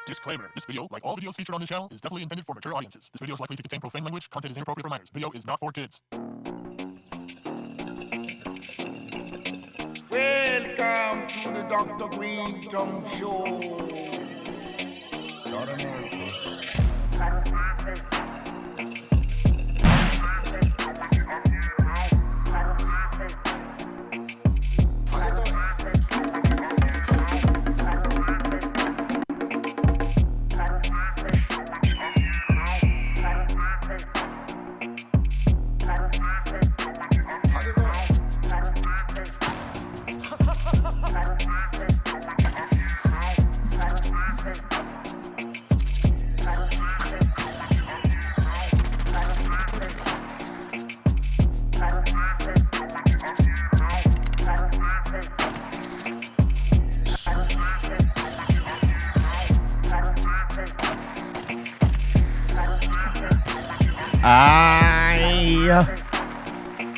Disclaimer. This video, like all videos featured on this channel, is definitely intended for mature audiences. This video is likely to contain profane language. Content is inappropriate for minors. Video is not for kids. Welcome to the Dr. Greenthumb Show. Lord of mercy.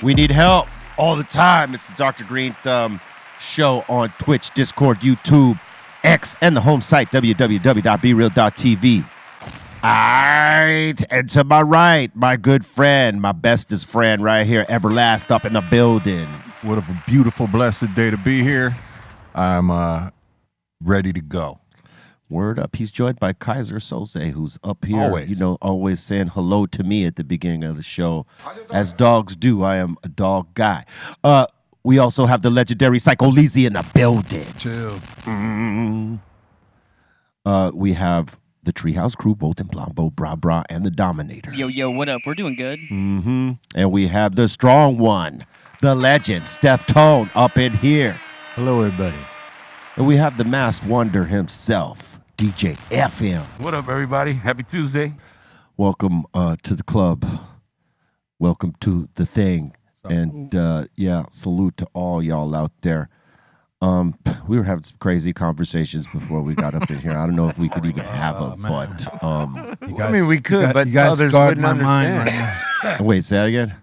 We need help all the time. It's the Dr. Greenthumb Show on Twitch, Discord, YouTube, X, and the home site, www.BREALTV. All right, and to my right, my good friend, my bestest friend right here, Everlast up in the building. What a beautiful, blessed day to be here. I'm ready to go. Word up. He's joined by Kaiser Soze, who's up here, Always. always saying hello to me at the beginning of the show. As dogs do, I am a dog guy. We also have the legendary Psycho Lizzy in the building. Chill. We have the Treehouse Crew, Bolton, Blombo, Bra, and the Dominator. Yo, what up? We're doing good. And we have the strong one, the legend, Steph Tone, up in here. Hello, everybody. And we have the masked wonder himself, DJ FM. What up, everybody? Happy Tuesday. Welcome to the club. Welcome to the thing. And salute to all y'all out there. We were having some crazy conversations before we got up in here. I don't know if we could even have them, but I mean, we could, but you guys others scarred wouldn't my mind understand. right now. wait, say that again.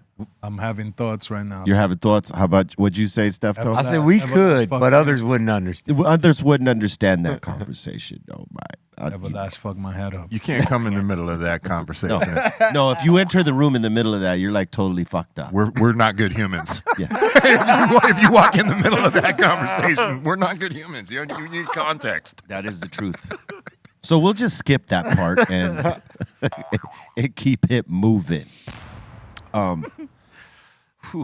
I'm having thoughts right now. You're having thoughts? How about what'd you say, Steph? I said we could, but others wouldn't understand. Others wouldn't understand that conversation, though. Everlast fucked my head up. You can't come in the middle of that conversation. No, if you enter the room in the middle of that, you're like totally fucked up. We're not good humans. Yeah. If you walk in the middle of that conversation, we're not good humans. You need context. That is the truth. So we'll just skip that part and keep it moving. Whole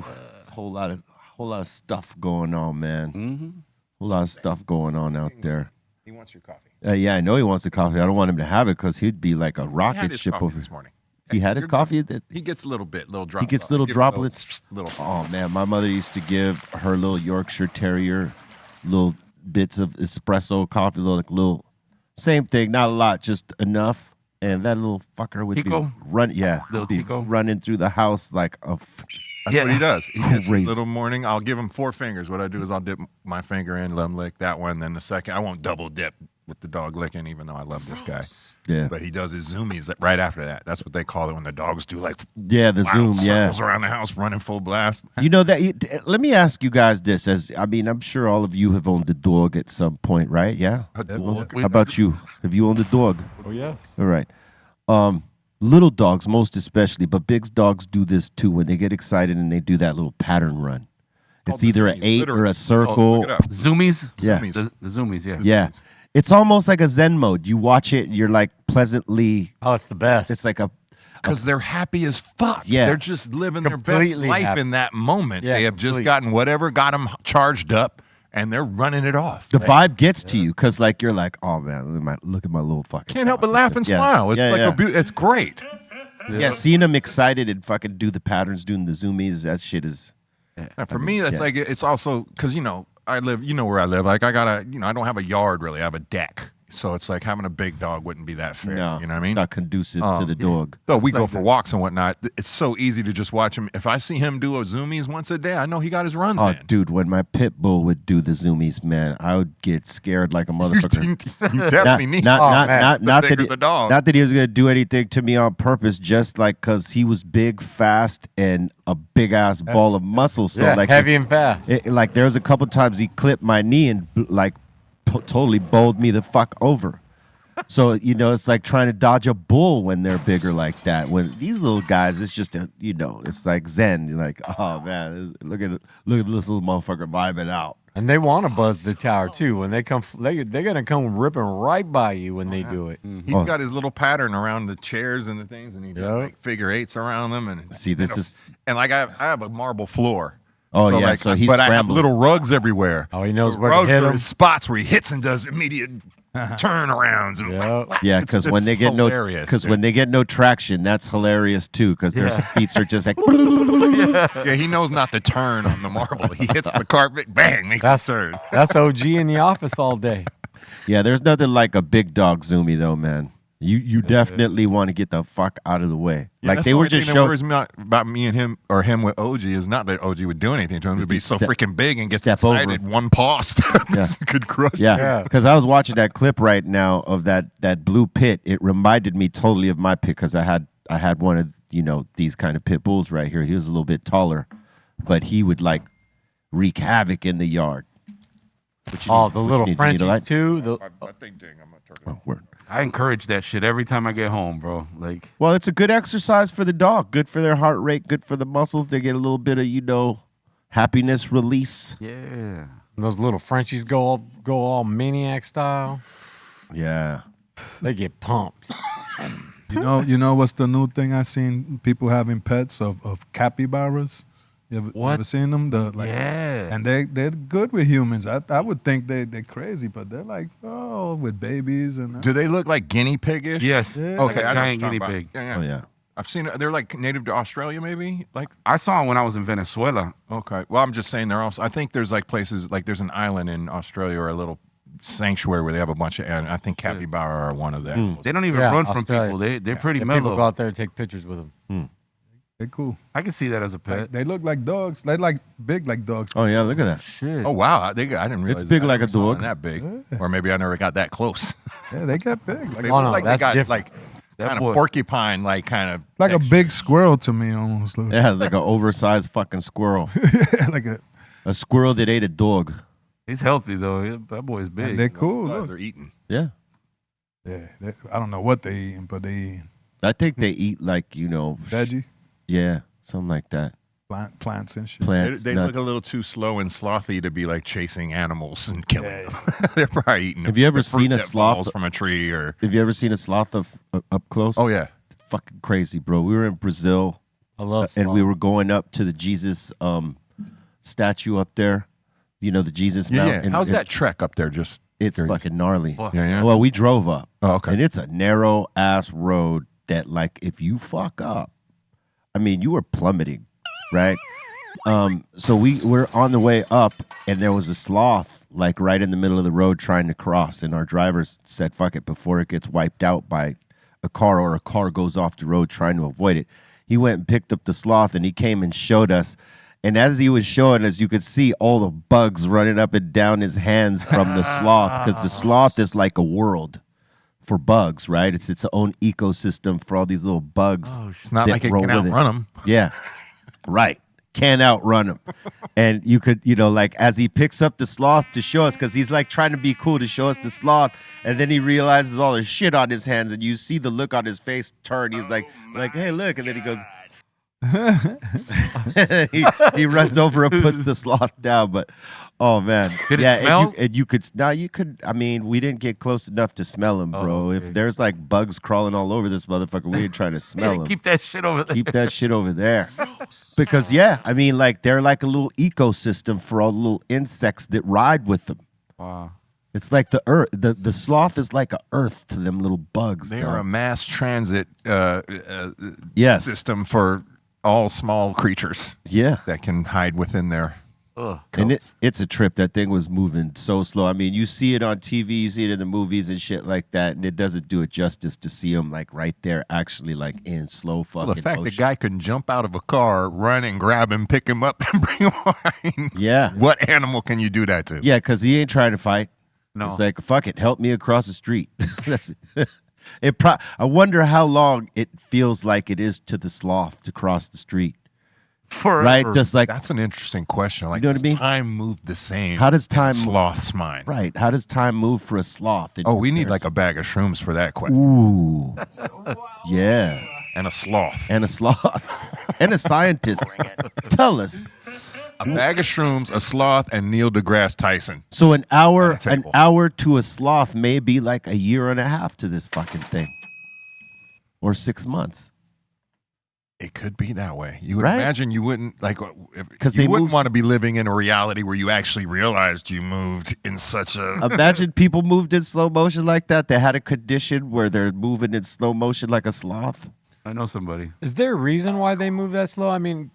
lot of stuff going on, man. Whole lot of stuff going on out there. He wants your coffee. Yeah, I know he wants the coffee. I don't want him to have it because he'd be like a He had rocket his ship coffee over. this morning. He had his coffee. He gets little droplets. He gets little droplets. Little. Oh man, my mother used to give her little Yorkshire Terrier little bits of espresso coffee, little same thing, not a lot, just enough. And that little fucker would Chico? be running through the house like a. That's what he does. He gets Crazy. his little morning. I'll give him 4 fingers. What I do is I'll dip my finger in, let him lick that one. Then the second, I won't double dip with the dog licking, even though I love this guy. Yeah. But he does his zoomies right after that. That's what they call it when the dogs do like The zoom, circles around the house, running full blast. You know that. Let me ask you guys this: I'm sure all of you have owned a dog at some point, right? Yeah. A dog. How about you? Have you owned a dog? Oh, yeah. All right. Little dogs, most especially, but big dogs do this too when they get excited and they do that little pattern run. It's the either an zoomies, 8 or literally. a circle. Look it up. Zoomies? Yeah. Zoomies. The Zoomies, yeah. Yeah. It's almost like a Zen mode. You watch it, you're like pleasantly. Oh, it's the best. It's like a. Because they're happy as fuck. Yeah. They're just living their best Completely life happy. in that moment. Yeah, they have just completely. gotten whatever got them charged up, and they're running it off. The vibe gets to you because like you're like, oh man, look at my little fucking. Can't help but dog." laugh and Yeah. smile. It's Yeah, like yeah. it's great. Yeah, seeing them excited and fucking do the patterns, doing the zoomies, that shit is. And for me, that's yeah. like it's also because I live. You know where I live. Like I don't have a yard really. I have a deck. So it's like having a big dog wouldn't be that fair. No, You know what I mean? Not conducive to the dog. So we go for walks and whatnot. It's so easy to just watch him. If I see him do a zoomies once a day, I know he got his runs Oh, in. dude, when my pit bull would do the zoomies, man, I would get scared like a motherfucker. You definitely need not bigger the dog. Not that he was gonna do anything to me on purpose, just like because he was big, fast, and a big ass ball of muscle. So Yeah, like heavy and fast. like there was a couple times he clipped my knee and like totally bowled me the fuck over. So, it's like trying to dodge a bull when they're bigger like that. When these little guys, it's just, it's like Zen. You're like, oh, man, look at this little motherfucker vibing out. And they want to buzz the tower, too. When they come, they're going to come ripping right by you when they do it. He's got his little pattern around the chairs and the things, and he does like figure eights around them. And see, this is, and like I have a marble floor. Oh, so yeah, like, so he's but I have scrambling. little rugs everywhere. Oh, he knows The where to rugs hit are him. his spots where he hits and does immediate turnarounds. And Yeah, because when they get when they get no traction, that's hilarious too. Because their feet are just like. Yeah, he knows not to turn on the marble. He hits the carpet, bang, makes a turn. That's OG in the office all day. Yeah, there's nothing like a big dog zoomy though, man. You definitely want to get the fuck out of the way. Yeah, like that's they the were only just thing that showing. worries me about me and him or him with OG is not that OG would do anything to him. It'd be so freaking big and gets step over. excited. One paw could crush. Yeah, because I was watching that clip right now of that blue pit. It reminded me totally of my pit because I had one of these kind of pit bulls right here. He was a little bit taller, but he would like wreak havoc in the yard. The little Frenchies too. I think, dang, I'm gonna turn it. Oh, word. I encourage that shit every time I get home, bro. Like, Well, it's a good exercise for the dog. Good for their heart rate. Good for the muscles. They get a little bit of happiness release. yeah. And those little Frenchies go all maniac style. Yeah. They get pumped. You know what's the new thing I seen people having pets of capybaras? You ever seen them? Yeah. And they're good with humans. I would think they're crazy, but they're like, with babies and Do they look like guinea pig-ish? Yes. Yeah. Okay, Like I a know what you're giant talking guinea about. pig. Yeah, yeah. Oh yeah. I've seen they're like native to Australia, maybe. Like I saw them when I was in Venezuela. okay. Well, I'm just saying they're also. I think there's like places like there's an island in Australia or a little sanctuary where they have a bunch of. And I think capybara are one of them. They don't even Yeah, run from Australia. people. They're pretty And people mellow. go out there and take pictures with them. they're cool. I can see that as a pet. They look like dogs. They're like big like dogs. Oh yeah. Look at that. Shit. Oh wow, I didn't realize big I like a never saw one dog. that big, or maybe I never got that close. Yeah, they get big. They Like, Oh, look no, like that's they got different. like That kind boy- of porcupine, like kind of like a texture. big squirrel to me almost. Yeah, like an oversized fucking squirrel. Like A squirrel that ate a dog. He's healthy though. That boy's big. and they're cool. Guys Look. are eating. Yeah. Yeah, I don't know what they eating, but they eating I think they eat like veggie, Yeah, something like that. plants and shit. Plants. They nuts. look a little too slow and slothy to be like chasing animals and killing them. They're probably eating. Have you ever the fruit seen a that sloth- falls from a tree or? Have you ever seen a sloth up close? Oh yeah. Fucking crazy, bro. We were in Brazil. I love And we sloth. were going up to the Jesus statue up there. The Jesus Yeah, Mount. yeah. And- How's and that trek up there? Just It's curious. fucking gnarly. What? Yeah, yeah. Well, we drove up. Oh, okay. And it's a narrow ass road that, like, if you fuck up, I mean, you were plummeting, right? So we were on the way up, and there was a sloth, like, right in the middle of the road trying to cross. And our drivers said, fuck it, before it gets wiped out by a car or a car goes off the road trying to avoid it. He went and picked up the sloth, and he came and showed us. And as he was showing us, you could see all the bugs running up and down his hands from the sloth, because the sloth is like a world for bugs, right? It's its own ecosystem for all these little bugs. It's not that like it roll can with outrun them. Yeah, right. Can't outrun him. And you could, like as he picks up the sloth to show us, because he's like trying to be cool to show us the sloth, and then he realizes all the shit on his hands, and you see the look on his face turn. He's like, hey, look, and then he goes. he runs over and puts the sloth down, but oh man, Did it yeah, smell? and you could now you could. I mean, we didn't get close enough to smell him, bro. okay. If there's like bugs crawling all over this motherfucker, we ain't trying to smell him. Keep that shit over there. Keep that shit over there, because I mean, like they're like a little ecosystem for all the little insects that ride with them. Wow. It's like the earth. The sloth is like a earth to them little bugs. They dog. are a mass transit Yes. system for all small creatures Yeah. that can hide within their. Ugh. And it's a trip. That thing was moving so slow. I mean, you see it on TV, you see it in the movies and shit like that, and it doesn't do it justice to see him like right there, actually like in slow fucking Well, the fact the motion. guy couldn't jump out of a car, run and grab him, pick him up, and bring him behind. Yeah. What animal can you do that to? Yeah, because he ain't trying to fight. No. It's like, fuck it, help me across the street. That's I wonder how long it feels like it is to the sloth to cross the street. Forever. right? Just like That's an interesting question. Like, know what I does mean? time move the same? How does in time- a sloth's mind? right. How does time move for a sloth? in Oh, we need like comparison? a bag of shrooms for that question. Ooh, yeah, And a sloth. and a sloth and a scientist. Tell us. A bag of shrooms, a sloth, and Neil deGrasse Tyson. So an hour table. to a sloth may be like a year and a half to this fucking thing, or 6 months. It could be that way. You would Right. imagine you wouldn't like 'Cause you they wouldn't move- want to be living in a reality where you actually realized you moved in such a. Imagine people moved in slow motion like that. They had a condition where they're moving in slow motion like a sloth. I know somebody. Is there a reason why they move that slow? I mean,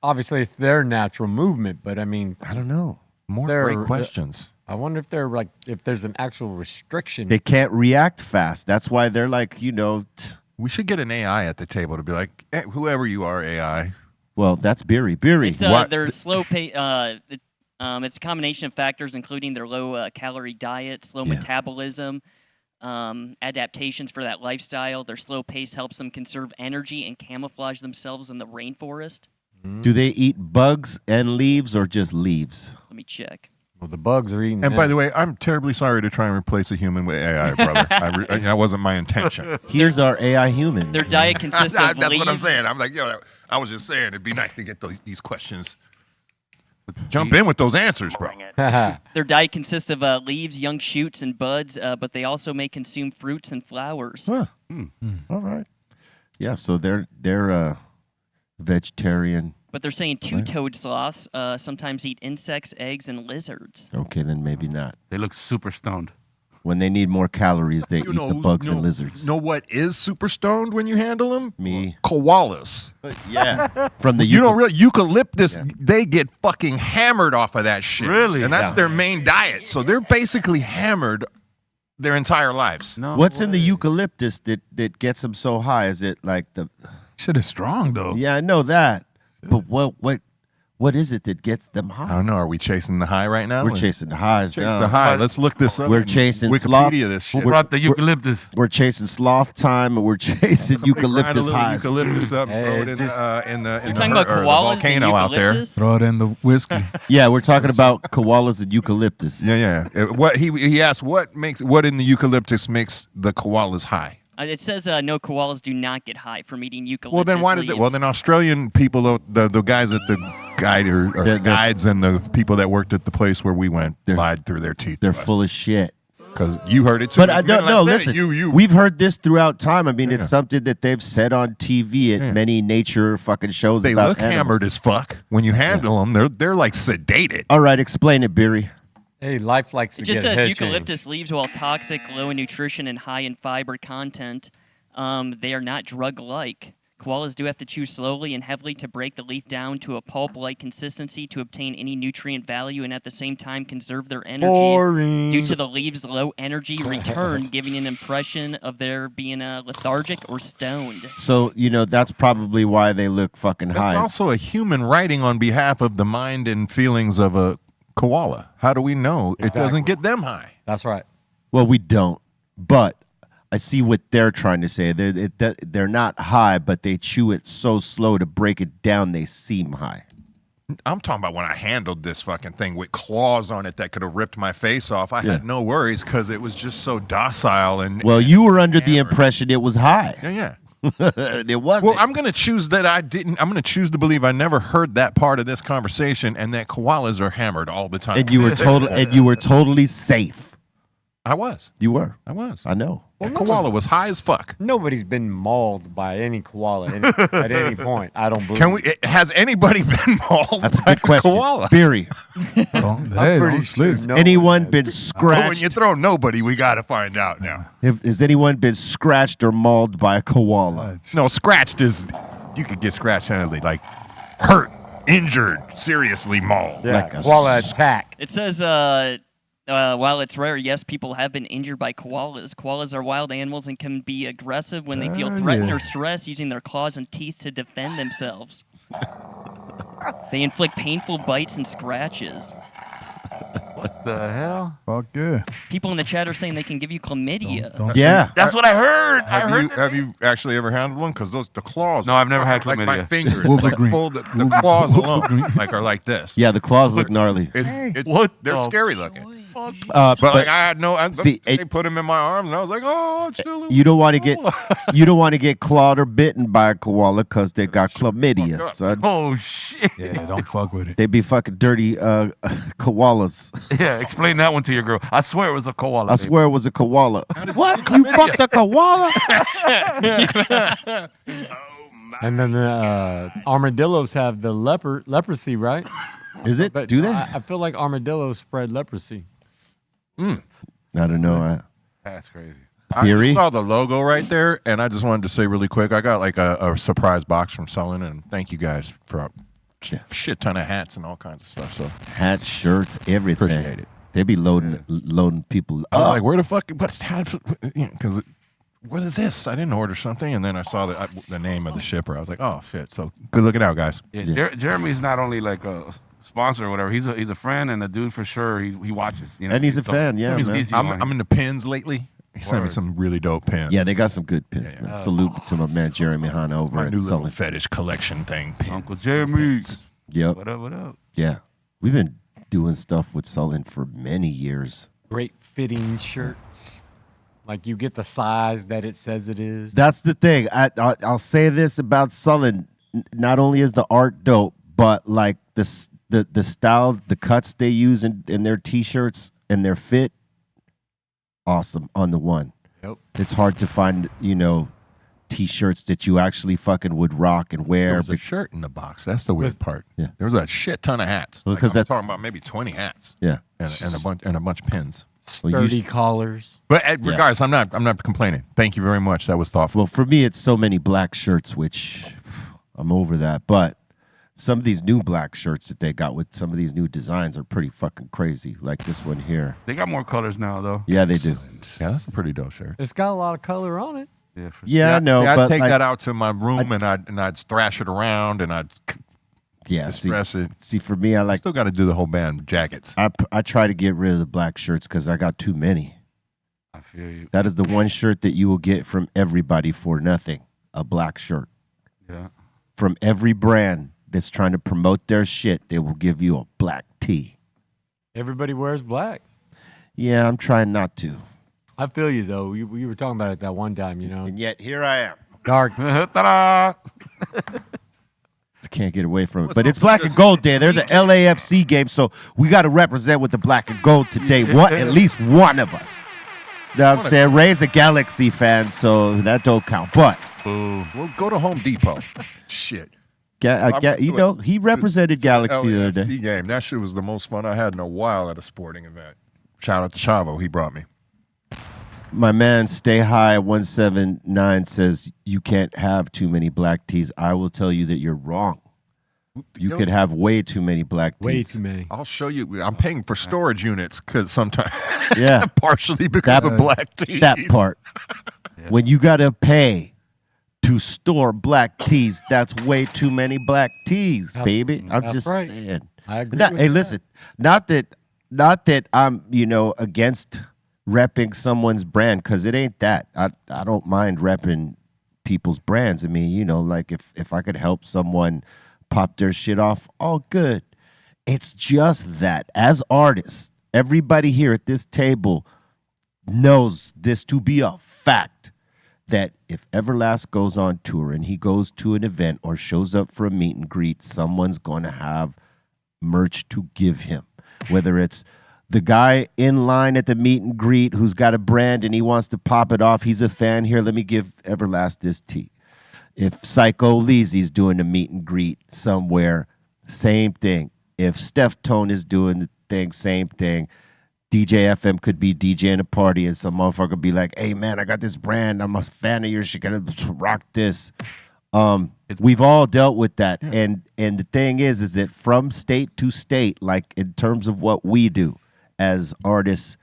obviously it's their natural movement, but I mean, I don't know. More There- great questions. I wonder if they're like if there's an actual restriction. They can't react fast. That's why they're like, We should get an AI at the table to be like, hey, whoever you are, AI. well, that's Beery. Beery. It's their slow pace. It's a combination of factors, including their low calorie diet, slow metabolism, adaptations for that lifestyle. Their slow pace helps them conserve energy and camouflage themselves in the rainforest. Do they eat bugs and leaves or just leaves? Let me check. Well, the bugs are eating. And by them. the way, I'm terribly sorry to try and replace a human with AI, brother. That wasn't my intention. Here's our AI human. Their diet consists of That's what I'm leaves. saying. I'm like, I was just saying it'd be nice to get these questions. Jump in with those answers, bro. Their diet consists of leaves, young shoots, and buds, but they also may consume fruits and flowers. Huh. All right. Yeah, so they're vegetarian. But they're saying two-toed sloths sometimes eat insects, eggs, and lizards. Okay, then maybe not. They look super stoned. When they need more calories, they eat the bugs and lizards. Know what is super stoned when you handle them? Me. Koalas. Yeah. From the You don't realize eucalyptus, they get fucking hammered off of that shit. Really? And that's their main diet. So they're basically hammered their entire lives. No. What's in the eucalyptus that gets them so high? Is it like the? Shit is strong though. Yeah, I know that. But what is it that gets them I high? don't know. Are we chasing the high right now? We're chasing the highs Chase now. the high. Let's look this up. We're in chasing sloth. Wikipedia this Who shit. brought the eucalyptus? We're chasing sloth time, and we're chasing Grind a eucalyptus little highs. eucalyptus up, Hey, throw it in, just- You're talking about koalas and volcano out there. eucalyptus? Throw it in the whiskey. Yeah, we're talking about koalas and eucalyptus. Yeah. What he asked, what in the eucalyptus makes the koalas high? It says no koalas do not get high from eating eucalyptus Well, then why did leaves. well then Australian people, the guys at the guide or They're- guides and the people that worked at the place where we went They're- lied through their teeth. They're full of shit. because you heard it too. But I don't know. Listen, You we've heard this throughout time. I mean, it's something that they've said on TV at many nature fucking shows. they about look animals. hammered as fuck when you handle them. They're like sedated. All right, explain it, Beery. Hey, life likes to It just get a says head eucalyptus change. leaves, while toxic, low in nutrition, and high in fiber content, they are not drug-like. Koalas do have to chew slowly and heavily to break the leaf down to a pulp-like consistency to obtain any nutrient value and at the same time conserve their energy Boring. due to the leaves' low energy return, giving an impression of their being lethargic or stoned. So, that's probably why they look fucking That's high. also a human writing on behalf of the mind and feelings of a koala. How do we know it doesn't get them high? That's right. Well, we don't, but I see what they're trying to say. They're not high, but they chew it so slow to break it down, they seem high. I'm talking about when I handled this fucking thing with claws on it that could have ripped my face off. I had no worries because it was just so docile and. Well, you were under the impression it was high. Yeah. It wasn't. Well, I'm going to choose that I didn't. I'm going to choose to believe I never heard that part of this conversation, and that koalas are hammered all the time. and you were totally safe. I was. You were. I was. I know. That koala was high as fuck. Nobody's been mauled by any koala at any point. I don't believe. Can we? Has anybody been mauled That's a by good question. koala? Beery, Don't pretty sleep. sure no anyone one been has. Well, when scratched? you throw nobody, we got to find out now. Has anyone been scratched or mauled by a koala? No, scratched is you could get scratched handedly, like hurt, injured, seriously mauled. Yeah, like a koala attack. It says, while it's rare, yes, people have been injured by koalas. Koalas are wild animals and can be aggressive when they feel threatened or stressed, using their claws and teeth to defend themselves. They inflict painful bites and scratches. What the hell? Fuck yeah. People in the chat are saying they can give you chlamydia. Don't Yeah. That's what I heard. Have you actually ever handled one? Because the claws. No, I've never had like my chlamydia. fingers. Wolverine. The claws alone, like are like this. Yeah, the claws look gnarly. It's What they're the scary looking. But Like I had no. See, they put him in my arms, and I was like, oh, chill. you don't want to get clawed or bitten by a koala because they got chlamydia, son. Oh shit. Yeah, don't fuck with it. They be fucking dirty koalas. Yeah, explain that one to your girl. I swear it was a koala. I swear it was a koala. What? You fucked a koala? And then the armadillos have the leprosy, right? Is it? But Do they? I feel like armadillos spread leprosy. I don't know. That's crazy. I Theory? just saw the logo right there, and I just wanted to say really quick, I got like a surprise box from Sullen, and thank you guys for a shit ton of hats and all kinds of stuff. So Hats, shirts, everything. Appreciate it. They be loading people I was up. like, where the fuck? What's hat? Because what is this? I didn't order something, and then I saw the name of the shipper. I was like, oh shit! So good looking out, guys. Yeah, Jeremy's not only like a sponsor or whatever. He's a friend and a dude for sure. He watches. You know? And he's a fan, yeah, he's man. easy I'm on in the pins lately. He sent me some really dope pins. Yeah, they got some good pins. Man. Salute to my man Jeremy Hanna over My at new little Sullen. fetish collection thing. Pins. Uncle Jeremy. Yep. What up? What up? Yeah. We've been doing stuff with Sullen for many years. Great fitting shirts. Like you get the size that it says it is. That's the thing. I'll say this about Sullen. Not only is the art dope, but like the style, the cuts they use in their T-shirts and their fit, awesome on the one. Yep. It's hard to find, T-shirts that you actually fucking would rock and There wear. was a shirt in the box. That's the weird part. Yeah. There was a shit ton of hats. Well, Like, 'cause I'm that's- talking about maybe 20 hats. Yeah. And a bunch of pins. Sturdy collars. But regardless, I'm not complaining. Thank you very much. That was thoughtful. Well, for me, it's so many black shirts, which I'm over that. But some of these new black shirts that they got with some of these new designs are pretty fucking crazy. Like this one here. They got more colors now though. Yeah, they do. Yeah, that's a pretty dope shirt. It's got a lot of color on it. Yeah. For Yeah, I know. I'd but take like, that out to my room and I'd thrash it around and I'd yeah, distress it. see, for me, I like. Still got to do the whole band jackets. I try to get rid of the black shirts because I got too many. I feel you. That is the one shirt that you will get from everybody for nothing. A black shirt. Yeah. From every brand that's trying to promote their shit, they will give you a black tee. Everybody wears black. Yeah, I'm trying not to. I feel you though. We were talking about it that one time, And yet here I am. Dark. Ta-da! Can't get away from it. But it's black and gold day. There's an LAFC game, so we got to represent with the black and gold today. At least one of us. You know what I'm saying? Ray's a Galaxy fan, so that don't count. But We'll go to Home Depot. Shit. he represented Galaxy the other day. LAFC game. That shit was the most fun I had in a while at a sporting event. Shout out to Chavo. He brought me. My man, Stay High 179 says you can't have too many black tees. I will tell you that you're wrong. You could have way too many black tees. Way too many. I'll show you. I'm paying for storage units because sometimes, Yeah. partially because of black tees. That part. When you got to pay to store black tees, that's way too many black tees, baby. I'm That's just right. saying. I agree. Not- with hey, that. listen, not that I'm, against repping someone's brand, because it ain't that. I don't mind repping people's brands. I mean, like if I could help someone pop their shit off, all good. It's just that as artists, everybody here at this table knows this to be a fact, that if Everlast goes on tour and he goes to an event or shows up for a meet and greet, someone's going to have merch to give him. Whether it's the guy in line at the meet and greet who's got a brand and he wants to pop it off, he's a fan, here, let me give Everlast this tee. If Psycho Leezy's doing a meet and greet somewhere, same thing. If Steph Tone is doing the thing, same thing. DJ FM could be DJing a party and some motherfucker be like, hey man, I got this brand, I'm a fan of yours, you gotta rock this. We've all dealt with that. Yeah. And the thing is that from state to state, like in terms of what we do as artists,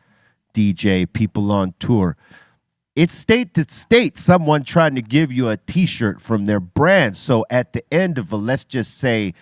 DJ, people on tour, it's state to state someone trying to give you a t-shirt from their brand. So at the end of let's just say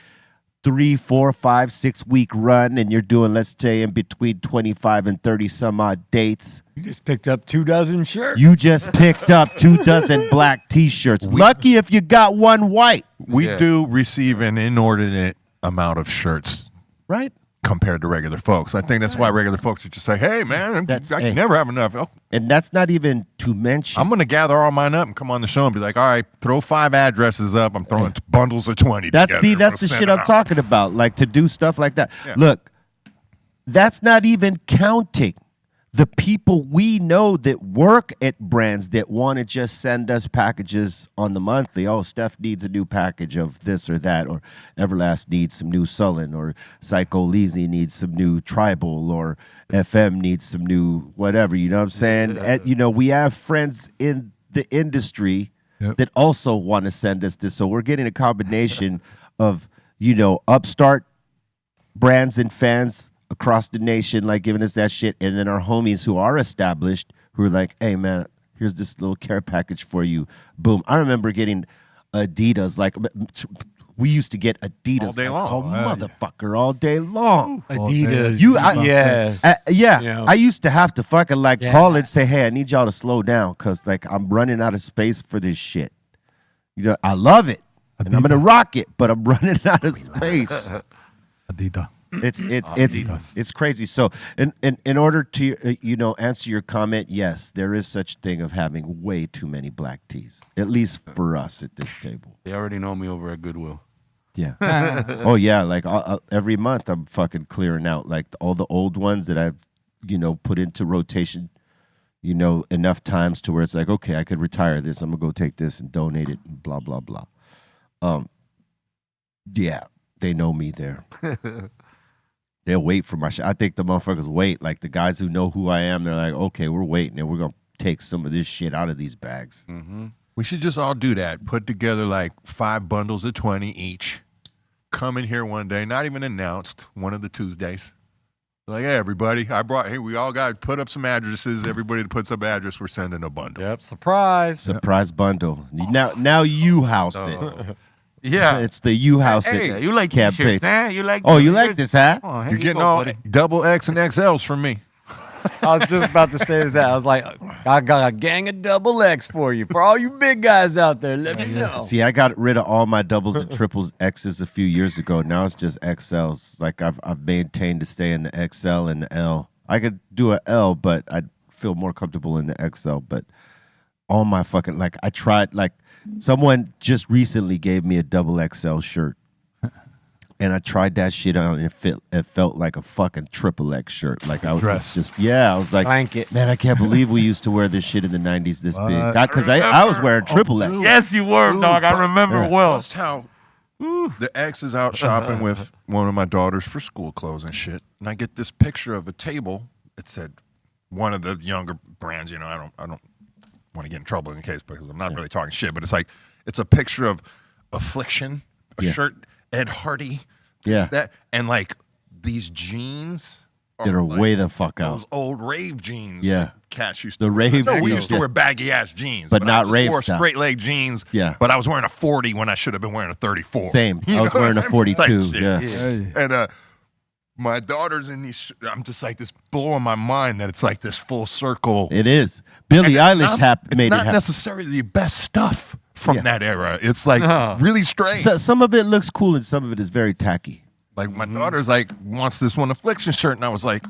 3, 4, 5, 6 week run and you're doing, let's say, in between 25 and 30 some odd dates. You just picked up 2 dozen shirts. You just picked up 2 dozen black T-shirts. Lucky if you got one white. We do receive an inordinate amount of shirts, right? Compared to regular folks. I think that's why regular folks are just like, hey, man, I can never have enough. Oh. And that's not even to mention. I'm going to gather all mine up and come on the show and be like, all right, throw 5 addresses up. I'm throwing bundles of 20 That's together. that's the shit I'm talking about. Like, to do stuff like that. Yeah. Look, that's not even counting the people we know that work at brands that want to just send us packages on the monthly. Oh, Steph needs a new package of this or that, or Everlast needs some new Sullen, or Psycho Lizzy needs some new Tribal, or FM needs some new whatever. You know what I'm saying? And, you know, we have friends in the industry that also want to send us this. So we're getting a combination of, you know, upstart brands and fans across the nation, like, giving us that shit, and then our homies who are established, who are like, hey, man, here's this little care package for you. Boom. I remember getting Adidas, like, we used to get Adidas all day like, long. Motherfucker, all day long. Adidas. Yes. Yeah. You know, I used to have to fucking, like, call and say, hey, I need y'all to slow down because, like, I'm running out of space for this shit. You know, I love it, and I'm going to rock it, but I'm running out of space. Adidas. It's crazy. So in order to you know, answer your comment, yes, there is such thing of having way too many black tees, at least for us at this table. They already know me over at Goodwill. Yeah. Oh yeah, like every month I'm fucking clearing out like all the old ones that I've, you know, put into rotation, you know, enough times to where it's like, okay, I could retire this. I'm gonna go take this and donate it and blah blah blah. Yeah, they know me there. They'll wait for my shit. I think the motherfuckers wait. Like, the guys who know who I am, they're like, okay, we're waiting, and we're going to take some of this shit out of these bags. Mm-hmm. We should just all do that. Put together like 5 bundles of 20 each. Come in here one day, not even announced, one of the Tuesdays. Like, hey, everybody, hey, we all got to put up some addresses. Everybody that puts up address, we're sending a bundle. Yep, surprise. Surprise bundle. Now you house it. Yeah, it's the you house hey, it. You like campaign. T-shirts, man? You like? Oh, you like this, huh? Oh, You're getting all double X and XLs from me. I was just about to say that. I was like, I got a gang of double X for you. For all you big guys out there, let me know. See, I got rid of all my doubles and triples X's a few years ago. Now it's just XLs. Like, I've maintained to stay in the XL and the L. I could do an L, but I'd feel more comfortable in the XL. But all my fucking, like, I tried, like, someone just recently gave me a double XL shirt. And I tried that shit on, and it felt like a fucking triple X shirt. Like, I was just, I was like, blanket. Man, I can't believe we used to wear this shit in the 90s this big. Because I was wearing triple X. Yes, you were, dog. I remember well. That's how the ex is out shopping with one of my daughters for school clothes and shit. And I get this picture of a table. It said one of the younger brands, you know, I don't want to get in trouble in case because I'm not really talking shit, but it's like, it's a picture of Affliction, a shirt, Ed Hardy, that, and like these jeans that are like way the fuck out. Those old rave jeans. Yeah, cats used to. The wear. rave. No, we used to wear baggy ass jeans, but not I rave wore stuff. Straight leg jeans. Yeah, but I was wearing a 40 when I should have been wearing a 34. Same. I was wearing a 42. Yeah. And my daughter's in these. I'm just like this, blowing my mind that it's like this full circle. It is. Billie Eilish made it not happen. necessarily the best stuff from that era. It's like really strange. So, some of it looks cool and some of it is very tacky. Like, my daughter's like wants this one Affliction shirt, and I was like,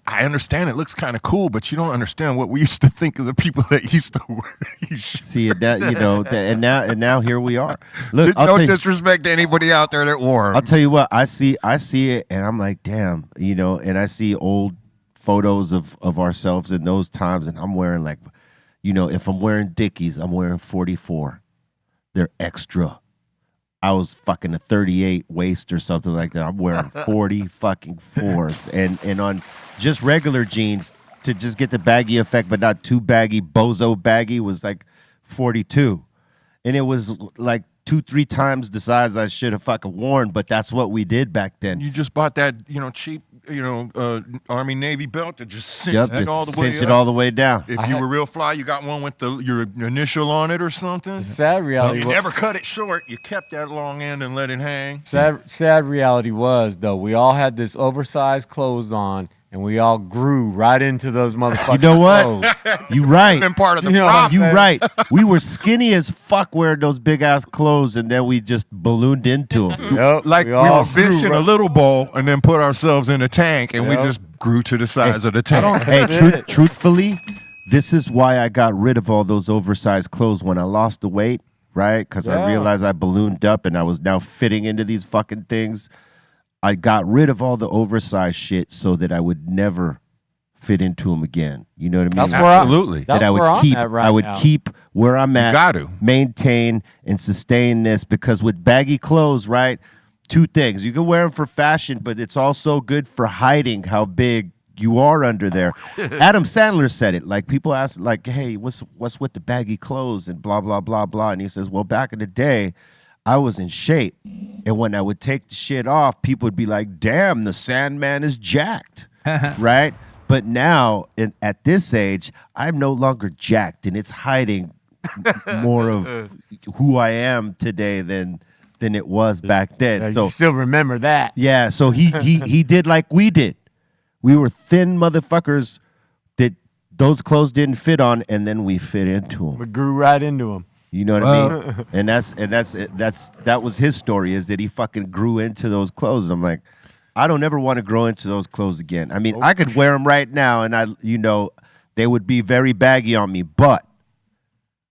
I understand it looks kind of cool, but you don't understand what we used to think of the people that used to wear these shirts. See, that, you know, and now here we are. Look, no disrespect to anybody out there that wore them. I'll tell you what, I see it, and I'm like, damn, you know, and I see old photos of ourselves in those times, and I'm wearing, like, you know, if I'm wearing Dickies, I'm wearing 44. They're extra. I was fucking a 38 waist or something like that. I'm wearing 40 fucking 4s. And on just regular jeans to just get the baggy effect, but not too baggy, bozo baggy, was like 42. And it was like 2-3 times the size I should have fucking worn, but that's what we did back then. You just bought that, cheap, Army Navy belt that just cinched Yep, it all the way cinch up. it all the way down. If you were real fly, you got one with your initial on it or something. The sad reality. You never cut it short. You kept that long end and let it hang. Sad reality was though we all had this oversized clothes on, and we all grew right into those motherfuckers. You know what? You right. Been part of the You know problem. You right. We were skinny as fuck wearing those big ass clothes, and then we just ballooned into them. Yep, Like we all were fish in a little bowl and then put ourselves in a tank, and we Yep. just grew to the size of the tank. Hey, truthfully, this is why I got rid of all those oversized clothes when I lost the weight, right? Because I Yeah. realized I ballooned up and I was now fitting into these fucking things. I got rid of all the oversized shit so that I would never fit into them again. You know what I mean? That's where Absolutely. That's that I where would I'm keep. at right I would now. keep where I'm at. got to. Maintain and sustain this, because with baggy clothes, right? Two things: you can wear them for fashion, but it's also good for hiding how big you are under there. Adam Sandler said it. Like, people ask, like, "Hey, what's with the baggy clothes?" and blah blah blah blah. And he says, "Well, back in the day, I was in shape, and when I would take the shit off, people would be like, 'Damn, the Sandman is jacked,' right?" But now, at this age, I'm no longer jacked, and it's hiding more of who I am today than it was back then. Yeah, So you still remember that. yeah, so he did like we did. We were thin motherfuckers that those clothes didn't fit on, and then we fit into them. We grew right into them. You know what I mean? And that was his story, is that he fucking grew into those clothes. I'm like, I don't ever want to grow into those clothes again. I mean, I could wear them right now, and they would be very baggy on me, but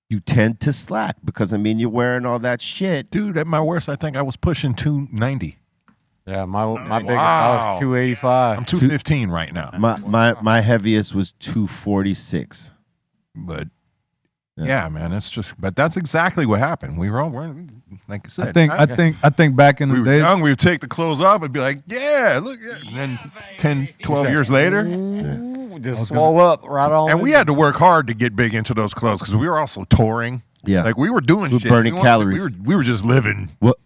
you tend to slack because, I mean, you're wearing all that shit. Dude, at my worst, I think I was pushing 290. Yeah, my biggest, I was 285. I'm 215 right now. My heaviest was 246. But yeah, man, but that's exactly what happened. We were all wearing, like I said. I think back in we the were days, young. We would take the clothes off and be like, yeah, look. Yeah. And then 10, 12 years later, Just swole up right on. and we had to work hard to get big into those clothes because we were also touring. Yeah. Like we were doing shit. burning calories. We were just living. What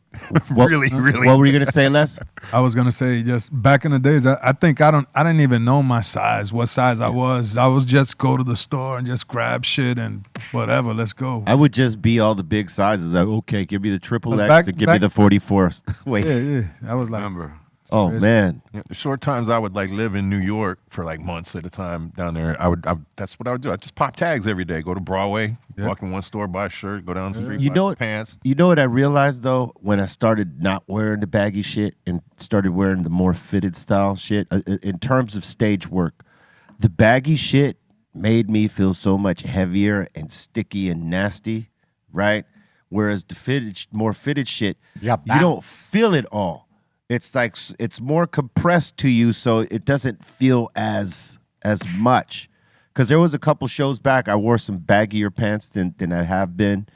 Really. What were you gonna say, Les? I was gonna say, just back in the days, I think I didn't even know my size, what size I was. I was just go to the store and just grab shit and whatever. Let's go. I would just be all the big sizes. Like, okay, give me the triple X back- and give me back- the 44. Wait. Yeah. I was like, Remember. Oh man. Yeah, the short times I would like live in New York for like months at a time down there. That's what I would do. I just pop tags every day. Go to Broadway, walk in one store, buy a shirt, go down the street, You buy know some what? pants. You know what I realized though, when I started not wearing the baggy shit and started wearing the more fitted style shit, in terms of stage work, the baggy shit made me feel so much heavier and sticky and nasty, right? Whereas the more fitted shit, Yeah, you don't bounce. feel it all. It's like it's more compressed to you, so it doesn't feel as much. Because there was a couple shows back, I wore some baggier pants than I have been,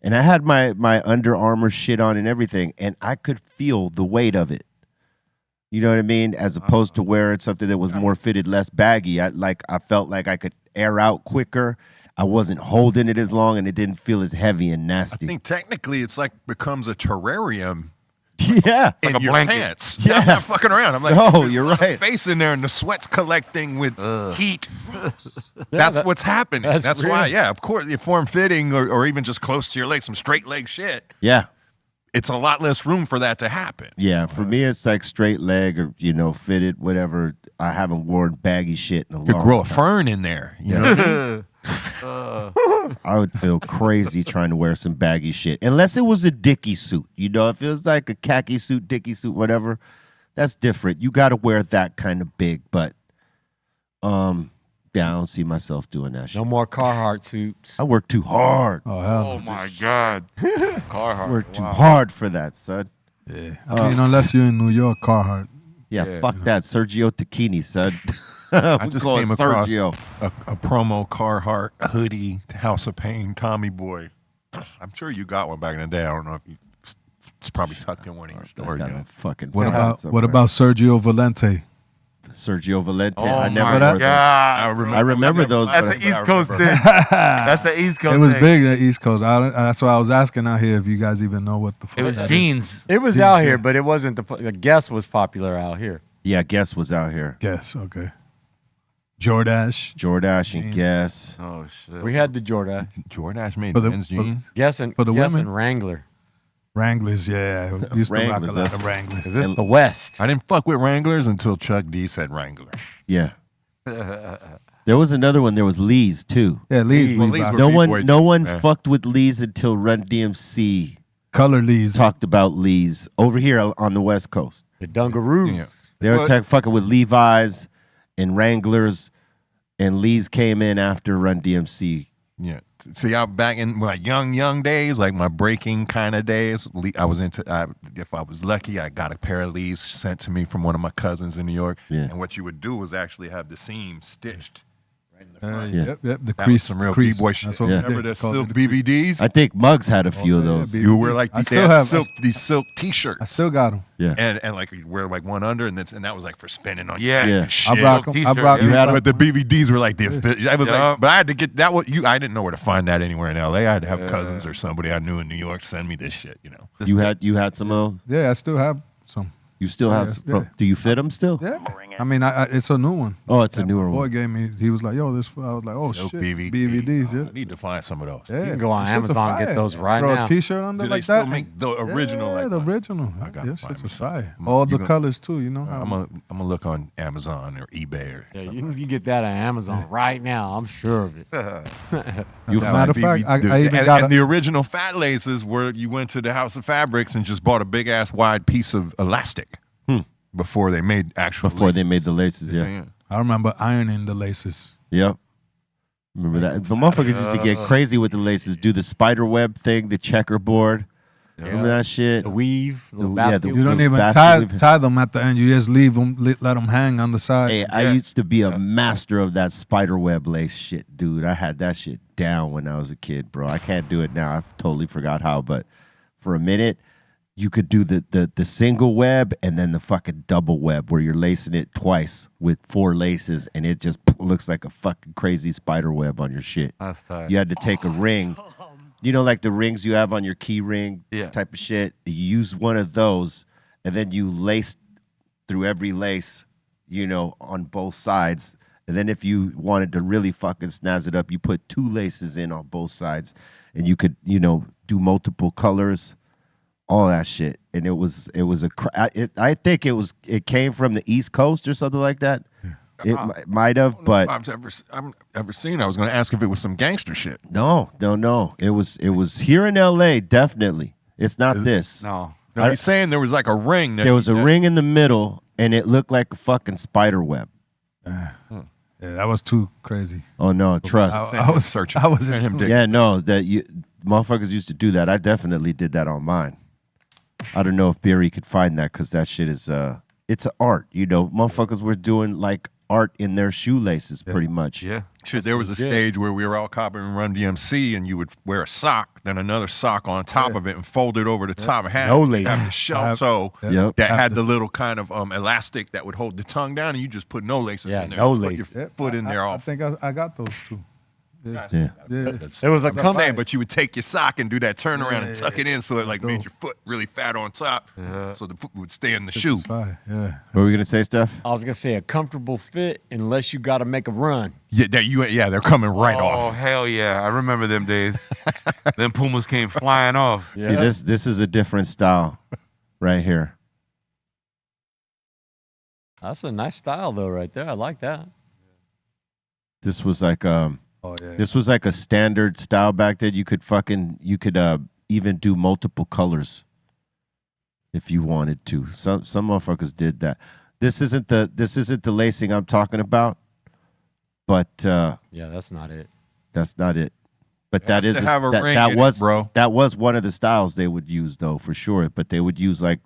and I had my Under Armour shit on and everything, and I could feel the weight of it. You know what I mean? As opposed to wearing something that was more fitted, less baggy. I felt like I could air out quicker. I wasn't holding it as long, and it didn't feel as heavy and I nasty. think technically it's like becomes a terrarium Yeah. in a your blanket. pants. Yeah. I'm not fucking around. I'm like, No, there's you're a lot of right. Space in there, and the sweat's collecting with heat. That's what's happening. that's That's why, real. yeah, of course, if form fitting or even just close to your leg, some straight leg shit, Yeah. it's a lot less room for that to happen. Yeah, for me, it's like straight leg or, fitted, whatever. I haven't worn baggy shit in a You long grow a time. fern in there. You know what I mean? I would feel crazy trying to wear some baggy shit. Unless it was a Dickie suit. If it was like a khaki suit, Dickie suit, whatever, that's different. You got to wear that kind of big. But, yeah, I don't see myself doing that shit. No more Carhartt suits. I work too hard. oh hell, Oh my God. Carhartt. I work too hard for that, son. yeah. I mean, unless you're in New York, Carhartt. Yeah, fuck that. Sergio Tacchini, son. I We just going came across Sergio. a promo Carhartt hoodie, House of Pain, Tommy Boy. I'm sure you got one back in the day. I don't know if it's probably tucked in one of your I stores. got You know? a fucking What hat about somewhere. Sergio Valente? Sergio Valente. Oh I never my wore those. God. I remember those. That's but an East Coast thing. That's an East Coast It was thing. big in the East Coast. That's why I was asking out here if you guys even know what the fuck It was that is. jeans. It was out here, but it wasn't the Guess was popular out here. Yeah, Guess was out here. Guess, okay. Jordache. Jordache and Guess. Oh shit. We had the Jordan. Jordache made For the- men's for- jeans. Guess and For the Guess women? and Wrangler. Wranglers, yeah. We used to rock a Wranglers, lot that's- of Wranglers. Is this the West? I didn't fuck with Wranglers until Chuck D said Wrangler. Yeah. There was another one. There was Lee's too. Yeah, Lee's. Well, we Lee's rock. were No B-boy one, no one man. fucked with Lee's until Run DMC Color Lee's. talked about Lee's over here on the West Coast. The Dungaroos. Yeah. They were What? fucking with Levi's and Wranglers, and Lee's came in after Run DMC. Yeah. See, I back in my young days, like my breaking kind of days, I was into. If I was lucky, I got a pair of Lees sent to me from one of my cousins in New York. Yeah. And what you would do was actually have the seam stitched right in the front. Yeah. Yep. The That was crease. some real crease. b-boy shit. That's what we Yeah. did. Remember the Called silk it the crease. BVDs? I think Muggs had a few of yeah, those. B- You wear like I these, still they had have- these silk T-shirts. I still got them. Yeah. and like you wear like one under, and that was like for spinning on. Yeah. Yeah. Shit. I rock 'em. I T-shirt, rock yeah. You had 'em? But the BVDs were like the I was Yeah. like, but I had to get that. What you? I didn't know where to find that anywhere in LA. I had to have cousins or somebody I knew in New York send me this shit. You know. You had some of those? Yeah, I still have some. You still have? Yeah. From, do you fit them still? Yeah. I mean, it's a new one. Oh, it's a Yeah, newer my boy one. gave me. He was like, "Yo, this." I was like, "Oh Silk shit, BVDs. BVDs." Yeah. I need to find some of those. Yeah. You can go on Them shits are Amazon and get fire. those right Throw now. a T-shirt under Do like they still that. make the original? Yeah, like the one? original. I gotta Yeah, find shits me are some. fire. I'm- All you the gonna- colors too. You know. I'm gonna look on Amazon or eBay or Yeah, something. you get that on Amazon right now. I'm sure of it. You As a matter of fact, I even and, got and the original fat laces where you went to the House of Fabrics and just bought a big ass wide piece of elastic before they made actual Before they laces. made the laces, yeah. I remember ironing the laces. Yep. Remember that? The motherfuckers used to get crazy with the laces, do the spider web thing, the checkerboard. Remember that shit? The weave, the Yeah, basket the- You don't The even basket tie them at the end. You just leave them, let them hang on the side. Hey, I used to be a master of that spider web lace shit, dude. I had that shit down when I was a kid, bro. I can't do it now. I totally forgot how, but for a minute, you could do the single web and then the fucking double web where you're lacing it twice with 4 laces and it just looks like a fucking crazy spider web on your shit. That's tight. You had to take a ring. You know, like the rings you have on your key ring Yeah. type of shit. You use one of those, and then you lace through every lace, you know, on both sides. And then if you wanted to really fucking snazz it up, you put 2 laces in on both sides, and you could, you know, do multiple colors, all that shit. And it was I think it came from the East Coast or something like that. It might have, but I've ever seen. I was going to ask if it was some gangster shit. no. It was here in LA, definitely. It's not this. No. Now, he's saying there was like a ring. There was a ring in the middle, and it looked like a fucking spider web. Yeah, that was too crazy. Oh no, trust. I was searching. I was Send him dick. Yeah, no, motherfuckers used to do that. I definitely did that on mine. I don't know if Barry could find that because that shit is it's an art. You know, motherfuckers were doing like art in their shoelaces, pretty much. Yeah. Shit, there was a stage where we were all copying Run DMC, and you would wear a sock, then another sock on top of it, and fold it over the top. And No have lady. the shell toe Yep. that had the little kind of elastic that would hold the tongue down, and you just put no laces Yeah, in there. no You put lace. your foot in there I off. think I got those too. Yeah. Yeah. It was a I'm saying, company. but you would take your sock and do that turnaround and tuck it in so it like made your foot really fat on top, so the foot would stay in the shoe. Fire. Yeah. What were we gonna say, Steph? I was gonna say a comfortable fit unless you got to make a run. Yeah, they're coming right Oh off. hell yeah! I remember them days. Them Pumas came flying off. See, this is a different style, right here. That's a nice style though, right there. I like that. This was like Oh yeah. this was like a standard style back then. You could even do multiple colors if you wanted to. Some motherfuckers did that. This isn't the lacing I'm talking about, but Yeah, that's not it. that's not it. But that has is to have a ring that in it, was bro. That was one of the styles they would use though, for sure. But they would use like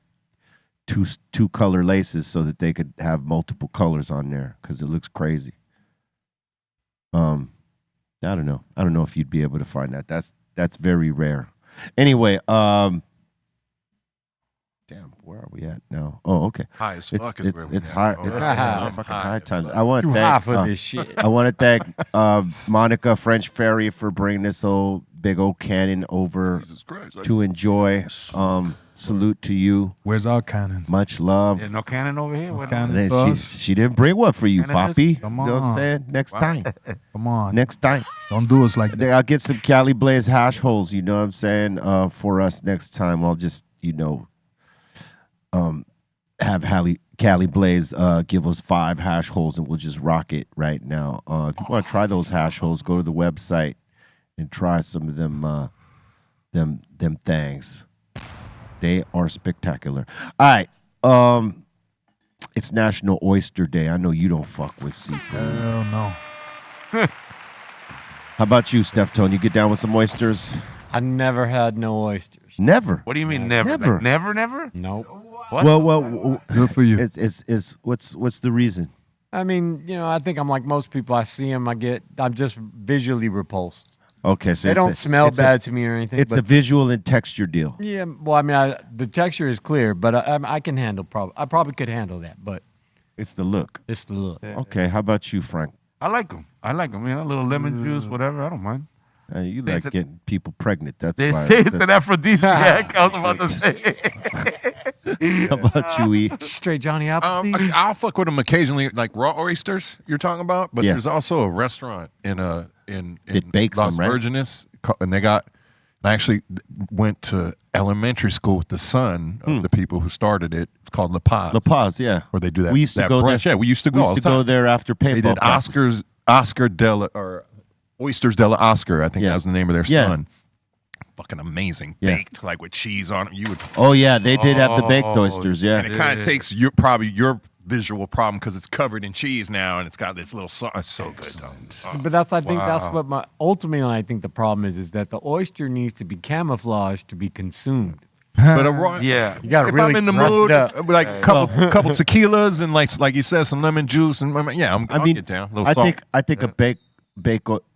two color laces so that they could have multiple colors on there because it looks crazy. I don't know. I don't know if you'd be able to find that. That's very rare. Anyway, Damn, where are we at now? Oh, okay. High as fuck is where we it's at. high. Oh, It's yeah. fucking high times. I want to Too high thank for this shit. I want to thank Monica French Ferry for bringing this big old cannon over Jesus Christ. to enjoy. Salute to you. Where's our cannons? Much love. There's no cannon over here. What Cannon. And for then us? she didn't bring one for you, Cannon is- Poppy. Come You know what I'm on. saying? Next time. Come on. Next time. Don't do us like that. I'll get some Cali Blaze hash holes, you know what I'm saying, for us next time. I'll just, have Cali Blaze give us 5 hash holes and we'll just rock it right now. If you want to try those hash holes, go to the website and try some of them them things. They are spectacular. All right. It's National Oyster Day. I know you don't fuck with seafood. Hell no. How about you, Steph Tone? You get down with some oysters? I never had no oysters. Never. do you mean never? Never. Like, never? Nope. What? Well, Good for you. it's what's the reason? I mean, I think I'm like most people. I see them, I'm just visually repulsed. Okay, so They it's don't a- smell it's bad to me or anything. It's a but visual and texture deal. yeah, well, I mean, the texture is clear, but I can handle I probably could handle that, but It's the look. it's the look. Okay, how about you, Frank? I like them. A little lemon juice, whatever. I don't mind. You They like said- getting people pregnant. That's They why. say it's an aphrodisiac. I was about to say. How about you, E? Straight Johnny Appleseed. I'll fuck with them occasionally, like raw oysters you're talking about. But Yeah. there's also a restaurant in It bakes Las them, right? Virgenes, and I actually went to elementary school with the son of the people who started it. It's called La Paz. La Paz, yeah. Where they do that. We used to that go brunch. there. Yeah, we used to go. We all used to the go time. there after paintball. They did practice. Oysters de la Oscar. I think Yeah. that was the name of their Yeah. son. Fucking amazing, Yeah. baked like with cheese on it. You would, Oh yeah, they did have the baked Oh, oysters. Yeah. and it kind of takes your visual problem because it's covered in cheese now, and it's got this little sauce. It's so good though. Oh. But I think that's what ultimately I think the problem is that the oyster needs to be camouflaged to be consumed. But a raw, Yeah. You got to if really I'm in the dress it mood, up. like a couple tequilas and like you said, some lemon juice, and I'll get down. A little I salt. think a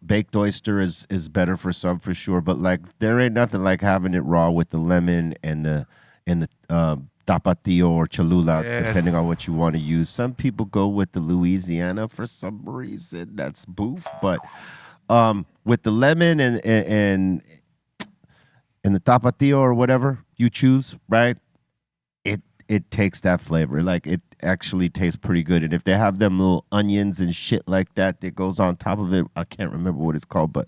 baked oyster is better for some for sure, but like there ain't nothing like having it raw with the lemon and the tapatio or cholula, Yeah. depending on what you want to use. Some people go with the Louisiana for some reason. That's boof, but with the lemon and the tapatio or whatever you choose, right? It takes that flavor. Like it actually tastes pretty good. And if they have them little onions and shit like that goes on top of it, I can't remember what it's called, but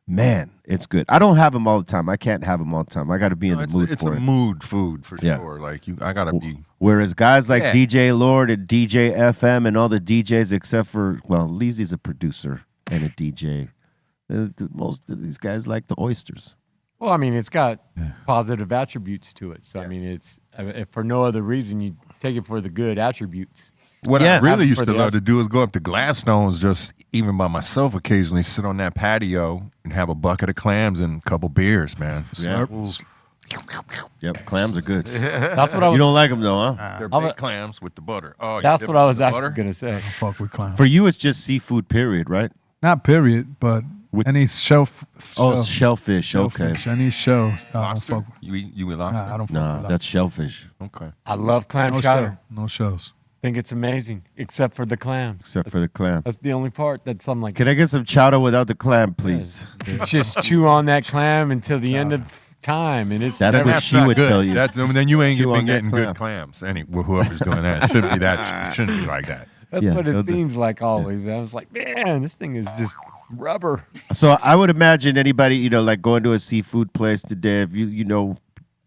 man, it's good. I don't have them all the time. I can't have them all the time. I got to be in the mood it's for a it. mood food for Yeah. sure. Like I gotta be. Whereas guys like Yeah. DJ Lord and DJ FM and all the DJs, except for, well, Leezy's a producer and a DJ. Most of these guys like the oysters. Well, I mean, it's got positive attributes to it. So, I mean, it's if for no other reason, you take it for the good attributes. What Yeah. I really Have used for to the love to do is go up to Gladstone's just even by myself occasionally, sit on that patio and have a bucket of clams and a couple beers, man. Yeah. Yep, clams are good. That's what I You was. don't like them though, huh? They're I'm a- baked clams with the butter. Oh, you That's dip what it I in was the actually butter? gonna say. Fuck with clowns. For you, it's just seafood, period, right? Not period, but any Shellfish. Okay. shellfish. Any shell. I don't fuck. You eat lobster? Nah, I don't fuck Nah, with that's shellfish, Okay. I love clam no chowder. shell. No shells. Think it's amazing, except for the clams. except for the clam. That's the only part that's I'm like. Can I get some chowder without the clam, please? Just chew on that clam until the end of time, and it's That's never- what That's she not would good. tell you. Then you ain't Chew on been that getting clam. good clams. Whoever's doing that it shouldn't be that. Shouldn't be like that. That's Yeah, what no, it seems like always. I was like, man, this thing is just rubber. So I would imagine anybody, like going to a seafood place today, if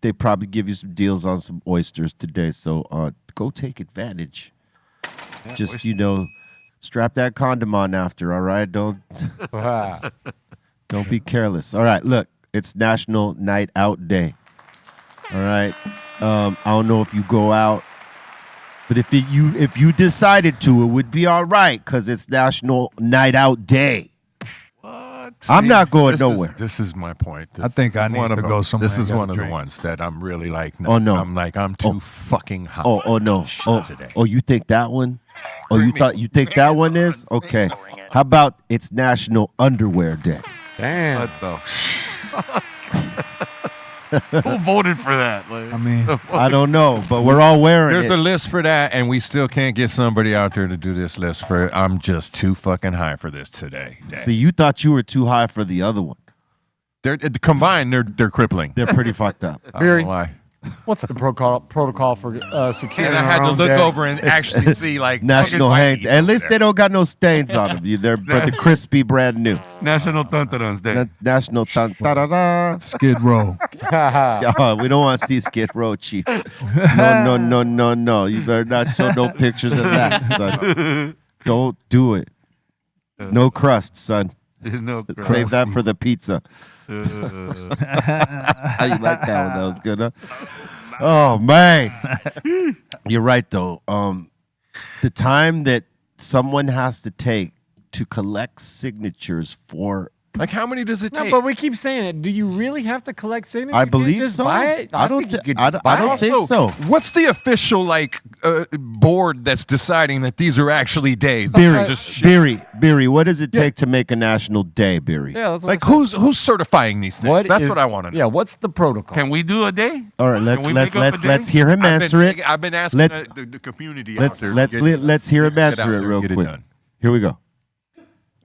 they probably give you some deals on some oysters today. So go take advantage. Just, strap that condom on after, all right? Don't be careless. All right, look, it's National Night Out Day. All right. I don't know if you go out, but if you decided to, it would be all right because it's National Night Out Day. I'm not going nowhere. This is my point. I think I is need one of to them. go somewhere This and is get a one of the drink. ones that I'm really like. Oh, no. I'm too fucking hot. Oh no. Shit today. Oh, you think that one? Oh, you think that one is? Okay. How about it's National Underwear Day? Damn. What the? Who voted for that? Like, I mean, I don't know, but we're all wearing There's it. a list for that, and we still can't get somebody out there to do this list for. I'm just too fucking high for this today. See, you thought you were too high for the other one. They're combined. They're crippling. They're pretty fucked up. I don't know why. What's the protocol for securing And I our had to own look day? over and actually see like National fucking hands. Whitey At least over they there. don't got no stains on them. They're the crispy, brand new. National Tuntarans Day. National tan da. Skid Row. Oh, we don't want to see Skid Row, Chief. No. You better not show no pictures of that, son. Don't do it. No crust, son. No, Save that for the pizza. How you like that one? That was good, huh? Oh, man. You're right, though. The time that someone has to take to collect signatures for... Like, how many does it No, take? but we keep saying it. Do you really have to collect signatures? I You can't believe just so. Buy it? I don't think you thi- could I just don't- I buy don't it. think so. What's the official like board that's deciding that these are actually days? Beery, Just shit. Beery, what does it take to make a national day, Beery? Yeah, that's what Like I said. who's certifying these things? That's what I want to know. Yeah, what's the protocol? Can we do a day? All right, let's Can we make up a day? let's hear him answer it. I've been asking Let's- the community Let's out there. let's hear him get out answer it there real and get it quick. done. Here we go.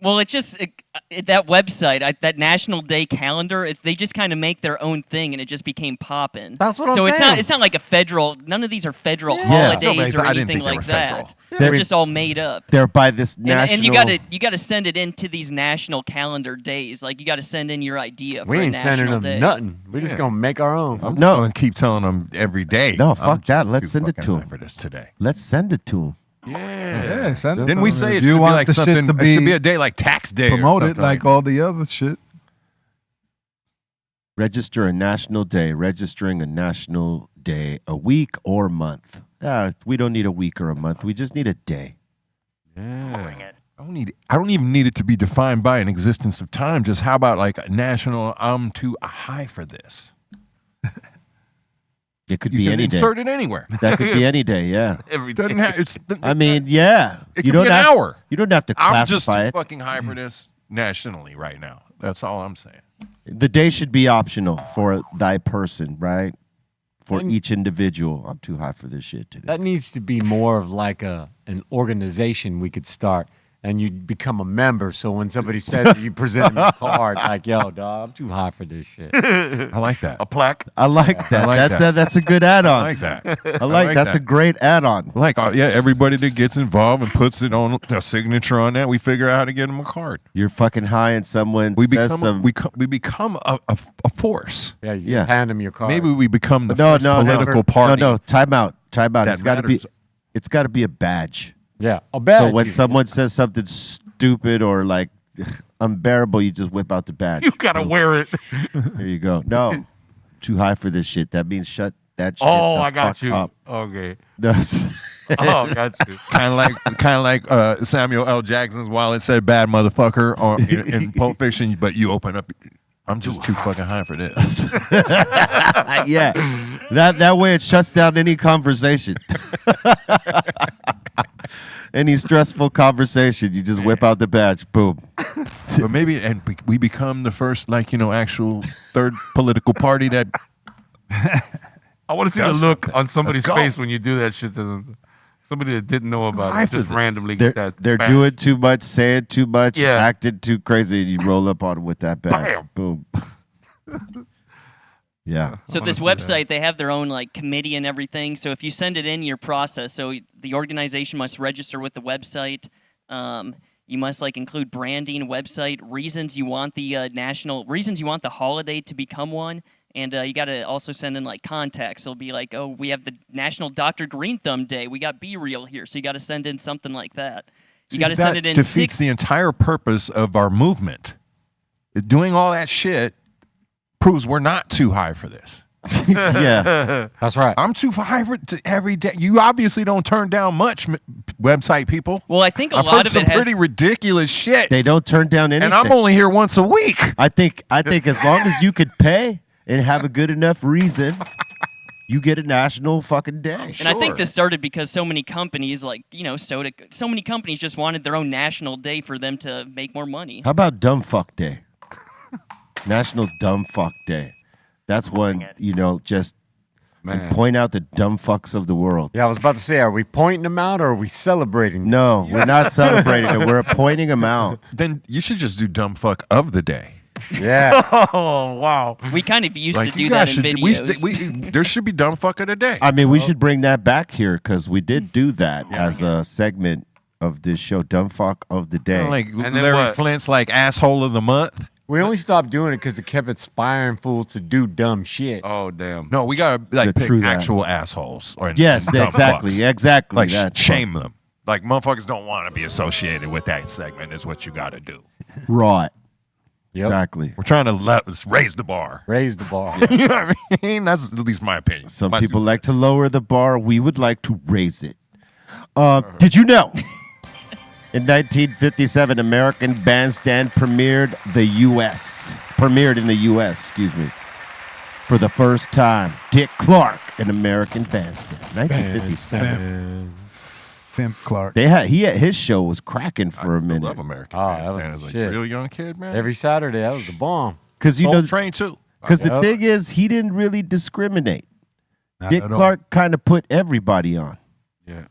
Well, it's just that website, that National Day calendar. They just kind of make their own thing, and it just became poppin'. That's what I'm so saying. it's not like a federal. None of these are federal Yeah. holidays or I didn't anything think they like were that. federal. They're just all made up. They're by this national. And you got to send it into these national calendar days. Like you got to send in your idea for We a ain't national sending them day. nothing. We're just gonna make our own. No, and keep telling them every day. No, I'm fuck that. just Let's too send it fucking to high him. for this today. Let's send it to him. Yeah, send it Didn't to we them. say If it you should be want like the shit something? to It should be be a day like tax day. or promoted something like all the other shit? Register a national day. Registering a national day, a week or month. We don't need a week or a month. We just need a day. I don't even need it to be defined by an existence of time. Just how about like a national? I'm too high for this. It could You be can any day. insert it anywhere. That could be any day. Yeah. Every day. Doesn't have. It's. I mean, yeah. It you could don't be an have, hour. You don't have to I'm just classify too it. fucking high for this nationally right now. That's all I'm saying. The day should be optional for thy person, right? For each individual. I'm too high for this shit today. That needs to be more of like an organization we could start, and you become a member. So when somebody says it, you present them a card like, "Yo, dog, I'm too high for this shit." I like that. A plaque. I like that. I like that's that. That's a good add-on. I like that. I like that's that. a great add-on. Like, everybody that gets involved and puts it on a signature on that, we figure out how to get them a card. You're fucking high and someone We says become some. we become a force. Yeah, you Yeah. hand them your card. Maybe we become the no, first no, political party. No, time out. That It's got to be. matters. It's got to be a badge. yeah, a badge. So when you- someone says something stupid or like unbearable, you just whip out the badge. You gotta wear it. There you go. No, too high for this shit. That means shut that shit Oh, the I got fuck you. up. Okay. No. Oh, got you. kind of like Samuel L. Jackson's while it said "bad motherfucker" or in Pulp Fiction, but you open up. I'm just too fucking high for this. Yeah, that way it shuts down any conversation. Any stressful conversation, you just whip out the badge, boom. But maybe, and we become the first, actual third political party that. I want to see the That's look something. on somebody's Let's go. face when you do that shit to them. Somebody that didn't know about High it, for just this. randomly get that. They're bam. doing too much, saying too much, Yeah. acting too crazy, and you roll up on them with that badge, Bam. boom. Yeah. So this website, they have their own like committee and everything. So if you send it in your process, so the organization must register with the website. You must like include branding, website, reasons you want the reasons you want the holiday to become one, and you got to also send in like contacts. It'll be like, oh, we have the National Dr. Greenthumb Day. We got Be Real here, so you got to send in something like that. You got to send it in defeats the entire purpose of our movement. Doing all that shit proves we're not too high for this. Yeah. That's right. I'm too high for every day. You obviously don't turn down much website people. Well, I think a I've lot heard of some it has. pretty ridiculous shit, They don't turn down anything. and I'm only here once a week. I think as long as you could pay and have a good enough reason, you get a national fucking day. And I think this started because so many companies, like, soda, so many companies just wanted their own national day for them to make more money. How about Dumb Fuck Day? National Dumb Fuck Day. That's one, just Man. point out the dumb fucks of the world. Yeah, I was about to say, are we pointing them out or are we celebrating? No, we're not celebrating it. We're pointing them out. Then you should just do dumb fuck of the day. Yeah. Oh, wow. We kind of used Like to you do that guys in should. videos. There should be dumb fuck of the day. I mean, we should bring that back here because we did do that as a segment of this show, Dumb Fuck of the Day. Like then Larry what? Flint's like asshole of the month. We only stopped doing it because it kept inspiring fools to do dumb shit. Oh, damn. No, we gotta like The true pick that. actual assholes. Or Yes, dumb exactly, fucks. exactly. Like that. shame them. Like motherfuckers don't want to be associated with that segment. Is what you got to do. Right. Yep. Exactly. We're trying to let's raise the bar. Raise the bar. You know what I mean? That's at least my opinion. Some My people two like to lower the bar. We would like to raise it. Did you know? In 1957, American Bandstand premiered in the U.S., excuse me, for the first time. Dick Clark, an American Bandstand, 1957. Pimp Clark. His show was cracking for a I minute. love American Oh, that Bandstand was as a shit. real young kid, man. Every Saturday, that was the bomb. Because Soul Train too. the Yep. thing is, he didn't really discriminate. Not Dick at all. Clark kind of put everybody on. Yeah.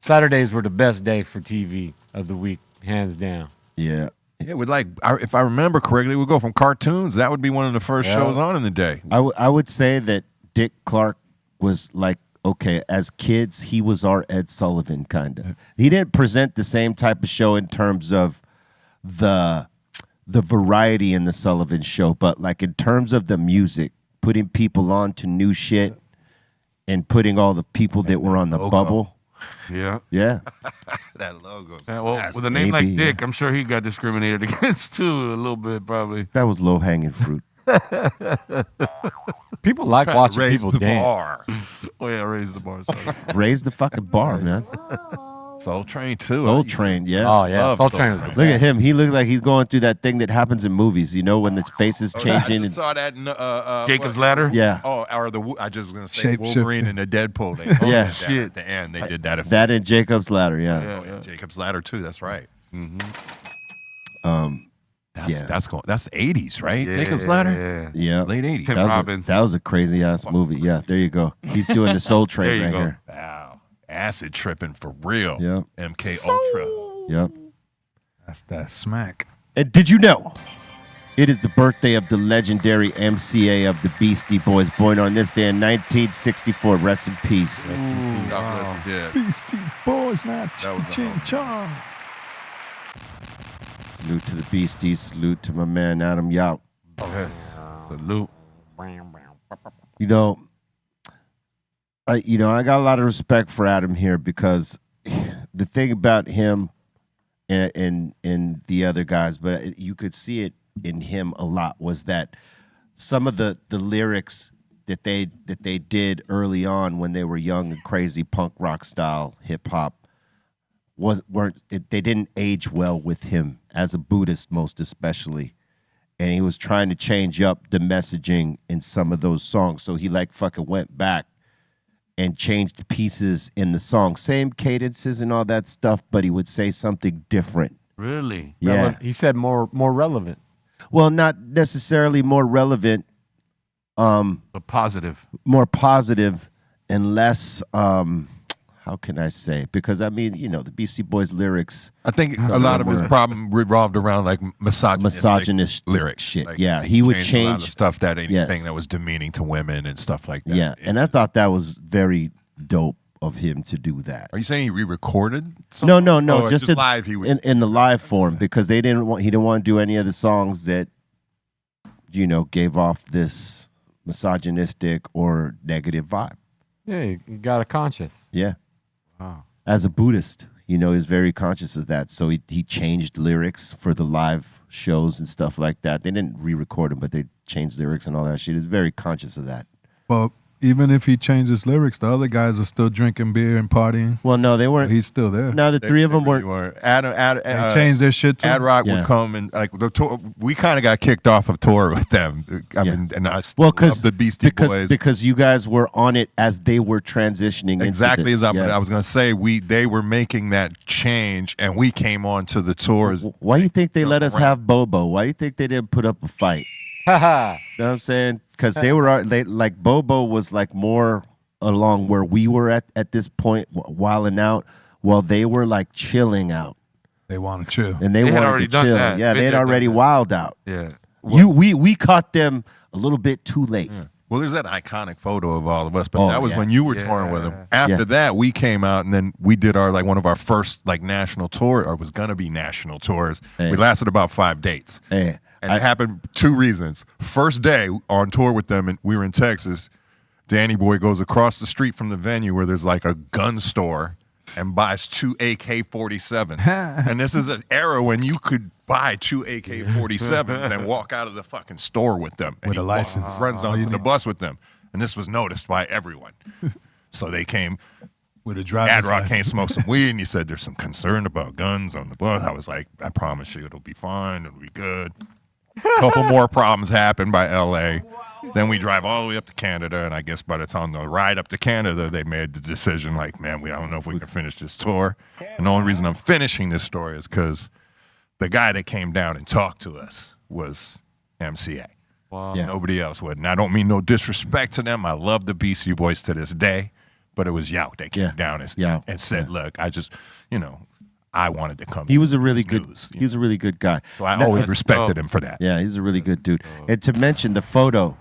Saturdays were the best day for TV of the week, hands down. Yeah. Yeah, would if I remember correctly, we go from cartoons. That would be one of the first Yeah. shows on in the day. I would say that Dick Clark was like, okay, as kids, he was our Ed Sullivan, kind of. He didn't present the same type of show in terms of the variety in the Sullivan show, but like in terms of the music, putting people on to new shit and putting all the people that were on the bubble. Yeah. Yeah. That logo. Yeah, well, That's with a name like maybe, Dick, I'm sure he got discriminated against too a little bit, probably. That was low hanging fruit. People like watching Raise people the dance. bar. Oh yeah, raise the bar. Sorry. Raise the fucking bar, man. Soul Train too. Soul Train, yeah. Oh, yeah. Love Soul Soul Train was the Train. Look best. at him. He looked like he's going through that thing that happens in movies, when the face is changing. I And, saw that. Jacob's Ladder? yeah. Oh, or I just was gonna say Shape Wolverine shifting. and the Deadpool. They Yeah. did that at the end. They did that. At That and Jacob's Ladder, yeah. Yeah, Oh, yeah, yeah. Jacob's Ladder too. That's right. Yeah. That's the 80s, right? Yeah, Jacob's Ladder. Yeah. Late 80s. Tim That was, Robbins. that was a crazy ass movie. Yeah, there you go. He's doing the Soul Train There you right go. here. Wow. Acid tripping for real. Yep. MK Ultra. Yep. That's that smack. And did you know it is the birthday of the legendary MCA of the Beastie Boys, born on this day in 1964. Rest in peace. God bless him, dead. Beastie Boys, not That was the ching homie. chong. Salute to the Beasties. Salute to my man Adam Yauch. Yes. Salute. I got a lot of respect for Adam here because the thing about him and the other guys, but you could see it in him a lot, was that some of the lyrics that they did early on when they were young and crazy punk rock style hip hop they didn't age well with him as a Buddhist, most especially. And he was trying to change up the messaging in some of those songs. So he fucking went back and changed pieces in the song. Same cadences and all that stuff, but he would say something different. Really? Yeah. He said more relevant. Well, not necessarily more relevant, A positive. more positive and less, how can I say? Because, the Beastie Boys lyrics, I think a lot of his problem revolved around like misogynist lyrics. shit. Like, Yeah, he would a lot change. of stuff anything Yes. that was demeaning to women and stuff like that. Yeah, and I thought that was very dope of him to do that. Are you saying he re-recorded? No, Oh, just live. He would. in the live form, because he didn't want to do any of the songs that gave off this misogynistic or negative vibe. Yeah, you got a conscience. Yeah. Wow. As a Buddhist, he's very conscious of that. So he changed lyrics for the live shows and stuff like that. They didn't re-record them, but they changed lyrics and all that shit. He's very conscious of that. But even if he changed his lyrics, the other guys are still drinking beer and partying. Well, no, they weren't. He's still there. No, the three of them really weren't. They changed their shit too. Ad Rock Yeah. would come and like the tour. We kind of got kicked off of tour with them. I Yeah. mean, and I still Well, love the Beastie Boys. because you guys were on it as they were transitioning. Exactly into as this. I was going to say, they were making that change, and we came on to the tours. Why do you think they let us Right. have Bobo? Why do you think they didn't put up a fight? Haha. You know what I'm saying? Because they like Bobo was like more along where we were at this point, wilding out, while they were like chilling out. They want to chill. And they had wanted already to done chill. that. Yeah, They they had had done already that. wilded out. Yeah. We caught them a little bit too late. Well, there's that iconic photo of all of us, but Oh, that was yeah. when you were touring with them. After Yeah. that, we came out and then we did our one of our first national tour, or was gonna be national tours. Hey. We lasted about 5 dates. Hey, And it happened 2 reasons. First day on tour with them, and we were in Texas. Danny Boy goes across the street from the venue where there's like a gun store and buys 2 AK-47s. And this is an era when you could buy 2 AK-47s and walk out of the fucking store with them. And With a he license. runs All you onto the need. bus with them. And this was noticed by everyone. So they came. With a driver's Ad Rock came license. smoke some weed, and he said there's some concern about guns on the bus. I was like, I promise you it'll be fine. It'll be good. A couple more problems happened by L.A. Then we drive all the way up to Canada, and I guess by the time the ride up to Canada, they made the decision, like, man, I don't know if we can finish this tour. And the only reason I'm finishing this story is because the guy that came down and talked to us was MCA. Wow. Yeah. Nobody else would. And I don't mean no disrespect to them. I love the Beastie Boys to this day, but it was Yout that came Yeah. down and Yout. said, look, I just, I wanted to come. he was a to really this good. news, He was a really good guy. So I Now- always respected him for that. Yeah, he's a really good dude. And to mention the photo,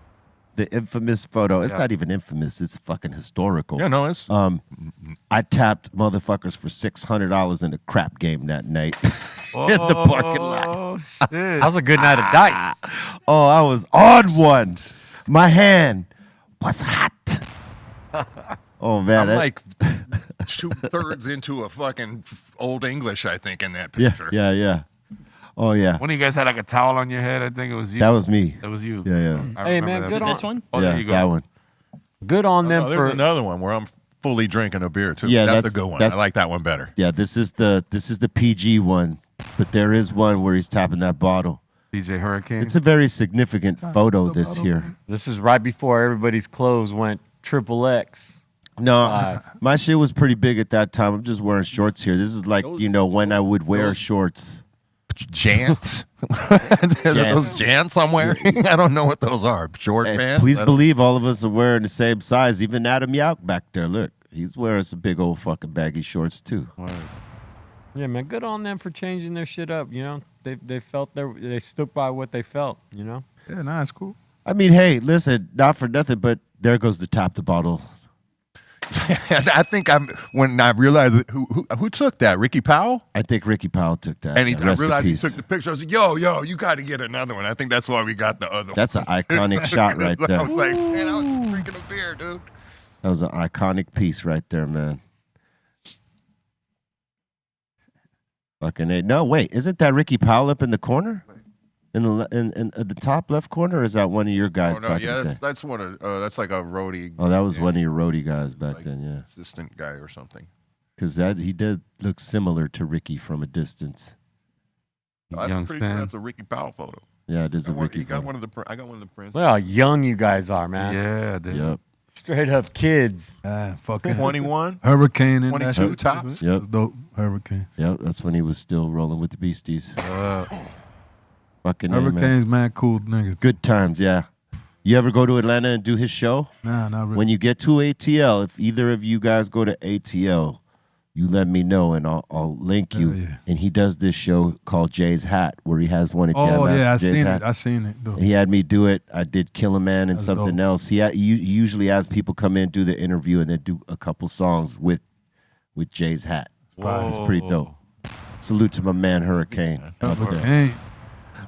the infamous photo, it's not even infamous, it's fucking historical. Yeah, no, it's I tapped motherfuckers for $600 in a crap game that night in the parking lot. Oh, shit. That was a good night of dice. Oh, I was on one. My hand was hot. Oh man, I'm that- like 2/3 into a fucking old English, I think, in that yeah, picture. yeah. Oh yeah, One of you guys had like a towel on your head. I think it was you. that was me. That was you. Yeah. I Hey, remember man, that. good This one? Oh, yeah, there you go. that one. Good on them Oh, for. there's another one where I'm fully drinking a beer too. Yeah, that's a that's- good one. I that's- like that one better. Yeah, this is the PG one, but there is one where he's tapping that bottle. DJ Hurricane. It's a very significant photo this year. This is right before everybody's clothes went triple X. No, my shit was pretty big at that time. I'm just wearing shorts here. This is like, when I would wear shorts. Jants. Those jants I'm wearing. I don't know what those are. Short Hey, pants. please I don't- believe all of us are wearing the same size. Even Adam Yauk back there. Look, he's wearing some big old fucking baggy shorts too. Yeah, man. Good on them for changing their shit up. They felt they stuck by what they felt. Yeah, nah, it's cool. I mean, hey, listen, not for nothing, but there goes the top the bottle. I think when I realized it, who took that? Ricky Powell? I think Ricky Powell took that. And Yeah, I rest in realized he peace. took the picture. I was like, yo, you got to get another one. I think that's why we got the other That's an iconic shot right one. there. I was like, man, I was just drinking a beer, dude. That was an iconic piece right there, man. Fucking A. No, wait, isn't that Ricky Powell up in the corner? In the top left corner, or is that one of your guys Oh, no, back in yeah, the day? that's one of that's like a roadie. Oh, that was one of your roadie guys back then, yeah. Assistant guy or something. Because he did look similar to Ricky from a distance. I'm Young pretty sure Stan. that's a Ricky Powell photo. Yeah, it is a Ricky. You got photo. one of the. I got one of the prints. Look how young you guys are, man. Yeah, dude. Yep, Straight up kids. Fucking 21. Hurricane in 22 that. tops. Yep. That's dope. Hurricane. yep. That's when he was still rolling with the Beasties. Fucking A, man. Hurricane's man, cool niggas. Good times, yeah. You ever go to Atlanta and do his show? Nah, not really. When you get to ATL, if either of you guys go to ATL, you let me know and I'll link you. Yeah. And he does this show called Jay's Hat, where he has one at Jam Oh Master yeah, I Jay's seen Hat. it. I seen it. Though. He had me do it. I did Kill a Man and That's something dope. else. He usually has people come in, do the interview, and then do a couple songs with Jay's Hat. It's pretty dope. Salute to my man Hurricane. out there. Hurricane.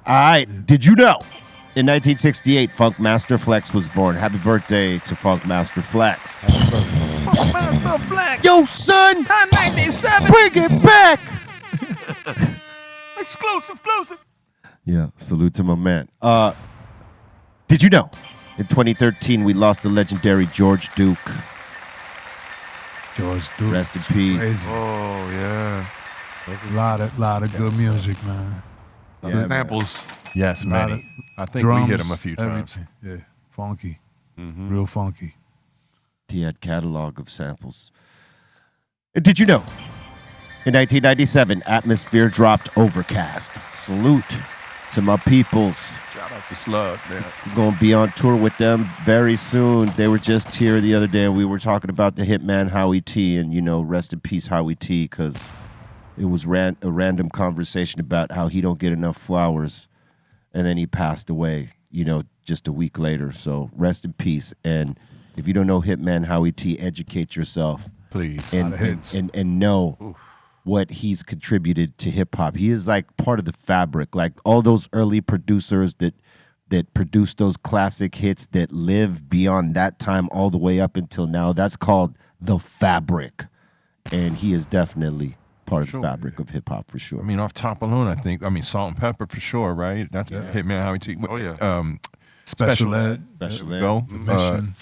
All right. Did you know? In 1968, Funk Master Flex was born. Happy birthday to Funk Master Flex. Master Black. Yo, son! 97. Bring it back! Exclusive. Yeah, salute to my man. Did you know? In 2013, we lost the legendary George Duke. George Duke. Rest in peace. Crazy. Oh, yeah. A lot of good music, man. Yeah, Samples. Yes, Lot many. of I think drums, we hit him a few times. everything. Yeah, funky. Real funky. He had catalog of samples. Did you know? In 1997, Atmosphere dropped Overcast. Salute To my peoples. Shout out to Slug, man. We're going to be on tour with them very soon. They were just here the other day, and we were talking about the hitman Howie T, and, rest in peace, Howie T, because it was a random conversation about how he don't get enough flowers, and then he passed away, just a week later. So rest in peace. And if you don't know hitman Howie T, educate yourself. Please. And know what he's contributed to hip hop. He is like part of the fabric, like all those early producers that produced those classic hits that live beyond that time all the way up until now. That's called the fabric. And he is definitely part of the fabric of hip hop for sure. I mean, off top alone, I think. I mean, Salt and Pepper for sure, right? That's Hitman Howie T. Oh, yeah. Special Ed. Special Ed. Go. Mission.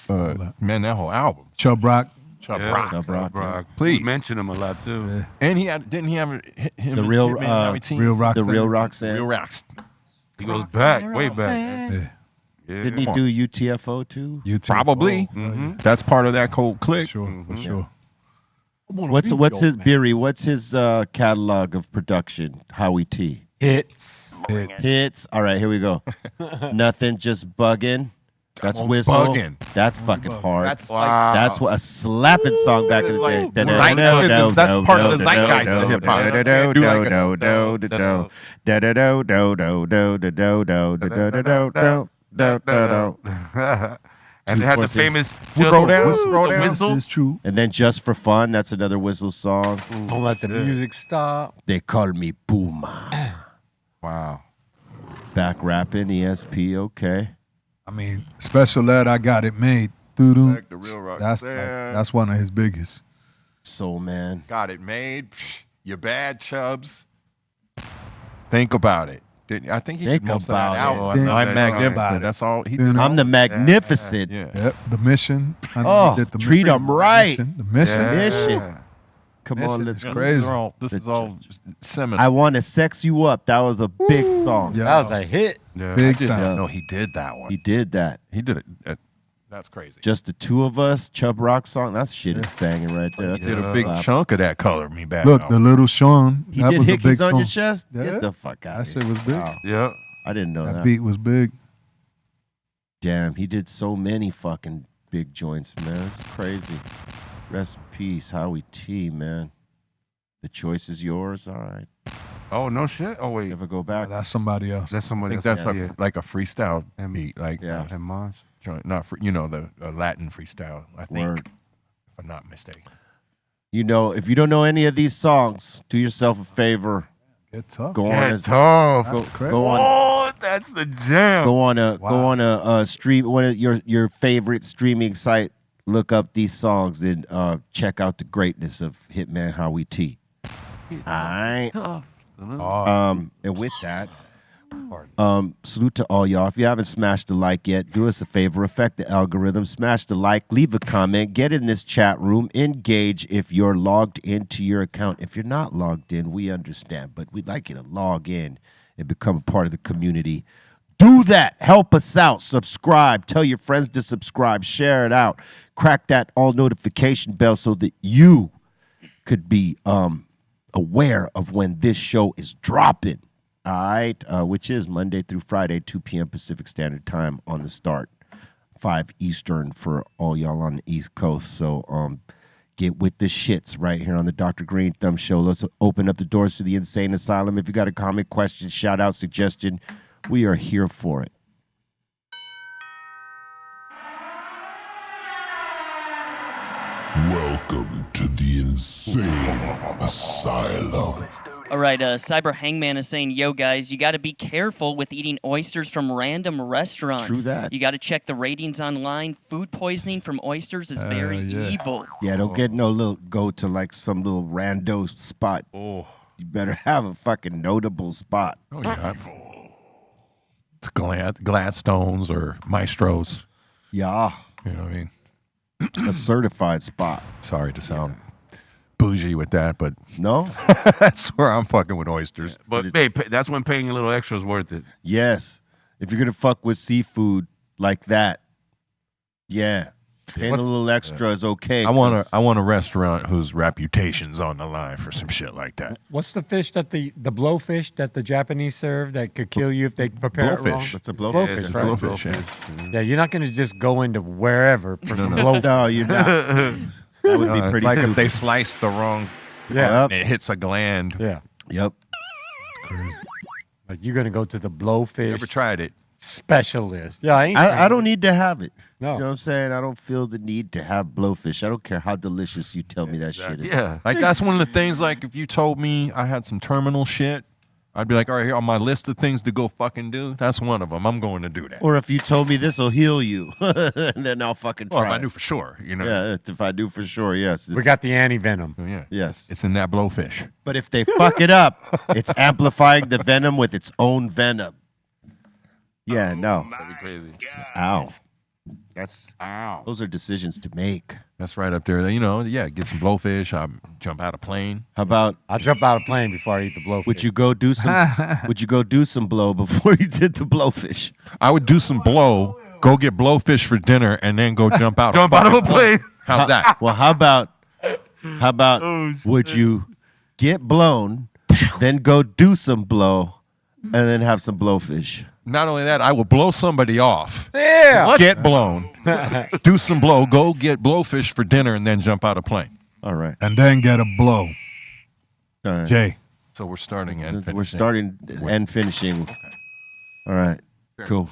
Man, that whole album. Chubb Rock. Chubb Yeah, Rock. Chubb Rock. Please. We mention him a lot, too. Yeah. And didn't he have him? The real, Hitman Howie T? Real Rock. The Real Roxanne. Real Rocks. He goes back, way back. Yeah. Yeah. Didn't he do UTFO too? Probably. That's part of that cold click. Sure, for sure. What's his Beery? What's his catalog of production? Howie T. Hits. Hits. All right, here we go. Nothing, just bugging. That's on whistle. Buggin'. That's fucking hard. That's Wow. That's what a slapping song back in the day. That's part of the zeitgeist of hip hop. And they had the 214. famous Scroll down, scroll the down. whistle. It's true. And then Just for Fun, that's another whistle song. Don't let the music stop. They call me Puma. Wow. Back rapping, ESP, okay. I mean, Special Ed, I Got It Made. Doo-doo. Back to Real Rock. That's one of his biggest. Soul Man. Got it made. You bad, Chubbs. Think about it. I think he Think did most of about that it. album. Think I'm about magnificent. it. That's all he Then did. I'm the Magnificent. Yeah. Yep. The Mission. I know Oh, he did the treat mission. 'em right. The Mission. Yeah. Mission. Come on, let's is go. crazy. This is all just seminal. I Want to Sex You Up. That was a big song. Yeah. That was a hit. Yeah. Big didn't time. know he did that one. He did that. He did it. That's crazy. Just the two of us, Chubb Rock song. That shit is banging right there. He That's did a a big slap. chunk of that Color Me Back. Look, the album. Little Sean. He that did was a big Hickeys on song. your chest? Yeah. Get the fuck out That of shit here. was big. Wow. Yep. I didn't know That that. beat was big. Damn, he did so many fucking big joints, man. It's crazy. Rest in peace, Howie T, man. The choice is yours. All right. Oh, no shit? Oh, wait. Never go back. That's somebody else. That's I somebody think else. that's like a freestyle beat, like Yeah. And Maj. not for the Latin freestyle. I think, Word. if I'm not mistaken. If you don't know any of these songs, do yourself a favor. Get tough. Go on Yeah, a tough. That's crazy. go on Oh, that's the jam. go on a stream, one of your favorite streaming site. Look up these songs and check out the greatness of Hitman Howie T. All right. Tough. And with that, salute to all y'all. If you haven't smashed the like yet, do us a favor, affect the algorithm, smash the like, leave a comment, get in this chat room, engage if you're logged into your account. If you're not logged in, we understand, but we'd like you to log in and become a part of the community. Do that. Help us out. Subscribe. Tell your friends to subscribe. Share it out. Crack that all notification bell so that you could be aware of when this show is dropping. All right, which is Monday through Friday, 2 p.m. Pacific Standard Time on the start, 5 Eastern for all y'all on the East Coast. So get with the shits right here on the Dr. Greenthumb Show. Let's open up the doors to the insane asylum. If you got a comment, question, shout out, suggestion, we are here for it. Welcome to the insane asylum. All right, Cyber Hangman is saying, yo, guys, you got to be careful with eating oysters from random restaurants. True that. You got to check the ratings online. Food poisoning from oysters is very yeah. evil. Yeah, don't get go to like some little rando spot. Oh. You better have a fucking notable spot. Oh yeah. It's Gladstones or Maestros. Yeah, You know what I mean? a certified spot. Sorry to sound bougie with that, but No? that's where I'm fucking with oysters. But, babe, that's when paying a little extra is worth it. Yes. If you're going to fuck with seafood like that, yeah. Paying a little extra is okay. I want a restaurant whose reputation's on the line for some shit like that. What's the fish that the blowfish that the Japanese serve that could kill you if they prepare it wrong? Blowfish. That's a blowfish. Blowfish, Yeah, right? blowfish, yeah. Yeah, you're not going to just go into wherever for some blowfish. No, you're not. That would be It's pretty like stupid. if they slice the wrong Yeah. and it hits a gland. Yeah. Yep. Like you're going to go to the You blowfish ever tried it? specialist. Yeah, I don't need to have it. No. You know what I'm saying? I don't feel the need to have blowfish. I don't care how delicious you tell me that shit is. Yeah. Like that's one of the things. Like if you told me I had some terminal shit, I'd be like, all right, here on my list of things to go fucking do. That's one of them. I'm going to do that. Or if you told me this will heal you, and then I'll fucking Well, try if I it. knew for sure, you know. Yeah, if I knew for sure, yes. We got the anti-venom. Yeah. Yes. It's in that blowfish. But if they fuck it up, it's amplifying the venom with its own venom. Yeah, no. That'd be crazy. Ow. Ow. Those are decisions to make. That's right up there. You know, yeah, get some blowfish. I jump out of plane. How about I'll jump out of plane before I eat the blowfish. would you go do some blow before you did the blowfish? I would do some blow, go get blowfish for dinner, and then go jump out. Jump out of a plane. How's that? Well, how about would you get blown, then go do some blow, and then have some blowfish? Not only that, I will blow somebody off. Yeah. Get blown, do some blow, go get blowfish for dinner, and then jump out of plane. All right. And then get a blow. All right. Jay. So we're starting and finishing. We're starting and finishing. All right. Cool.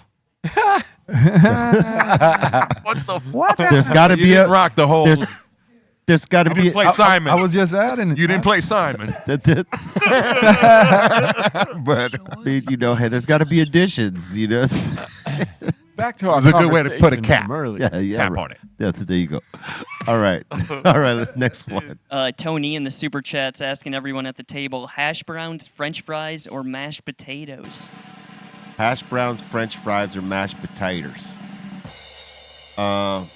What the fuck? There's got to You be didn't a rock the whole. there's got to You be didn't play Simon. I was just adding it. You didn't play Simon. But you know, hey, there's got to be additions, you know. Back to our It was a good way to put a conversation cap. from earlier. yeah, Tap right. on it. Yeah, there you go. All right. All right, next one. Tony in the super chat's asking everyone at the table: hash browns, French fries, or mashed potatoes? Hash browns, French fries, or mashed potatoes? I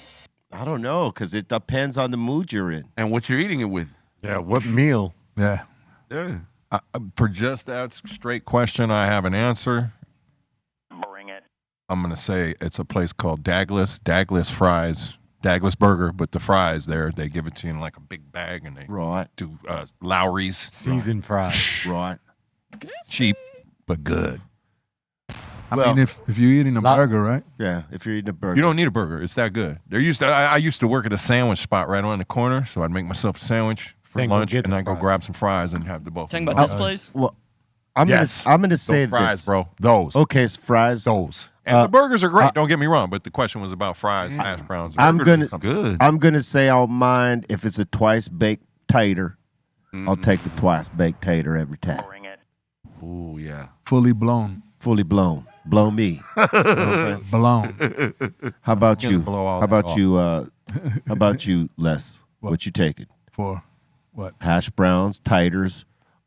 don't know, because it depends on the mood you're in. And what you're eating it with. Yeah, what meal? Yeah. Yeah. For just that straight question, I have an answer. Bring it. I'm going to say it's a place called Douglas Fries, Douglas Burger, but the fries there, they give it to you in like a big bag, and they Right. do Lowry's. Seasoned fries. Right. Cheap, but good. I mean, if you're eating a burger, right? Yeah, if you're eating a burger. You don't need a burger. It's that good. I used to work at a sandwich spot right around the corner, so I'd make myself a sandwich for Then go lunch, get and the I'd go fries. grab some fries and have the both. Talking of about them. this place? Well, I'm Yes. gonna say Those fries, this, bro. Those. Okay, it's fries. Those. And the burgers are great. Don't get me wrong, but the question was about fries, hash browns. I'm burgers gonna- or something. Good. I'm gonna say I'll mind if it's a twice baked tater. I'll take the twice baked tater every time. Bring it. Ooh, yeah. Fully blown. Fully blown. Blow me. Blown. How about Gonna you? blow all How that about off. you? How about you, Les? What you taking? For what? Hash browns, taters,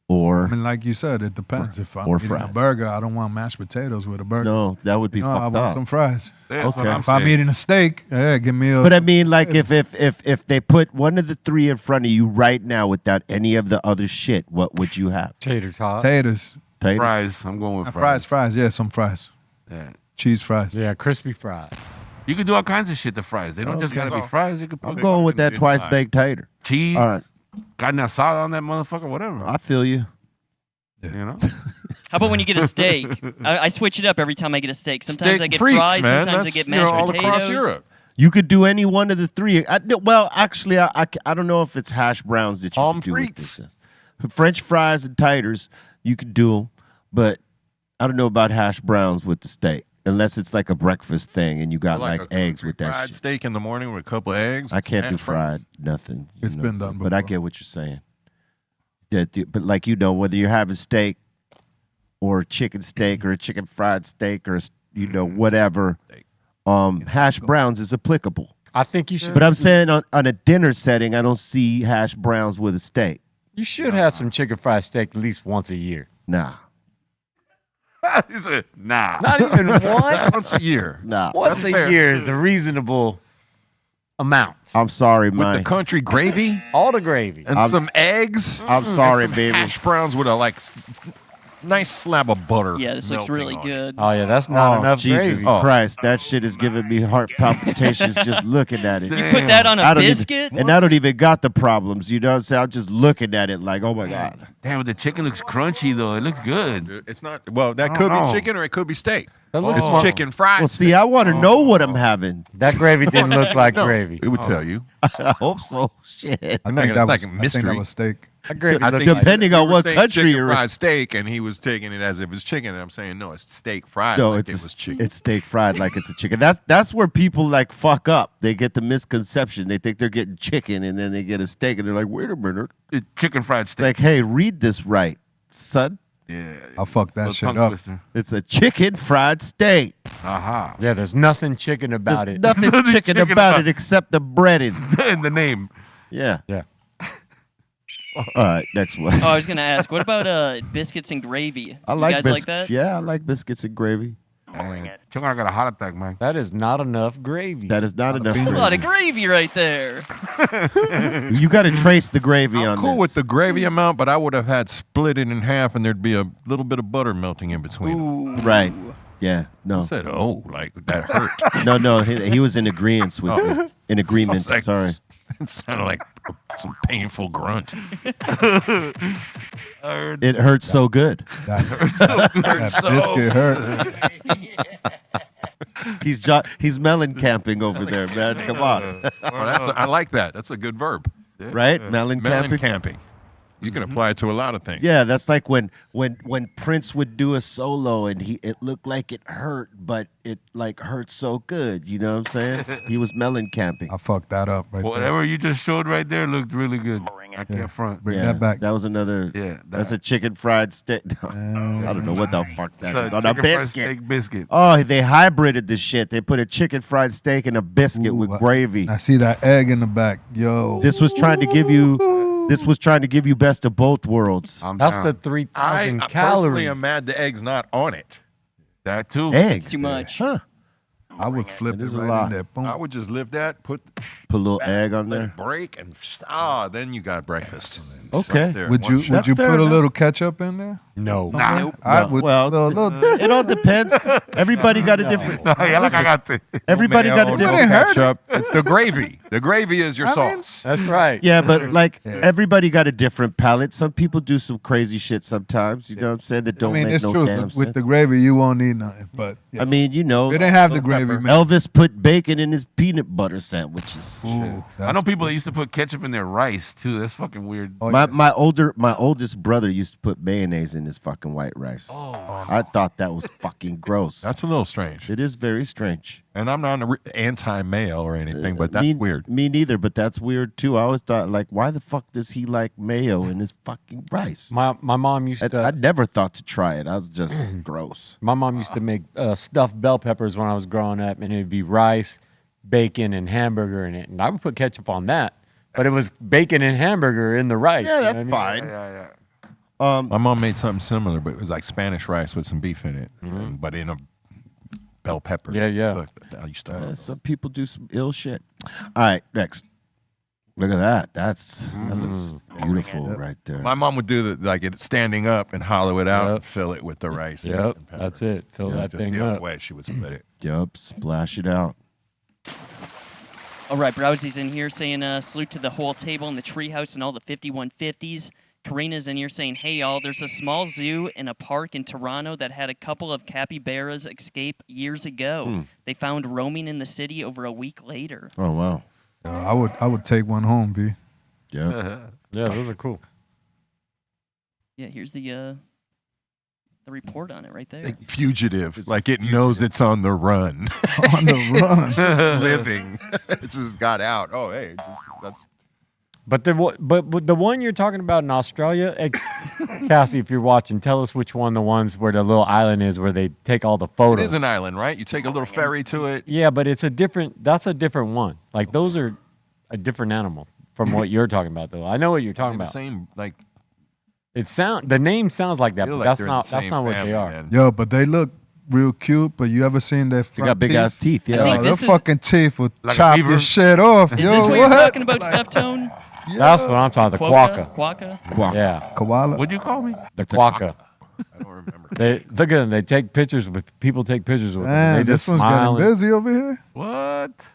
or I mean, like you said, it depends. If I'm or eating a fries. burger, I don't want mashed potatoes with a burger. no? That would be No, I fucked want up. some fries. That's what Okay. I'm If I'm saying. eating a steak, yeah, give me a. But I mean, like, if they put one of the three in front of you right now without any of the other shit, what would you have? Tater tot. potatoes. Taters? Fries. I'm going with Fries. Yeah, some fries. Yeah. Cheese fries. Yeah, crispy fries. You can do all kinds of shit to fries. They don't just Okay. gotta be fries. You can I'm put going with that fucking twice pie. baked tater. cheese, All right, carne asada on that motherfucker, whatever. I feel you. You know? How about when you get a steak? I switch it up every time I get a steak. Sometimes Steak I get frites, fries, man. sometimes I That's, get you know, mashed all potatoes. across Europe. You could do any one of the three. Well, actually, I don't know if it's hash browns that you Palm could do with frites. this. French fries and taters, you could do them, but I don't know about hash browns with the steak, unless it's like a breakfast thing and you got like a eggs with that fried shit. steak in the morning with a couple of eggs. I can't do and fries. fried nothing. you It's know, been done but I before. get what you're saying. But like whether you're having steak or a chicken steak or a chicken fried steak or whatever, hash browns is applicable. I think you should. But I'm saying on a dinner setting, I don't see hash browns with a steak. You should have some chicken fried steak at least once a year. Nah, He said, nah. Not even one. Once a year. nah. Once a fair. year is a reasonable amount. I'm sorry, With man. the country gravy All the gravy. and some eggs. I'm sorry, and some baby. hash browns with a like nice slab of butter. Yeah, this looks melting really on it. good. Oh yeah, that's not enough Jesus gravy. Christ, that shit is giving me heart palpitations just looking at it. You put that on a I don't biscuit? even, and I don't even got the problems. You know what I'm saying? I'm just looking at it like, oh my God. Damn, the chicken looks crunchy though. It looks good. It's not. Well, that I could don't be know. chicken or it could be steak. That looks It's more- chicken fried. Well, see, I want to know what I'm having. That gravy didn't look like gravy. It would tell you. I hope so. Shit. I not think gonna- that it's like a was, I think mystery. that was steak. That gravy I looked think like Depending you on were what saying country chicken you're in. fried steak, and he was taking it as if it's chicken, and I'm saying no, it's steak fried. No, like it's it was chicken. it's steak fried like it's a chicken. That's where people like fuck up. They get the misconception. They think they're getting chicken, and then they get a steak, and they're like, wait a minute. Chicken fried steak. Like, hey, read this right, son. Yeah. I fucked that Little shit tongue up. twister. It's a chicken fried steak. Aha. Yeah, there's nothing chicken about There's it. nothing Nothing chicken chicken about about it except the breading. In the name. Yeah. Yeah. All right, next one. Oh, I was gonna ask, what about biscuits and gravy? I You like guys biscuits. like that? Yeah, I like biscuits and gravy. Chicken, I got a heart attack, man. That is not enough gravy. That is not enough. That's a lot of Gravy. gravy right there. You got to trace the gravy I'm on cool this. with the gravy amount, but I would have had split it in half, and there'd be a little bit of butter melting in between. Ooh. Right. Yeah. No. I said, "Oh, like that hurt." No. He was in agreement with me. In agreement. I was like, Sorry. It sounded like some painful grunt. It hurts so good. That biscuit hurt. He's melon camping over there, man. Come on. I like that. That's a good verb. Right? Melon Melon camping. camping. You can apply it to a lot of things. Yeah, that's like when Prince would do a solo and it looked like it hurt, but it like hurt so good. You know what I'm saying? He was melon camping. I fucked that up right there. Whatever you just showed right there looked really good. I can't front. Bring Yeah, that back. that was another. Yeah, that's a chicken fried steak. I don't know what the fuck that is on a Chicken fried biscuit. steak biscuit. Oh, they hybrided this shit. They put a chicken fried steak in a biscuit with Ooh, gravy. I see that egg in the back. Yo. This was trying to give you. This was trying to give you best of both worlds. That's the 3,000 I personally calories. am mad the egg's not on it. That too. Egg. It's too much. Huh. I would flip It it is a right lot. in there. Boom. I would just lift that, put Put a little egg on let there. it break, and then you got breakfast. Okay. Right there, Would one you shot. That's would you fair put a enough. little ketchup in there? No. Nope. I No. would. Well, little, it all depends. Everybody got a different. Yeah, like I got the. Everybody got a Mayo, different. no ketchup. It's the gravy. The gravy is your sauce. That's right. Yeah, but like everybody got a different palate. Some people do some crazy shit sometimes. You know what I'm saying? That I don't mean, make it's no true. damn With sense. the gravy, you won't need nothing. But yeah. I mean, you know, they didn't have the gravy, man. Elvis put bacon in his peanut butter sandwiches. Ooh, I know people that used to put ketchup in their rice too. That's fucking weird. Oh, My oldest brother used to put mayonnaise in his fucking white rice. I thought that was fucking gross. That's a little strange. It is very strange. And I'm not anti-male or anything, but that's me, weird. Me neither, but that's weird too. I always thought, like, why the fuck does he like mayo in his fucking rice? My mom used to. I never thought to try it. I was just gross. My mom used to make stuffed bell peppers when I was growing up, and it'd be rice, bacon, and hamburger in it. And I would put ketchup on that, but it was bacon and hamburger in the rice. Yeah, you know that's what I mean? fine. Yeah. My mom made something similar, but it was like Spanish rice with some beef in it, but in a bell pepper. Yeah. Look, I used to Some people do some ill shit. All right, next. Look at that. That looks beautiful right there. My mom would do it standing up and hollow it out Yep. and fill it with the rice. Yep, and pepper. that's it. Fill that Just thing the other up. way she would split it. Yup, splash it out. All right, Browsy's in here saying salute to the whole table in the treehouse and all the 5150s. Karina's in here saying, hey, y'all, there's a small zoo in a park in Toronto that had a couple of capybaras escape years ago. They found roaming in the city over a week later. Oh wow. I would take one home, B. Yeah. Yeah, those are cool. Yeah, here's the report on it right there. Like fugitive, like it knows it's on the run. On the run. Just living. It just got out. Oh, hey. That's But the one you're talking about in Australia, Cassie, if you're watching, tell us which one the ones where the little island is where they take all the It photos. is an island, right? You take a little ferry to it. Yeah, but that's a different one. Like those are a different animal from what you're talking about, though. I know what you're talking The about. same, like, The name sounds like that, feel but like that's they're in not the that's same not what they family, are. man. Yo, but they look real cute. But you ever seen their They front got big teeth? ass teeth. I Yeah. think Oh, their this is- fucking teeth will Like a chop beaver? your shit off. Is Yo, this what what? you're talking about, Stuffed Tone? That's what I'm talking about. The quokka. Quokka? Quack. Yeah, Koala. What'd you call me? the quokka. I don't They look at them. They take pictures with people. Take pictures with them. Man, They this just one's smile. getting busy over here. What?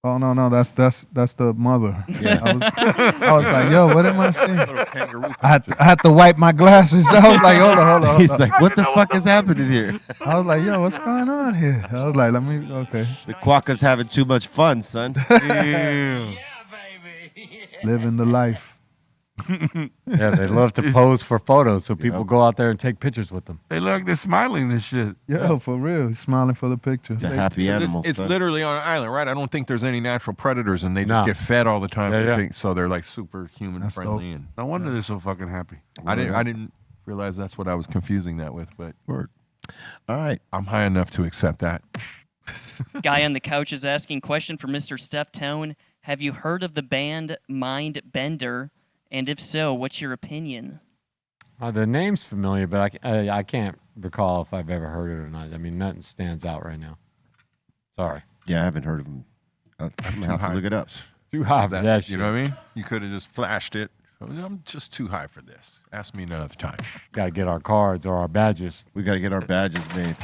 Oh no, that's the mother. Yeah. I was like, yo, what am I seeing? Little kangaroo. I had to wipe my glasses. I was like, hold on. He's like, what the fuck is happening here? I was like, yo, what's going on here? I was like, okay. The quokka's having too much fun, son. Ew. Living the life. Yeah, they love to pose for photos, so people go out there and take pictures with them. They look, they're smiling and shit. Yo, for real. He's smiling for the picture. It's a happy animal, It's son. literally on an island, right? I don't think there's any natural predators, and they just No. get fed all the time. Yeah. So they're like super human That's friendly. dope. And No wonder they're so fucking happy. I didn't realize that's what I was confusing that with, but Word. All right. I'm high enough to accept that. Guy on the couch is asking question for Mr. Steph Tone. Have you heard of the band Mind Bender? And if so, what's your opinion? The name's familiar, but I can't recall if I've ever heard it or not. I mean, nothing stands out right now. Sorry. Yeah, I haven't heard of him. I'm going to have to look it up. Too high for that shit. You know what I mean? You could have just flashed it. I'm just too high for this. Ask me another time. Got to get our cards or our badges. We got to get our badges made.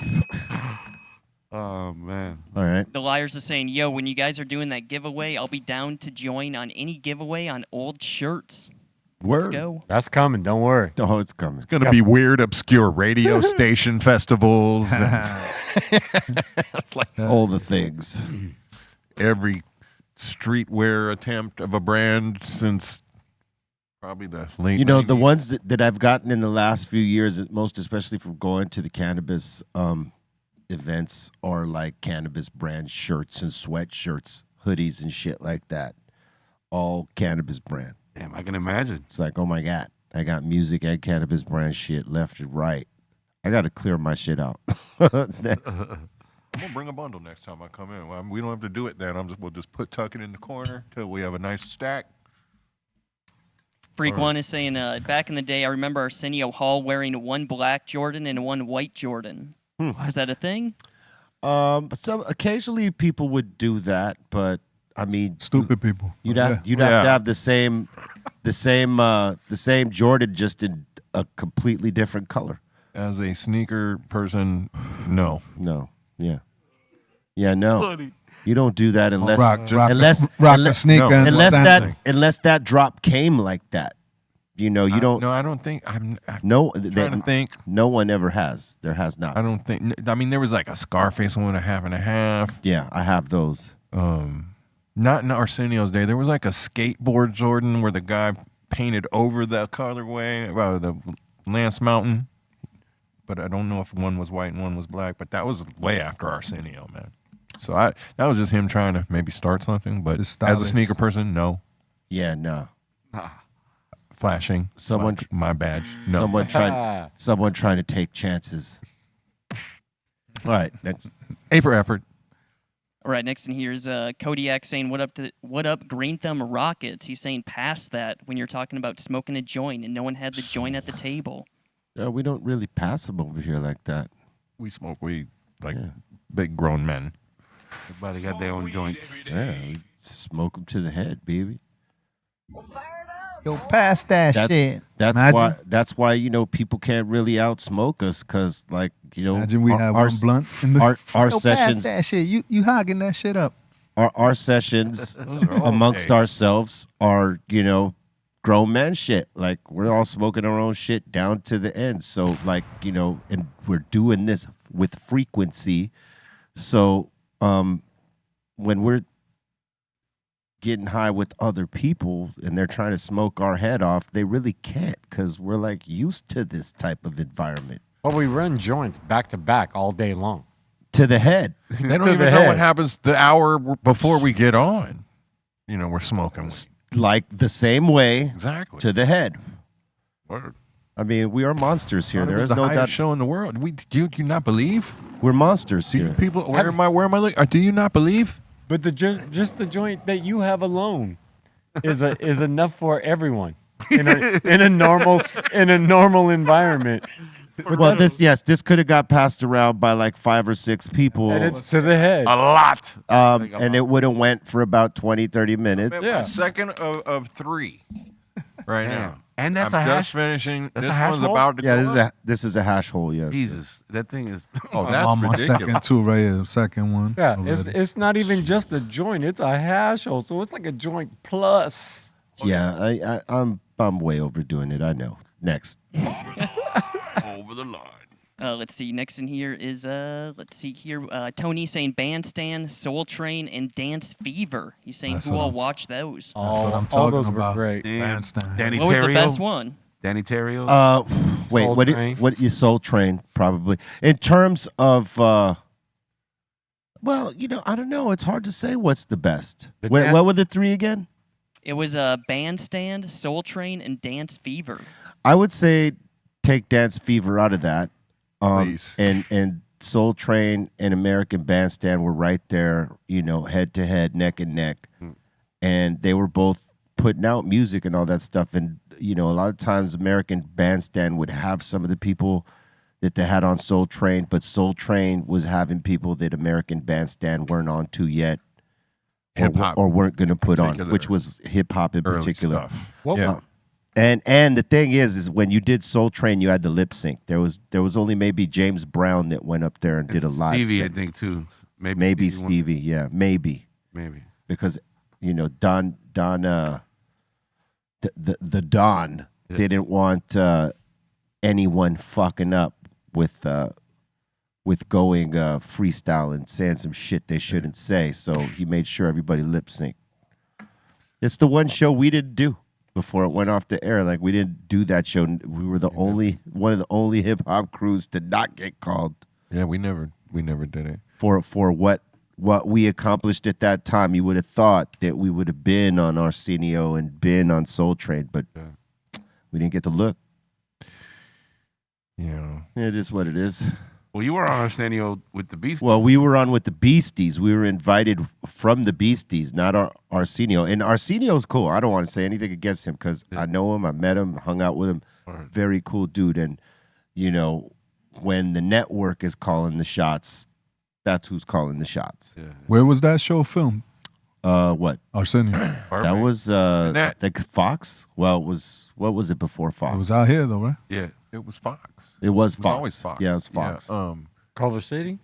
Oh, man. All right. The Liars is saying, yo, when you guys are doing that giveaway, I'll be down to join on any giveaway on old shirts. Let's Word. go. That's coming. Don't worry. Oh, it's coming. It's going to be weird, obscure radio station festivals. And All the things. every streetwear attempt of a brand since probably the late You know, the 90s. ones that I've gotten in the last few years, most especially from going to the cannabis events, are like cannabis brand shirts and sweatshirts, hoodies and shit like that. All cannabis brand. Damn, I can imagine. It's like, oh my God, I got music and cannabis brand shit left and right. I got to clear my shit out. Next. I'm going to bring a bundle next time I come in. Well, we don't have to do it then. We'll just tuck it in the corner till we have a nice stack. Freak One is saying, back in the day, I remember Arsenio Hall wearing one black Jordan and one white Jordan. Is that a thing? So occasionally people would do that, but I mean, Stupid people. You'd Yeah. have to have the same Jordan, just in a completely different color. As a sneaker person, no. No, yeah, no. You don't do that unless rock unless a sneaker and unless that drop came like that. You know, you don't. No, I don't think. I'm No, trying to think. No one ever has. There has not. I don't think. I mean, there was like a Scarface one, a half and a half. Yeah, I have those. Not in Arsenio's day. There was like a skateboard Jordan where the guy painted over the colorway, the Lance Mountain. But I don't know if one was white and one was black. But that was way after Arsenio, man. So that was just him trying to maybe start something. But Just as a stylish. sneaker person, no. Yeah, no. Flashing. Someone- my badge. No. Someone trying to take chances. All right, next. A for effort. All right, next in here is Kodiak saying, what up, Greenthumb Rockets? He's saying past that when you're talking about smoking a joint and no one had the joint at the table. We don't really pass them over here like that. We smoke weed like big grown men. Everybody got their own joints. Yeah, we smoke them to the head, baby. Yo, pass that shit. That's Imagine. That's why people can't really outsmoke us, because Imagine we have our one blunt in the our Yo, sessions pass that shit. You hogging that shit up. our sessions Those are all amongst day. ourselves are grown man shit. Like, we're all smoking our own shit down to the end. So and we're doing this with frequency. So when we're getting high with other people and they're trying to smoke our head off, they really can't, because we're like used to this type of environment. But we run joints back to back all day long. To the head. They don't To even the know head. what happens the hour before we get on. We're smoking. Like the same way Exactly. to the head. Word. I mean, we are monsters here. It There was is the no highest doubt. show in the world. Do you not believe? We're monsters Do you here. people where am I looking? Do you not believe? But just the joint that you have alone is enough for everyone in a normal environment. Well, this could have got passed around by like 5 or 6 people, And it's to the head. A lot. and it would have went for about 20, 30 minutes. Yeah. A second of 3 right now. And that's I'm a just hash. finishing. That's a This hash one's hole? about to Yeah, go up. this is a hash hole. Yes. Jesus, that thing is. Oh, I'm that's on my ridiculous. second too, right here. Second one. Yeah, already. it's not even just a joint. It's a hash hole, so it's like a joint plus. Yeah, I'm way overdoing it. I know. Next. Over the line. Let's see. Next in here is Tony saying Bandstand, Soul Train, and Dance Fever. He's saying That's who what all I'm- watched those. That's what I'm All talking those about. were great. Damn. Bandstand. Danny What was the Terrio. best one? Danny Terrio. Wait, Soul what? Train. What? You Soul Train probably in terms of. Well, I don't know. It's hard to say what's the best. What were the three again? It was Bandstand, Soul Train, and Dance Fever. I would say take Dance Fever out of that. Please. And Soul Train and American Bandstand were right there, head to head, neck and neck. And they were both putting out music and all that stuff. And, a lot of times American Bandstand would have some of the people that they had on Soul Train, but Soul Train was having people that American Bandstand weren't on to yet. Hip-hop or weren't going to put on, particular. which was hip hop in Early particular. stuff. What Yeah. And the thing is when you did Soul Train, you had to lip sync. There was only maybe James Brown that went up there and did a live. Stevie, I set. think too. Maybe won- Stevie, yeah, maybe Maybe. because Don the Don didn't want anyone fucking up with going freestyle and saying some shit they shouldn't say. So he made sure everybody lip sync. It's the one show we didn't do before it went off the air. Like we didn't do that show. We were one of the only hip hop crews to not get called Yeah, we never did it. for what we accomplished at that time. You would have thought that we would have been on Arsenio and been on Soul Train, but we didn't get to look. Yeah. It is what it is. Well, you were on Arsenio with the Beast. Well, we were on with the Beasties. We were invited from the Beasties, not Arsenio. And Arsenio's cool. I don't want to say anything against him because I know him. I met him, hung out with him. Right. Very cool dude. And, when the network is calling the shots, that's who's calling the shots. Yeah. Where was that show filmed? What? Arsenio. That was That- like Fox. Well, what was it before Fox? It was out here though, right? Yeah. It was Fox. It was It was Fox. always Fox. Yeah, it was Fox. Yeah, Culver City?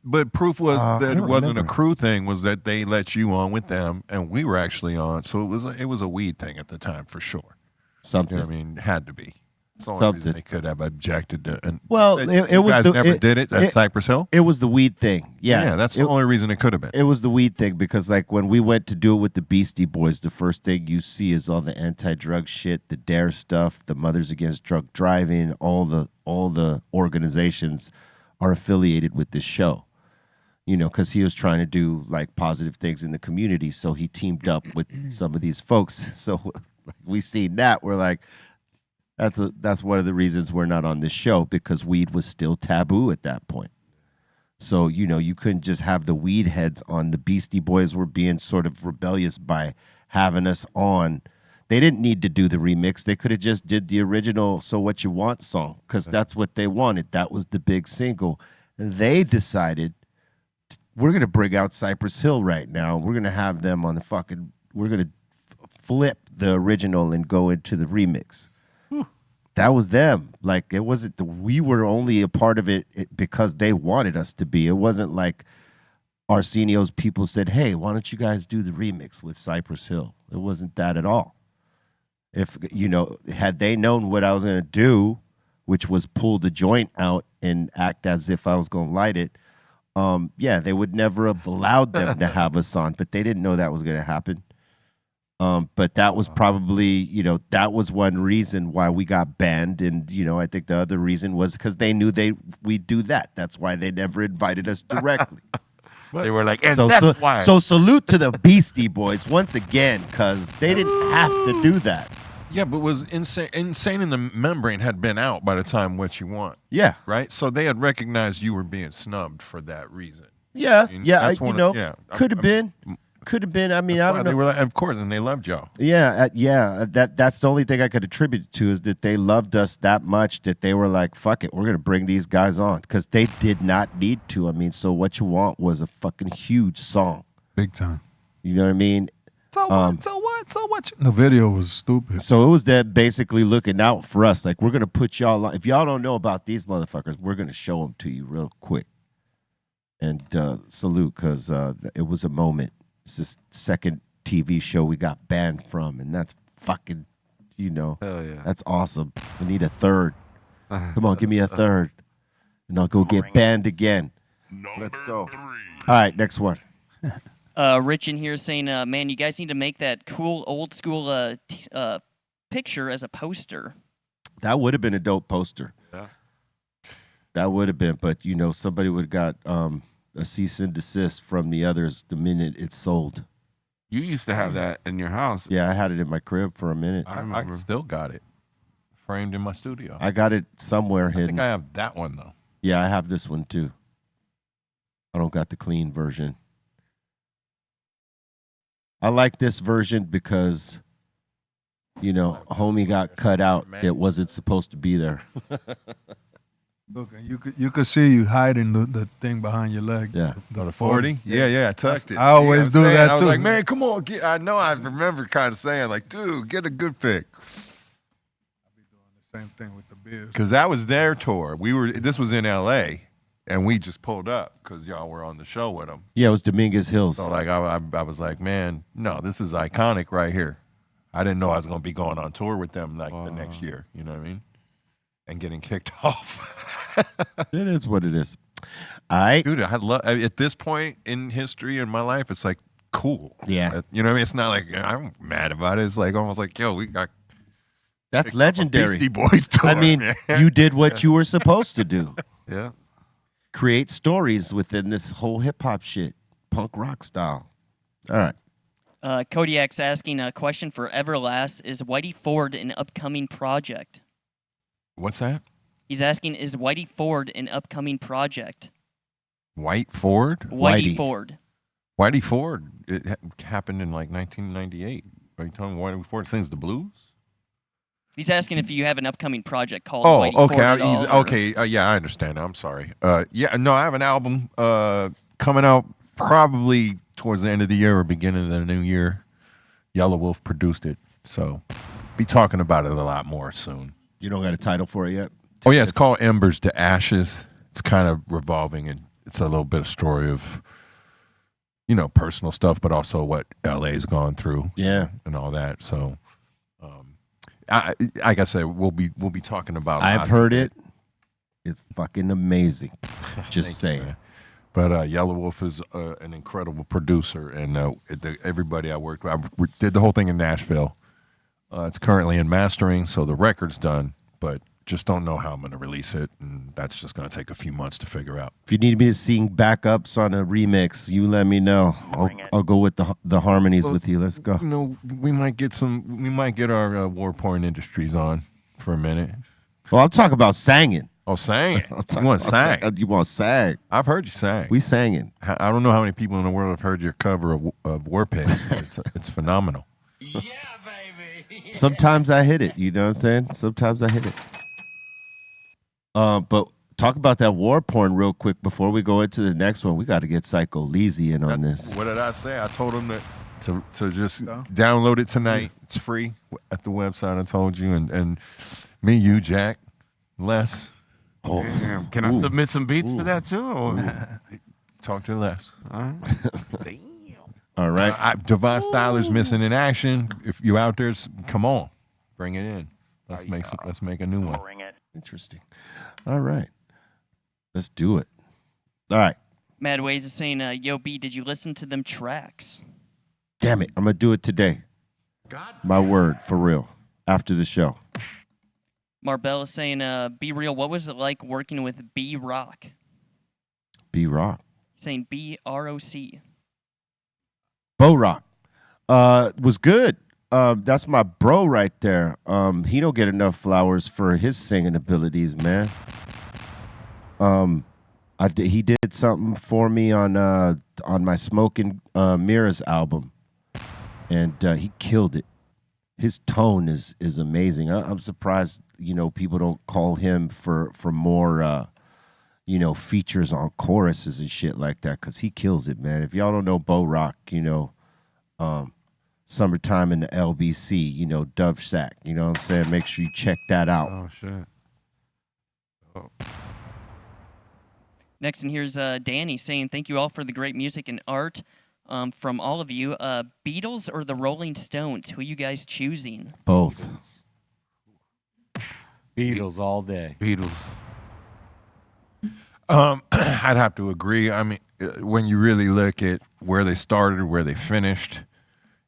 but proof was I that it don't wasn't remember. a crew thing. Was that they let you on with them, and we were actually on. So it was a weed thing at the time for sure. Something. You know what I mean, it had to be. It's the only reason Something. they could have objected to. And Well, that it you was guys the- never it- did it at it- Cypress Hill. It was the weed thing. Yeah, that's the it, only reason it could have been. it was the weed thing because like when we went to do it with the Beastie Boys, the first thing you see is all the anti-drug shit, the DARE stuff, the Mothers Against Drug Driving, all the organizations are affiliated with this show. Because he was trying to do like positive things in the community, so he teamed up with some of these folks. So we seen that, we're like, that's one of the reasons we're not on this show because weed was still taboo at that point. So, you couldn't just have the weed heads on. The Beastie Boys were being sort of rebellious by having us on. They didn't need to do the remix. They could have just did the original So What You Want song because that's what they wanted. That was the big single. And they decided, we're going to bring out Cypress Hill right now. We're going to have them on we're going to flip the original and go into the remix. That was them. Like it wasn't. We were only a part of it because they wanted us to be. It wasn't like Arsenio's people said, "Hey, why don't you guys do the remix with Cypress Hill?" It wasn't that at all. If had they known what I was going to do, which was pull the joint out and act as if I was going to light it, they would never have allowed them to have us on. But they didn't know that was going to happen. But that was probably, that was one reason why we got banned. And, I think the other reason was because they knew we'd do that. That's why they never invited us directly. They were like, and so, that's why. So salute to the Beastie Boys once again, because they didn't have to do that. Yeah, but was insane in the membrane had been out by the time What You Want. Yeah. Right? So they had recognized you were being snubbed for that reason. Yeah. And Yeah. that's one of- yeah. Could have been. Could have been. I mean, I That's why don't they know. were like, of course, and they loved y'all. Yeah, that's the only thing I could attribute it to is that they loved us that much that they were like, fuck it, we're going to bring these guys on because they did not need to. I mean, So What You Want was a fucking huge song. Big time. You know what I mean? So what? So what? So what? The video was stupid. So it was that basically looking out for us. Like, we're going to put y'all on. If y'all don't know about these motherfuckers, we're going to show them to you real quick. And salute, because it was a moment. It's this second TV show we got banned from, and that's fucking, Hell yeah. that's awesome. We need a third. Come on, give me a third. And I'll go get banned again. Let's go. All right, next one. Rich in here saying, man, you guys need to make that cool old school picture as a poster. That would have been a dope poster. Yeah. That would have been, but somebody would have got a cease and desist from the others the minute it's sold. You used to have that in your house. Yeah, I had it in my crib for a minute. I still got it framed in my studio. I got it somewhere I hidden. think I have that one though. Yeah, I have this one too. I don't got the clean version. I like this version because, homie got cut out. It wasn't supposed to be there. Look, you could see you hiding the thing behind your leg. Yeah. The 40? Yeah, I tucked it. I always do that I was too. like, man, come on. I know I remember kind of saying, like, dude, get a good pic. Same thing with the beers. Because that was their tour. This was in L.A., and we just pulled up because y'all were on the show with them. Yeah, it was Dominguez Hills. So, like, I was like, man, no, this is iconic right here. I didn't know I was going to be going on tour with them, like, the next year. You know what I mean? And getting kicked off. It is what it is. All right. Dude, at this point in history in my life, it's like cool. Yeah. You know what I mean? It's not like I'm mad about it. It's like almost like, yo, we got That's legendary. Beastie Boys tour, I mean, man. you did what you were supposed to do. Yeah. Create stories within this whole hip hop shit, punk rock style. All right. Kodiak's asking a question for Everlast. Is Whitey Ford an upcoming project? What's that? He's asking, is Whitey Ford an upcoming project? White Ford? Whitey. Ford. Whitey Ford. It happened in like 1998. Are you telling me Whitey Ford sings the blues? He's asking if you have an upcoming project called Oh, Whitey okay. Ford at all, or- Okay. Yeah, I understand. I'm sorry. Yeah, no, I have an album coming out probably towards the end of the year or beginning of the new year. Yellow Wolf produced it, so be talking about it a lot more soon. You don't got a title for it yet? Oh yeah, it's called Embers to Ashes. It's kind of revolving, and it's a little bit of story of, personal stuff, but also what LA's gone through. Yeah. And all that. So, like I said, we'll be talking about. I've heard it. It's fucking amazing. Just saying. Man. But Yellow Wolf is an incredible producer, and everybody I worked with, I did the whole thing in Nashville. It's currently in mastering, so the record's done, but just don't know how I'm going to release it, and that's just going to take a few months to figure out. If you need me to sing backups on a remix, you let me know. I'll go with the harmonies with you. Let's go. We might get our War Porn Industries on for a minute. Well, I'm talking about singing. Oh, sang it. You want to sang? You want to sang? I've heard you sang. We singing. I don't know how many people in the world have heard your cover of War Pigs. It's phenomenal. Yeah, baby. Sometimes I hit it. You know what I'm saying? Sometimes I hit it. But talk about that war porn real quick before we go into the next one. We got to get Psycho Leezy in on this. What did I say? I told him to just download it tonight. It's free at the website. I told you, and me, you, Jack, Les. Oh, damn. Can I submit some beats for that too? Or? Talk to Les. All right. All right. Devon Styler's missing in action. If you out there, come on, bring it in. Let's make a new one. Bring it. Interesting. All right. Let's do it. All right. Mad Ways is saying, yo, B, did you listen to them tracks? Damn it. I'm going to do it today. My word, for real. After the show. Marbell is saying, Be Real, what was it like working with B Rock? B Rock. He's saying B-R-O-C. Bo Rock. Was good. That's my bro right there. He don't get enough flowers for his singing abilities, man. He did something for me on my Smoking Mirrors album, and he killed it. His tone is amazing. I'm surprised, people don't call him for more, features on choruses and shit like that, because he kills it, man. If y'all don't know Bo Rock, Summertime in the LBC, you know, Dove Sack. You know what I'm saying? Make sure you check that out. Oh shit. Next, and here's Danny saying, "Thank you all for the great music and art from all of you. Beatles or the Rolling Stones? Who you guys choosing?" Both. Beatles all day. Beatles. I'd have to agree. I mean, when you really look at where they started, where they finished,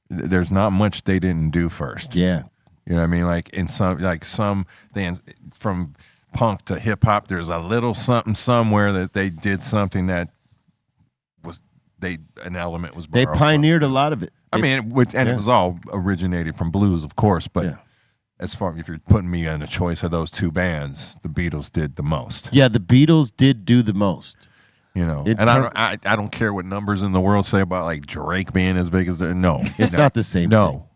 there's not much they didn't do first. Yeah. You know what I mean? Like in some things from punk to hip hop, there's a little something somewhere that they did something that was an element was They borrowed pioneered a lot of it. from. I mean, it was all originated from blues, of course, but as far if you're putting me in a choice of those two bands, the Beatles did the most. Yeah, the Beatles did do the most. You know, and I don't care what numbers in the world say about like Drake being as big as no, It's not the same. no,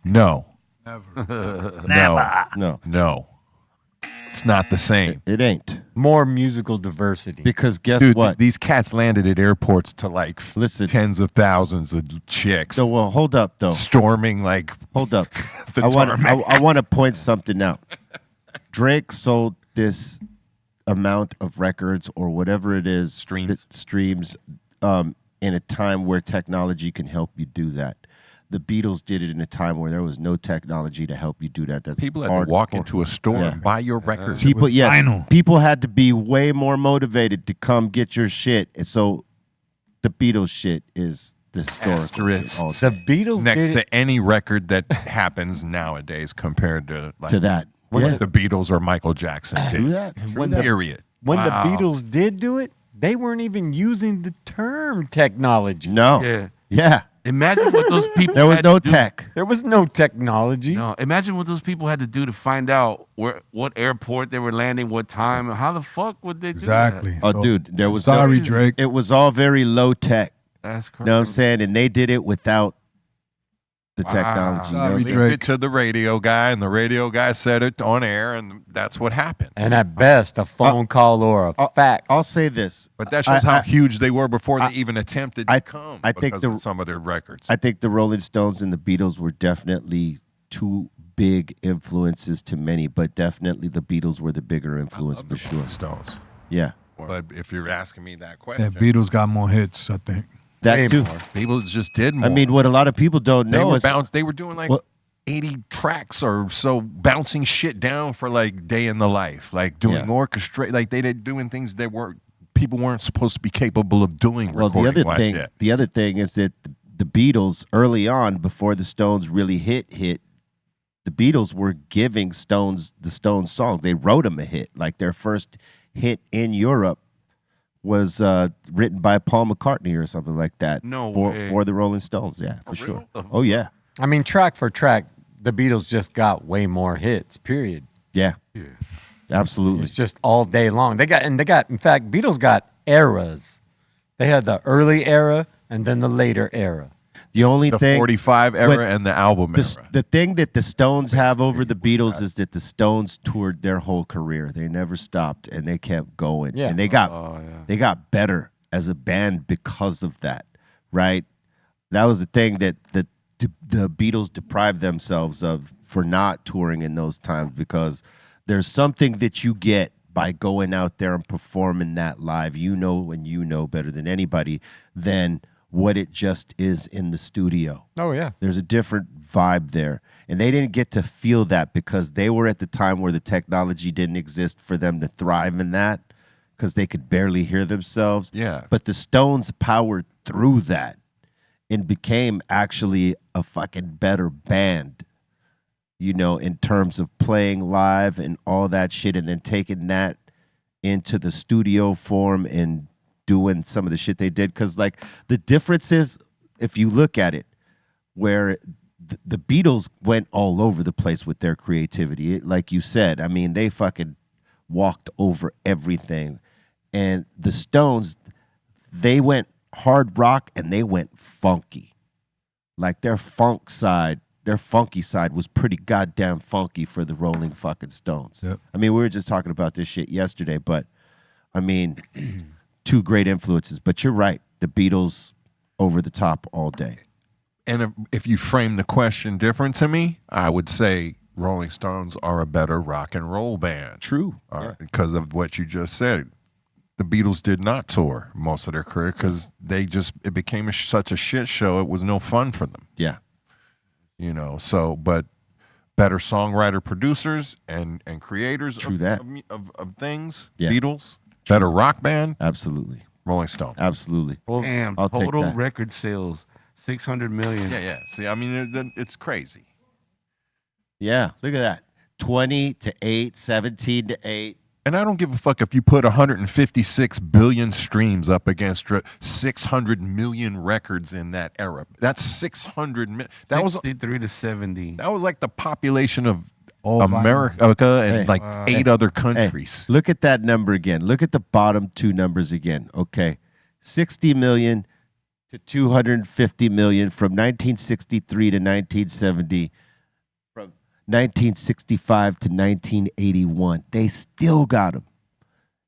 no, Never. no. It's not the same. It ain't. More musical diversity. Because guess Dude, what? these cats landed at airports to like tens of thousands of chicks. So well, hold up though. Storming like hold up. the I want to point something out. Drake sold this amount of records or whatever it is streams in a time where technology can help you do that. The Beatles did it in a time where there was no technology to help you do that. That's people had to walk into a store and buy your records. People, people had to be way more motivated to come get your shit. And so, the Beatles shit is the historical. The Beatles next did to any record that happens nowadays compared to like, that. What the Beatles or Michael Jackson did. True that. Period. When the Beatles did do it, they weren't even using the term technology. No. Yeah. Imagine what those people There was had no to do. tech. There was no technology. No, imagine what those people had to do to find out what airport they were landing, what time. How the fuck would they do Exactly. Oh, dude, there was Sorry, no, Drake. It was all very low tech. That's You know what I'm saying? And they did it without the technology. You know what I'm saying? Leave it to the radio guy, and the radio guy said it on air, and that's what happened. And at best, a phone call or a fax. I'll say this. But that shows how huge they were before they even attempted to come. I think because of some of their records. I think the Rolling Stones and the Beatles were definitely two big influences to many, but definitely the Beatles were the bigger influence for sure. Stones. Yeah. But if you're asking me that question, Yeah, Beatles got more hits, I think. That too. People just did more. I mean, what a lot of people don't They know were is they were doing like 80 tracks or so, bouncing shit down for like day in the life, like doing orchestra, like they did doing things that people weren't supposed to be capable of doing. Well, the other thing is that the Beatles early on, before the Stones really hit, the Beatles were giving the Stones songs. They wrote them a hit. Like their first hit in Europe was written by Paul McCartney or something like that. For the Rolling Stones, yeah, for sure. Oh yeah. I mean, track for track, the Beatles just got way more hits. Period. Yeah. Absolutely. It's just all day long. They got, in fact, Beatles got eras. They had the early era and then the later era. The only the thing 45 era and the album era. The thing that the Stones have over the Beatles is that the Stones toured their whole career. They never stopped and they kept going. Yeah. And they got better as a band because of that, right? That was the thing that the Beatles deprived themselves of for not touring in those times, because there's something that you get by going out there and performing that live. You know, and you know better than anybody than what it just is in the studio. Oh, yeah. There's a different vibe there. And they didn't get to feel that because they were at the time where the technology didn't exist for them to thrive in that, because they could barely hear themselves. Yeah. But the Stones powered through that and became actually a fucking better band, you know, in terms of playing live and all that shit, and then taking that into the studio form and doing some of the shit they did. Because, like, the difference is, if you look at it, where the Beatles went all over the place with their creativity. Like you said, I mean, they fucking walked over everything. And the Stones, they went hard rock and they went funky. Like their funky side was pretty goddamn funky for the Rolling fucking Stones. Yep. I mean, we were just talking about this shit yesterday, but I mean, two great influences. But you're right, the Beatles over the top all day. And if you frame the question different to me, I would say Rolling Stones are a better rock and roll band. True. Because of what you just said. The Beatles did not tour most of their career because it became such a shit show. It was no fun for them. Yeah. You know, so, but better songwriter producers and creators True of things. Yeah. Beatles. Better rock band. Absolutely. Rolling Stone. Absolutely. Damn, I'll take total that. record sales, 600 million. Yeah. See, I mean, it's crazy. Yeah. Look at that. 20 to 8, 17 to 8. And I don't give a fuck if you put 156 billion streams up against 600 million records in that era. That's 600 million. That was 63 to 70. That was like the population of All America and Hey. 8 other countries. Hey, look at that number again. Look at the bottom two numbers again. Okay. 60 million to 250 million from 1963 to 1970. From 1965 to 1981. They still got them.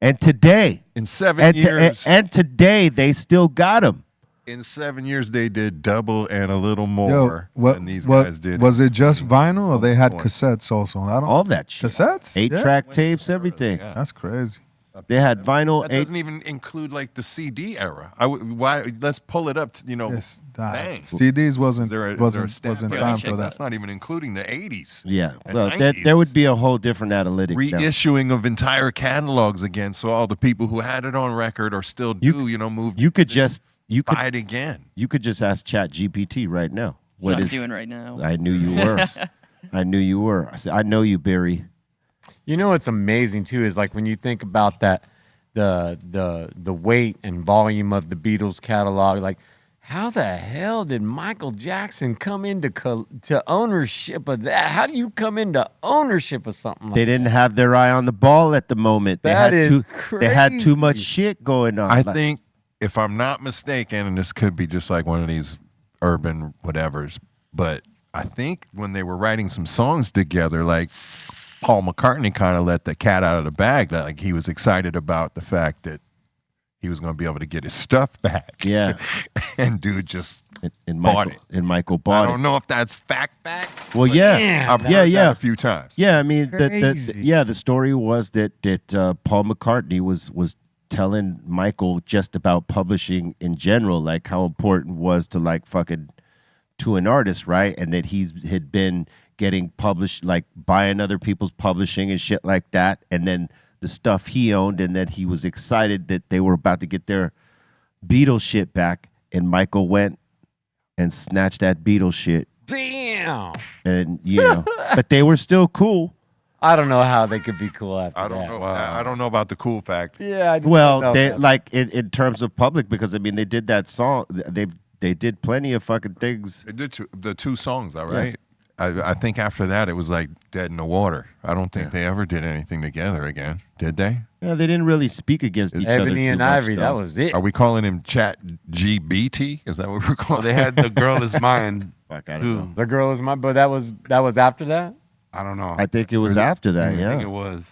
And today. In 7 years. And today, they still got them. In 7 years, they did double and a little more than these what, guys did. Was it just vinyl or they had cassettes also? I don't, All that shit. Cassettes? 8-track tapes, everything. Yeah. That's crazy. They had vinyl. That doesn't even include like the CD era. Why? Let's pull it up. Yes, bang. CDs wasn't There wasn't stamp time check. for that. That's not even including the 80s. Yeah. and Well, 90s. there would be a whole different analytic. now. Reissuing of entire catalogs again, so all the people who had it on record or still do, move. You could just buy it again. You could just ask Chat GPT right now. What I'm doing right now. I knew you were. I knew you were. I said, I know you, Barry. You know what's amazing too is like when you think about that, the weight and volume of the Beatles catalog. Like, how the hell did Michael Jackson come into to ownership of that? How do you come into ownership of something like They didn't have their eye on the ball at the moment. They That had is They had too much shit going on. I Like, think, if I'm not mistaken, and this could be just like one of these urban whatevers, but I think when they were writing some songs together, like Paul McCartney kind of let the cat out of the bag. That like he was excited about the fact that he was going to be able to get his stuff back. Yeah. And dude just and bought Michael, it. And Michael I bought don't it. know if that's fact. Well, but yeah. I've heard that a few times. Yeah, I mean, Crazy. the story was that Paul McCartney was telling Michael just about publishing in general, like how important it was to like fucking to an artist, right? And that had been getting published, like buying other people's publishing and shit like that, and then the stuff he owned, and that he was excited that they were about to get their Beatles shit back, and Michael went and snatched that Beatles shit, Damn. and but they were still cool. I don't know how they could be cool after I that. don't know. I don't know about the cool fact. Yeah. I just don't Well, know they about like in terms of public, because I mean they did that song. They did plenty of fucking things. They did the two songs, all right. I think after that it was like dead in the water. I don't think they ever did anything together again. Did they? Yeah, they didn't really speak against each other Ebony too and much, Ivory, though. that was it. Are we calling him Chat GBT? Is that what we're Well, calling? they had The Girl Is Mine. Fuck, I don't too. know. The Girl Is Mine, but that was after that? I don't know. I think it was after that. I think Yeah. it was.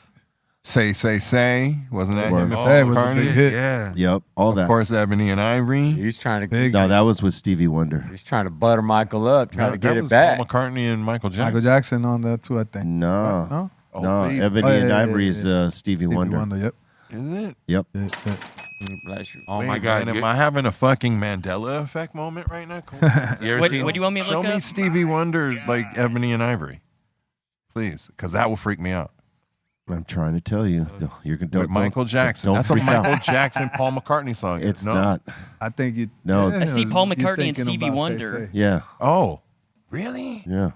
Say wasn't that Word. him? Say was a McCartney? big hit. Yeah. Yep. All Of that. course, Ebony and Ivory. He's trying to Big. No, that was with Stevie Wonder. he's trying to butter Michael up, trying to That get it was back. Paul McCartney and Michael Jackson. Michael Jackson on that too, I think. No. No? Oh, No, wait. Ebony Oh, yeah, and yeah, Ivory yeah, is yeah. Stevie Stevie Wonder. Yep. Is it? Yep. Yeah, yeah. Bless you. Oh Wait, my God. man, am You, I having a fucking Mandela effect moment right now? Cool. you ever What, seen? what do you want me to Show look me up? Stevie Wonder like Ebony and Ivory, please, because that will freak me out. I'm trying to tell you. You're gonna With Michael Jackson. Don't That's a freak out. Michael Jackson, Paul McCartney song. It's No. not. I think you. No. yeah, I see Paul you're McCartney and thinking Stevie about Wonder. Yeah. Oh, really? Yeah.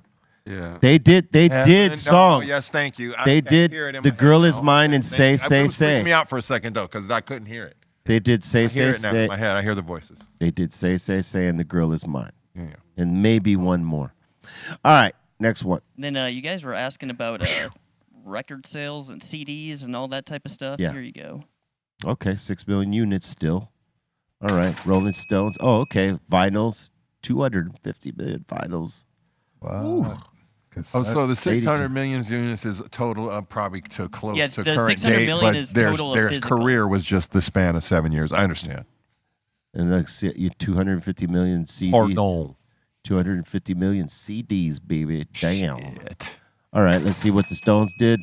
Yeah. They did No, songs. yes, thank you. I They can't did hear it in The my Girl head Is now. Mine and Say, It Say, was freaking Say. me out for a second though, because I couldn't hear it. They did Say, I hear Say, it now in my Say. head. I hear the voices. They did Say, Say, Say, and The Girl Is Mine. Yeah. And maybe one more. All right. Next one. Then you guys were asking about record sales and CDs and all that type of stuff. Yeah. Here you go. Okay. 6 million units still. All right. Rolling Stones. Oh, okay. Vinyls. 250 million vinyls. Wow. Oh, so the 82. 600 million units is total probably to close Yeah, to the current 600 date, million but is their, total of their physical. career was just the span of 7 years. I understand. And like 250 million CDs. Pardon. 250 million CDs, baby. Damn. Shit. All right, let's see what the Stones did.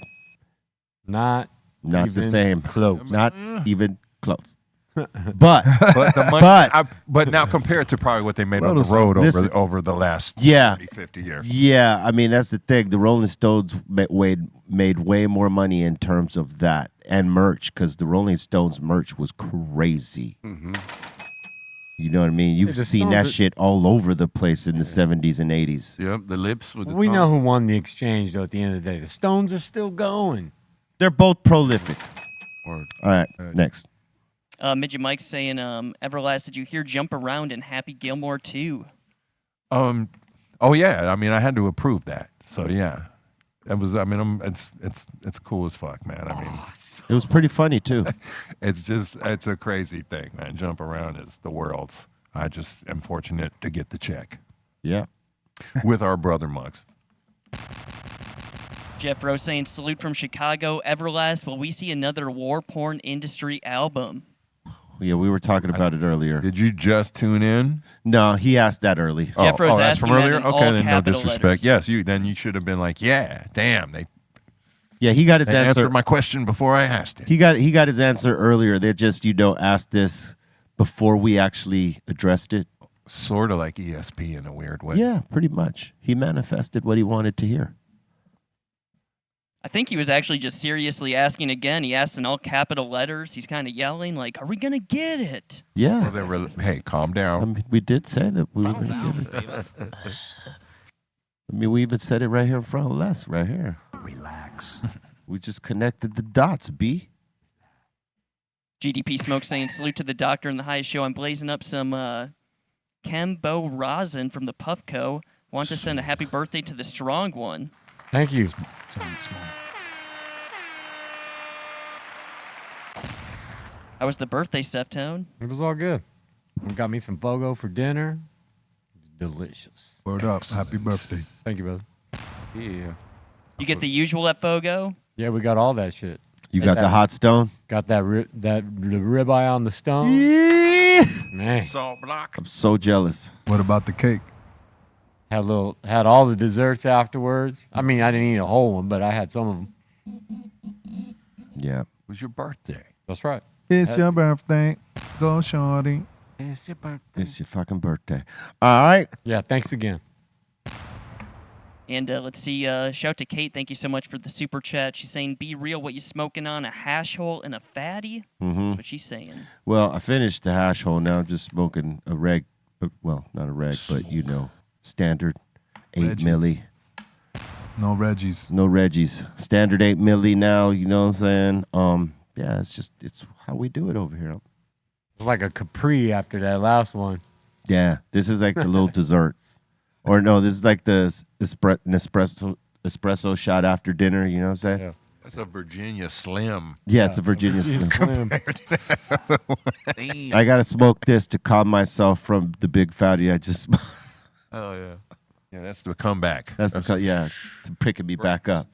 Not the even same. close. Not even close. But But the money, But- but now compare it to probably what they made on the Little road Listen. over the last Yeah. 30, 50 years. yeah, I mean that's the thing. The Rolling Stones made way more money in terms of that and merch because the Rolling Stones merch was crazy. You know what I mean? You've the seen Stones that are- shit all over the place in the 70s and 80s. Yep, the lips with the We tongue. know who won the exchange, though, at the end of the day. The Stones are still going. They're both prolific. Or All right, next. Midget Mike's saying, Everlast, did you hear Jump Around in Happy Gilmore too? Oh yeah, I mean I had to approve that. So yeah, it was. I mean, it's cool as fuck, man. I mean, It was pretty funny too. it's a crazy thing, man. Jump Around is the world's. I just am fortunate to get the check Yeah. with our brother Muggs. Jeff Rose saying, salute from Chicago. Everlast, will we see another war porn industry album? Yeah, we were talking about it earlier. Did you just tune in? No, he asked that early. Jeff Rose that's from asking that earlier. in Okay, all then no capital disrespect. letters. Yes, you should have been like, yeah, damn, they Yeah, he got his answer. answered my question before I asked it. He got his answer earlier. They just asked this before we actually addressed it. Sort of like ESP in a weird way. Yeah, pretty much. He manifested what he wanted to hear. I think he was actually just seriously asking again. He asked in all capital letters. He's kind of yelling, like, are we going to get it? Yeah. Well, they were, hey, calm down. I mean, we did say that we were going to get it. I mean, we even said it right here in front of us, right here. Relax. We just connected the dots, B. GDP Smoke saying, salute to the doctor in the highest show. I'm blazing up some Kembo rosin from the Puffco. Want to send a happy birthday to the strong one. Thank you. How was the birthday stuff, Tone? It was all good. We got me some Fogo for dinner. Delicious. Word up. Happy birthday. Thank you, brother. yeah. You get the usual at Fogo? Yeah, we got all that shit. You got the hot stone? Got that the ribeye on the stone. Man, Salt block. I'm so jealous. What about the cake? had all the desserts afterwards. I mean, I didn't eat a whole one, but I had some of them. Yeah. It was your birthday. That's right. It's your birthday. Go, shorty. It's your birthday. It's your fucking birthday. All right. Yeah, thanks again. And let's see, shout to Kate. Thank you so much for the super chat. She's saying, be real, what you smoking on? A hash hole and a fatty? That's what she's saying. Well, I finished the hash hole. Now I'm just smoking a reg. Well, not a reg, but standard 8 Reggie's. milli. No Reggie's. No Reggie's. Standard 8 milli now. You know what I'm saying? Yeah, it's how we do it over here. It's like a Capri after that last one. Yeah, this is like the little dessert. Or no, this is like the espresso shot after dinner. You know what I'm saying? Yeah. That's a Virginia Slim. Yeah, it's a Virginia Slim. Slim. I gotta smoke this to calm myself from the big fatty I just smoked. Oh yeah. Yeah, that's the comeback. That's to picking me back up.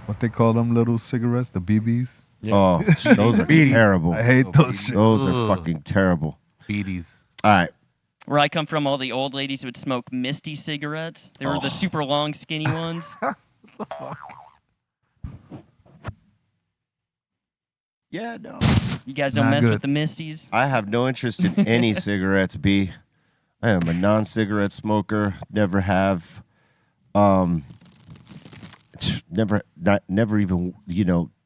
What they call them little cigarettes? The BBs? Oh, those are terrible. I hate those shit. Those are fucking terrible. Beaties. All right. Where I come from, all the old ladies would smoke Misty cigarettes. They were the super long, skinny ones. Yeah, no. You guys don't Not mess good. with the Misties? I have no interest in any cigarettes, B. I am a non-cigarette smoker. Never have. Never even,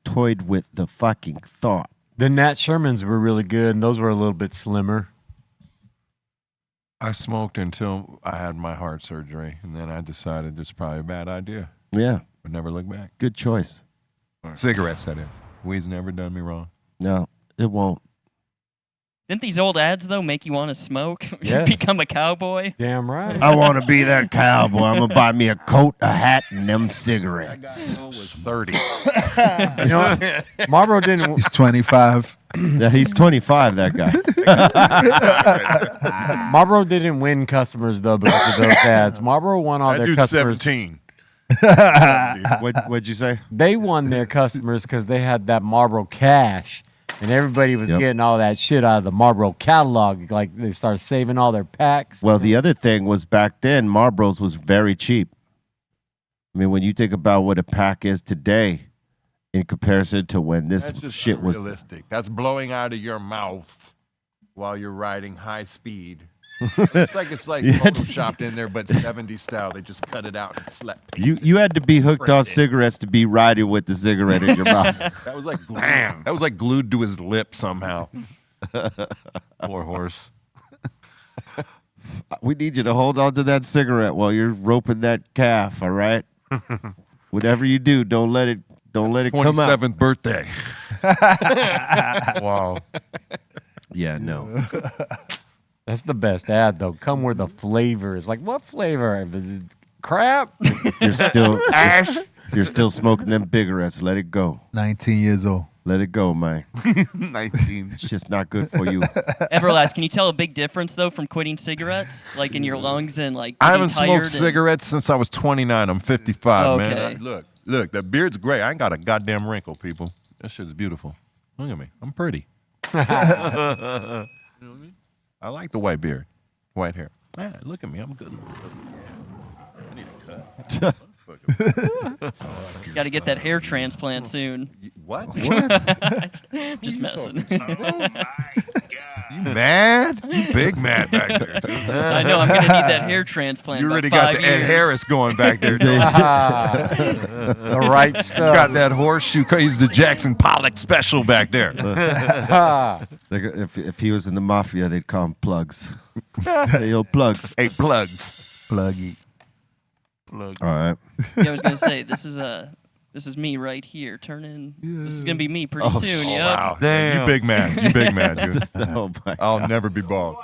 toyed with the fucking thought. The Nat Shermans were really good, and those were a little bit slimmer. I smoked until I had my heart surgery, and then I decided it's probably a bad idea. Yeah, But never look back. good choice. Cigarettes, that is. Weed's never done me wrong. No, it won't. Didn't these old ads, though, make you want to smoke? Yes. Become a cowboy? Damn right. I want to be that cowboy. I'm going to buy me a coat, a hat, and them cigarettes. Was 30. You know what? Marlboro didn't. He's 25. Yeah, he's 25, that guy. Marlboro didn't win customers though because of those ads. Marlboro won all That their dude's customers. 17. What'd you say? They won their customers because they had that Marlboro Cash, And everybody was Yep. getting all that shit out of the Marlboro catalog. Like they started saving all their packs. Well, the other thing was back then, Marlboros was very cheap. I mean, when you think about what a pack is today in comparison to when this That's just shit was. realistic. That's blowing out of your mouth while you're riding high speed. It's like photoshopped in there, but 70s style. They just cut it out and slept. You had to be hooked on cigarettes to be riding with the cigarette in your mouth. That was like glued. That was like glued to his lip somehow. Poor horse. We need you to hold on to that cigarette while you're roping that calf. All right. Whatever you do, don't let it come out. 27th birthday. Wow. Yeah, no. That's the best ad though. Come where the flavor is. Like what flavor? Crap. You're still ash. You're still smoking them cigarettes. Let it go. 19 years old. Let it go, man. 19. It's just not good for you. Everlast, can you tell a big difference though from quitting cigarettes, like in your lungs and like? I getting haven't tired smoked cigarettes since I was 29. I'm 55, Okay. man. Look, the beard's gray. I ain't got a goddamn wrinkle, people. That shit's beautiful. Look at me. I'm pretty. You know what I mean? I like the white beard, white hair. Man, look at me. I'm good. I need a cut. Got to get that hair transplant soon. What? Just messing. You mad? You big mad back there. I know. I'm gonna need that hair transplant. You in already about got 5 the Ed years. Harris going back there. The right You stuff. got that horseshoe. He's the Jackson Pollock special back there. If he was in the mafia, they'd call him Plugs. Hey, yo, Plugs. Hey, Plugs. Pluggy. All right. Yeah, I was gonna say this is me right here. Turn in. This is gonna be me pretty soon. Yep. Wow. Damn. You big man. You big man, dude. Oh, my I'll never be bald.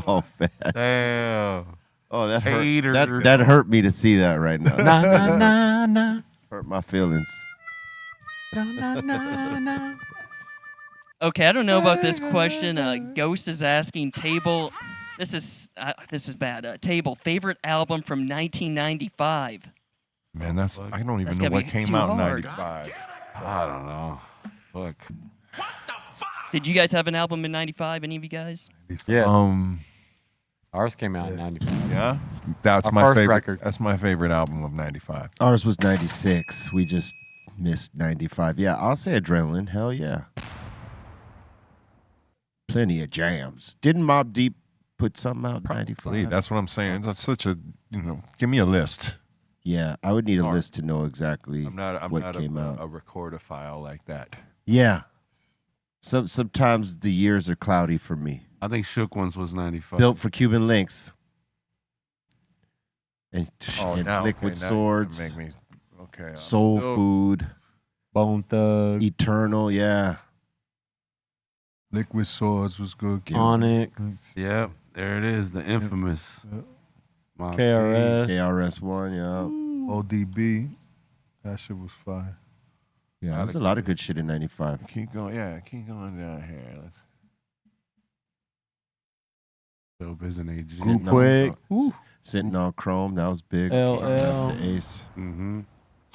Oh, man. Damn. Oh, that hurt. Hater. That hurt me to see that right now. Na na na na. Hurt my feelings. Na na na na. Okay, I don't know about this question. Ghost is asking Table. This is bad. Table favorite album from 1995. Man, I don't even That's know gotta what be came too out in hard. 95. I don't know. Fuck. Did you guys have an album in 95? Any of you guys? Yeah. Ours came out in 95. Yeah? That's Our my first favorite. record. That's my favorite album of 95. Ours was 96. We just missed 95. Yeah, I'll say Adrenaline. Hell yeah. Plenty of jams. Didn't Mobb Deep put something out in 95? That's what I'm saying. That's such a, give me a list. Yeah, I would need a list to know exactly I'm not what came out. a recordophile like that. Yeah. Sometimes the years are cloudy for me. I think Shook Ones was 95. Built for Cuban Links. And, and now, Liquid okay, now Swords. you make me, okay. Soul Food. Bone Thug. Eternal, yeah. Liquid Swords was good. Onyx. Yep. There it is. The infamous. My KRS. KRS-One, yeah. ODB. That shit was fire. Yeah, there's a lot of good shit in 95. Keep going. Yeah, keep going down here. Dope is an AG. Sitting Quick. on, Sitting on Chrome, that was big. LL. That's the Ace. Mm-hmm.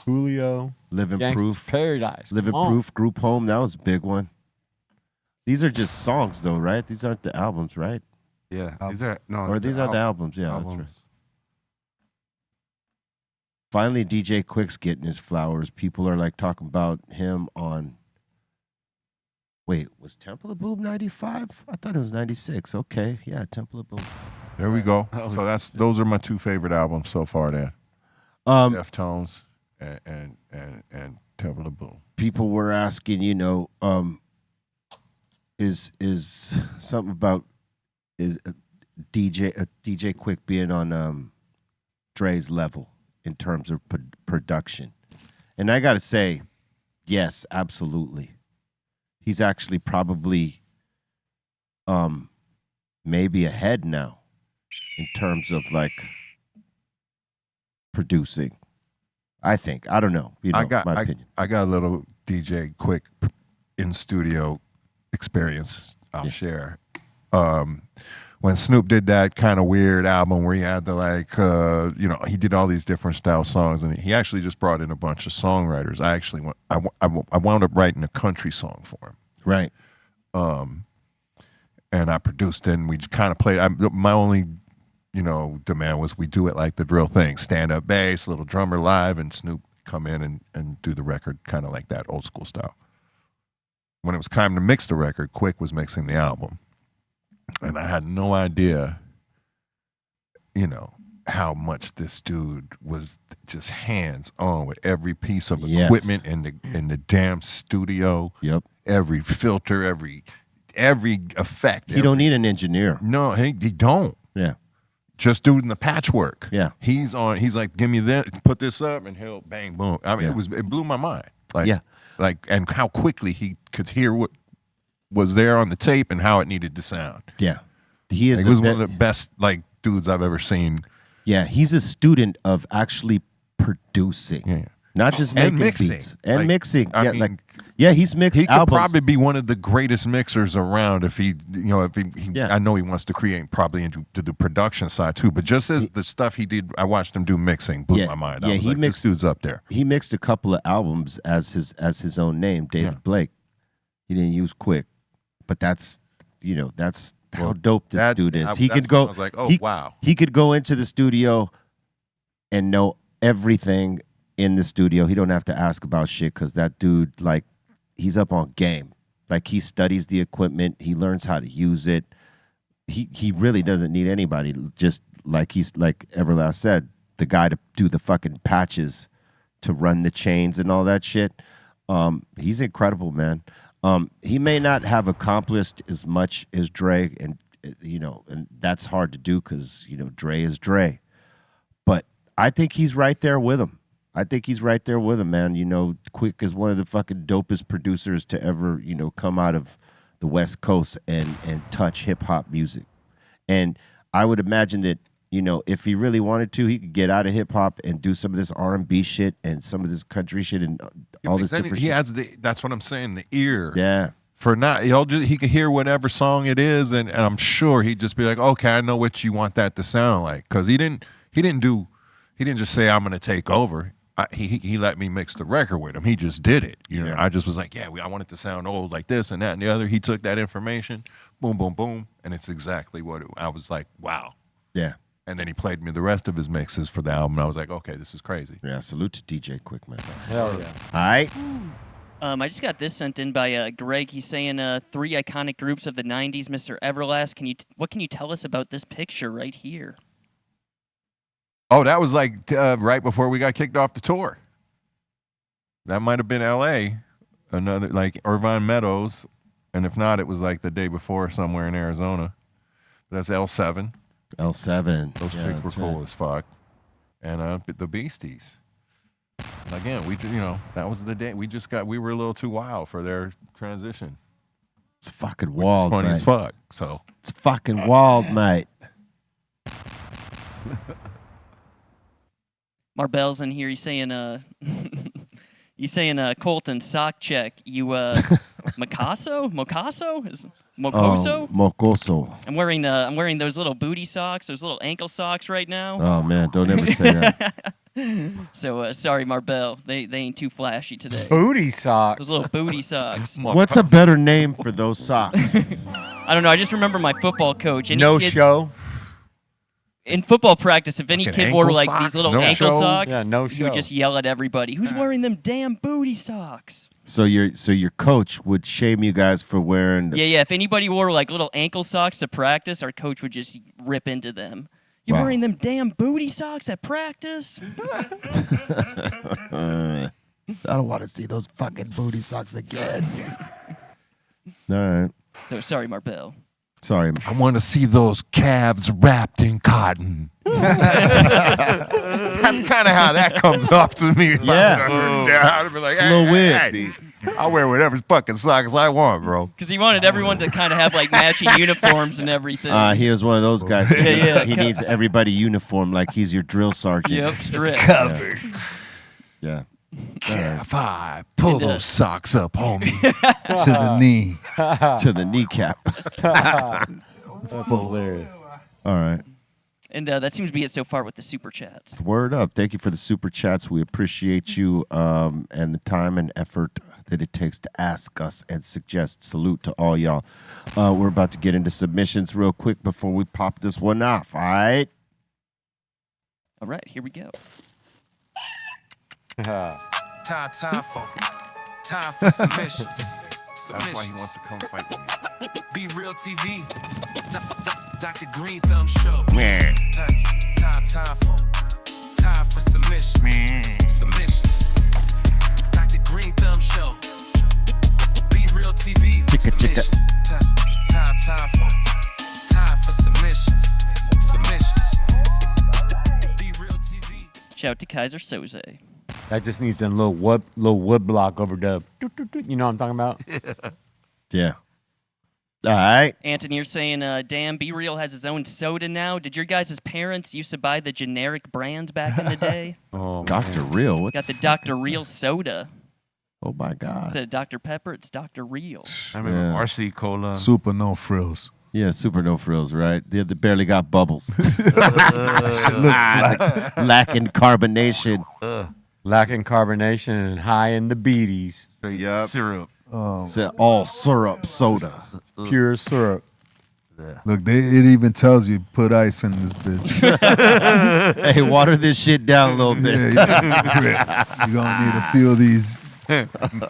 Julio. Living Gangsta's Proof. Paradise. Living Come on. Proof, Group Home, that was a big one. These are just songs, though, right? These aren't the albums, right? Yeah. These are Or these are the albums, yeah. That's right. Finally, DJ Quick's getting his flowers. People are like talking about him on. Wait, was Temple of Boom 95? I thought it was 96. Okay, yeah, Temple of Boom. There we go. So those are my two favorite albums so far. Then, Deftones and Temple of Boom. People were asking, is something about DJ Quick being on Dre's level in terms of production, and I got to say, yes, absolutely. He's actually probably maybe ahead now in terms of like producing. I think. I don't know. My opinion. I got a little DJ Quick in studio experience I'll share. When Snoop did that kind of weird album where he had the he did all these different style songs, and he actually just brought in a bunch of songwriters. I wound up writing a country song for him. Right. And I produced it, and we just kind of played. My only, demand was we do it like the real thing: stand up bass, little drummer live, and Snoop come in and do the record kind of like that, old school style. When it was time to mix the record, Quick was mixing the album, and I had no idea, how much this dude was just hands on with every piece of equipment in the damn studio. Yep. Every filter, every effect. He don't need an engineer. No, he don't. Yeah. Just doing the patchwork. Yeah. He's like, give me this, put this up, and he'll bang, boom. I mean, it blew my mind. And how quickly he could hear what was there on the tape and how it needed to sound. Yeah. He is was one of the best dudes I've ever seen. Yeah, he's a student of actually producing. Yeah. Not just And making mixing. beats. And mixing. I mean, he's mixed he could albums. probably be one of the greatest mixers around if he I know he wants to create probably into the production side too, but just as the stuff he did, I watched him do mixing, blew my mind. I was like, this dude's up there. He mixed a couple of albums as his own name, David Blake. He didn't use Quick, but that's how dope this dude is. He could go. I was like, wow. He could go into the studio and know everything in the studio. He don't have to ask about shit because that dude, he's up on game. He studies the equipment. He learns how to use it. He really doesn't need anybody. Just like Everlast said, the guy to do the fucking patches, to run the chains and all that shit. He's incredible, man. He may not have accomplished as much as Dre, and that's hard to do because Dre is Dre. But I think he's right there with him. Man. Quick is one of the fucking dopest producers to ever come out of the West Coast and touch hip hop music. And I would imagine that if he really wanted to, he could get out of hip hop and do some of this R&B shit and some of this country shit and all this different he shit. has that's what I'm saying, the ear. Yeah. For not, he could hear whatever song it is, and I'm sure he'd just be like, okay, I know what you want that to sound like, because he didn't just say I'm gonna take over. He let me mix the record with him. He just did it. I just was like, I want it to sound old like this and that and the other. He took that information, boom, boom, boom, and it's exactly what I was like, wow. Yeah. And then he played me the rest of his mixes for the album. And I was like, okay, this is crazy. Yeah, salute to DJ Quick, man. Hell yeah. All right. I just got this sent in by Greg. He's saying 3 iconic groups of the 90s, Mr. Everlast. What can you tell us about this picture right here? Oh, that was right before we got kicked off the tour. That might have been L.A., another Irvine Meadows. And if not, it was the day before somewhere in Arizona. That's L7. L7. Those chicks were cool as fuck. And the Beasties. And again, that was the day. We were a little too wild for their transition. It's fucking wild, funny mate. as fuck. So it's fucking wild, mate. Marbell's in here. He's saying, Colton, sock check. You, Mocaso? Mocoso? Mocoso. I'm wearing those little booty socks, those little ankle socks right now. Oh, man, don't ever say that. So, sorry, Marbell. They ain't too flashy today. Booty socks. Those little booty socks. What's a better name for those socks? I don't know. I just remember my football coach. Show. In football practice, if any kid wore these little ankle socks, he would just yell at everybody, "Who's wearing them damn booty socks?" So your coach would shame you guys for wearing. Yeah. If anybody wore little ankle socks to practice, our coach would just rip into them. You're wearing them damn booty socks at practice? I don't want to see those fucking booty socks again. All right. So sorry, Marbell. Sorry. I want to see those calves wrapped in cotton. That's kind of how that comes off to me. Yeah. I'd be like, it's a little weird. I'll wear whatever fucking socks I want, bro. Because he wanted everyone to kind of have matching uniforms and everything. He was one of those guys. He needs everybody uniform like he's your drill sergeant. Yep, stripped. Covered. Yeah. Calf high. Pull those socks up, homie. To the knee. To the kneecap. That's hilarious. All right. And that seems to be it so far with the super chats. Word up. Thank you for the super chats. We appreciate you and the time and effort that it takes to ask us and suggest. Salute to all y'all. We're about to get into submissions real quick before we pop this one off. All right? All right, here we go. Time for submissions. That's why he wants to come fight with me. Be Real TV. Dr. Greenthumb Show. Time for submissions. Submissions. Dr. Greenthumb Show. Be Real TV. Submissions. Time for submissions. Submissions. Be Real TV. Shout out to Kaiser Soze. That just needs a little wood block overdub. You know what I'm talking about? Yeah. All right. Anthony, you're saying, damn, Be Real has his own soda now. Did your guys' parents used to buy the generic brands back in the day? Oh, Dr. Real. What Got the Dr. Real soda. Oh, my God. Instead of Dr. Pepper, it's Dr. Real. I remember RC Cola. Super no frills. Yeah, super no frills, right? They barely got bubbles. Lacking carbonation. Lacking carbonation and high in the beaties. Yep. Syrup. It's all syrup soda. Pure syrup. Look, it even tells you put ice in this bitch. Hey, water this shit down a little bit. Yeah, you're going to need to feel these.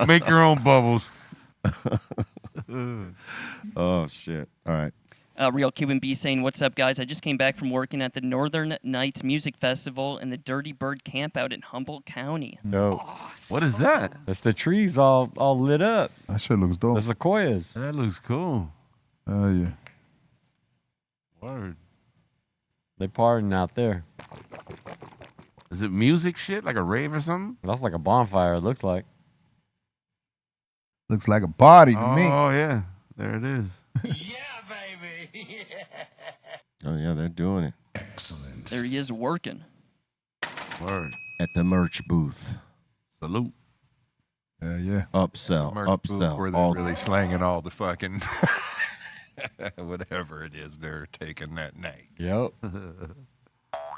Make your own bubbles. Oh, shit. All right. Real Cuban B saying, what's up, guys? I just came back from working at the Northern Nights Music Festival and the Dirty Bird Campout in Humboldt County. No. What is that? That's the trees all lit up. That shit looks dope. The sequoias. That looks cool. Oh, yeah. Word. They partying out there. Is it music shit? Like a rave or something? That's like a bonfire, it looks like. Looks like a party to me. Oh, yeah. There it is. Yeah, baby. Oh, yeah, they're doing it. There he is working. Word. At the merch booth. Salute. Yeah, yeah. Upsell, Merch booth upsell. where all they're really slanging all the fucking whatever it is they're taking that night. Yep. All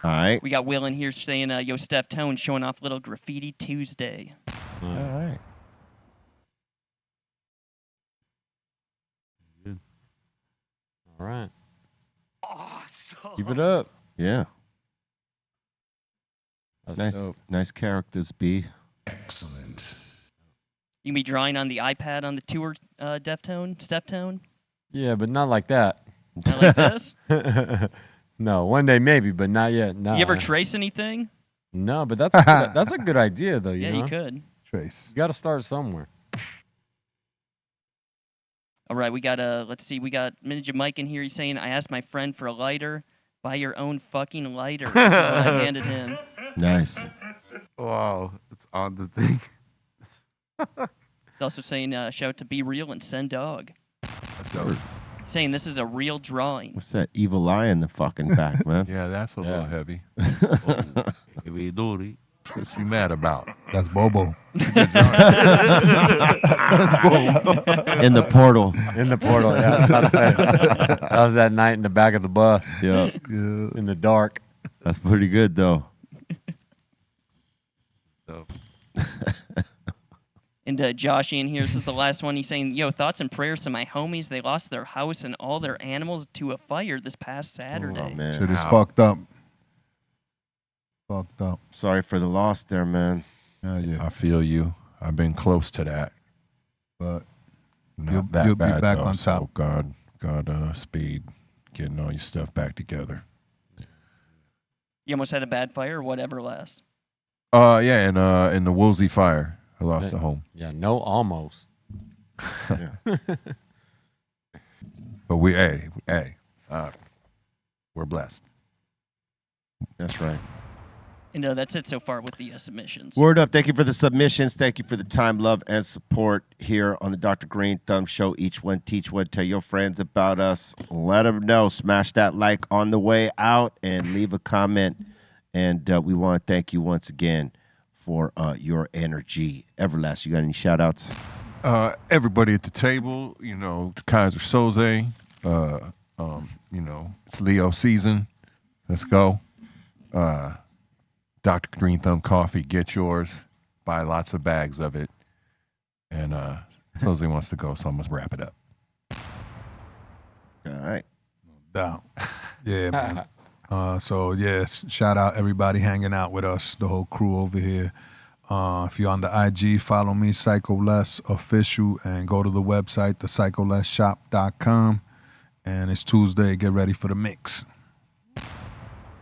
right. We got Will in here saying, yo, Steph Tone showing off little Graffiti Tuesday. All right. All right. Awesome. Keep it up. Yeah. That's Nice, dope. nice characters, B. You can be drawing on the iPad on the tour, Deftone, Steph Tone? Yeah, but not like that. Not like this? No, one day maybe, but not yet. No. You ever trace anything? No, but that's a good idea though. Yeah, know? you could. Trace. You got to start somewhere. All right, we got let's see, we got Ninja Mike in here. He's saying, I asked my friend for a lighter. Buy your own fucking lighter. This is what I handed him. Nice. Wow. It's on the thing. He's also saying, shout out to Be Real and Send Dog. That's dope. Saying this is a real drawing. What's that evil eye in the fucking back, man? Yeah, that's a little heavy. Heavy duty. What's he mad about? That's Bobo. In the portal. In the portal, yeah. I was about to say. That was that night in the back of the bus. Yeah. In the dark. That's pretty good, though. And Josh in here, this is the last one. He's saying, yo, thoughts and prayers to my homies. They lost their house and all their animals to a fire this past Saturday. Oh, man. Shit is fucked up. Fucked up. Sorry for the loss there, man. Yeah, yeah. I feel you. I've been close to that. But Not that you'll be bad, back though. on top. So God, speed, getting all your stuff back together. You almost had a bad fire or whatever last. Yeah, in the Woolsey fire, I lost a home. Yeah, no almost. But we're blessed. That's right. And that's it so far with the submissions. Word up. Thank you for the submissions. Thank you for the time, love, and support here on the Dr. Greenthumb Show. Each one, teach one. Tell your friends about us. Let them know. Smash that like on the way out and leave a comment. And we want to thank you once again for your energy. Everlast, you got any shout-outs? Everybody at the table, Kaiser Soze, it's Leo season. Let's go. Dr. Greenthumb coffee, get yours. Buy lots of bags of it. And Sosie wants to go, so I'm going to wrap it up. All right. Down. Yeah, man. Shout out everybody hanging out with us, the whole crew over here. If you're on the IG, follow me, PsychoLess Official, and go to the website, thepsycholessshop.com. And it's Tuesday. Get ready for the mix.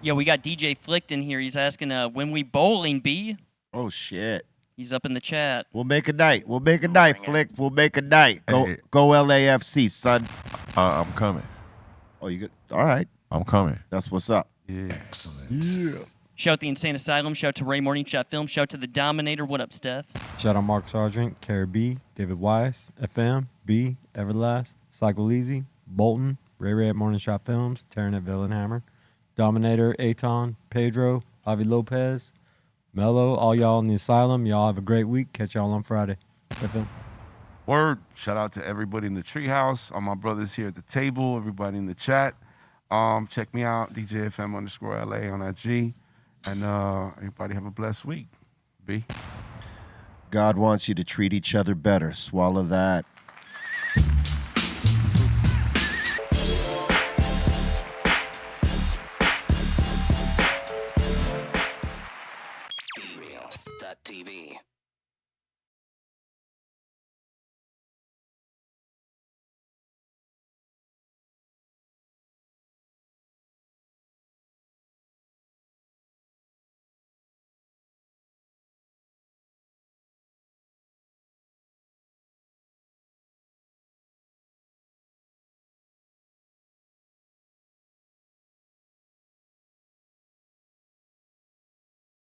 Yeah, we got DJ Flicked in here. He's asking when we bowling, B. Oh, shit. He's up in the chat. We'll make a night. We'll make a night, Flick. We'll make a night. Go LAFC, son. I'm coming. Oh, you good? All right. I'm coming. That's what's up. Yeah. Yeah. Shout out the Insane Asylum. Shout out to Ray Morning Shot Film. Shout out to the Dominator. What up, Steph? Shout out Mark Sargent, Carrie B, David Wise, FM, B, Everlast, Cycle Easy, Bolton, Ray at Morning Shot Films, Taryn at Villainhammer, Dominator, Aton, Pedro, Avi Lopez, Mello, all y'all in the asylum. Y'all have a great week. Catch y'all on Friday. FM. Word. Shout out to everybody in the treehouse. All my brothers here at the table. Everybody in the chat. Check me out, DJFM_LA on IG. And everybody have a blessed week. B. God wants you to treat each other better. Swallow that.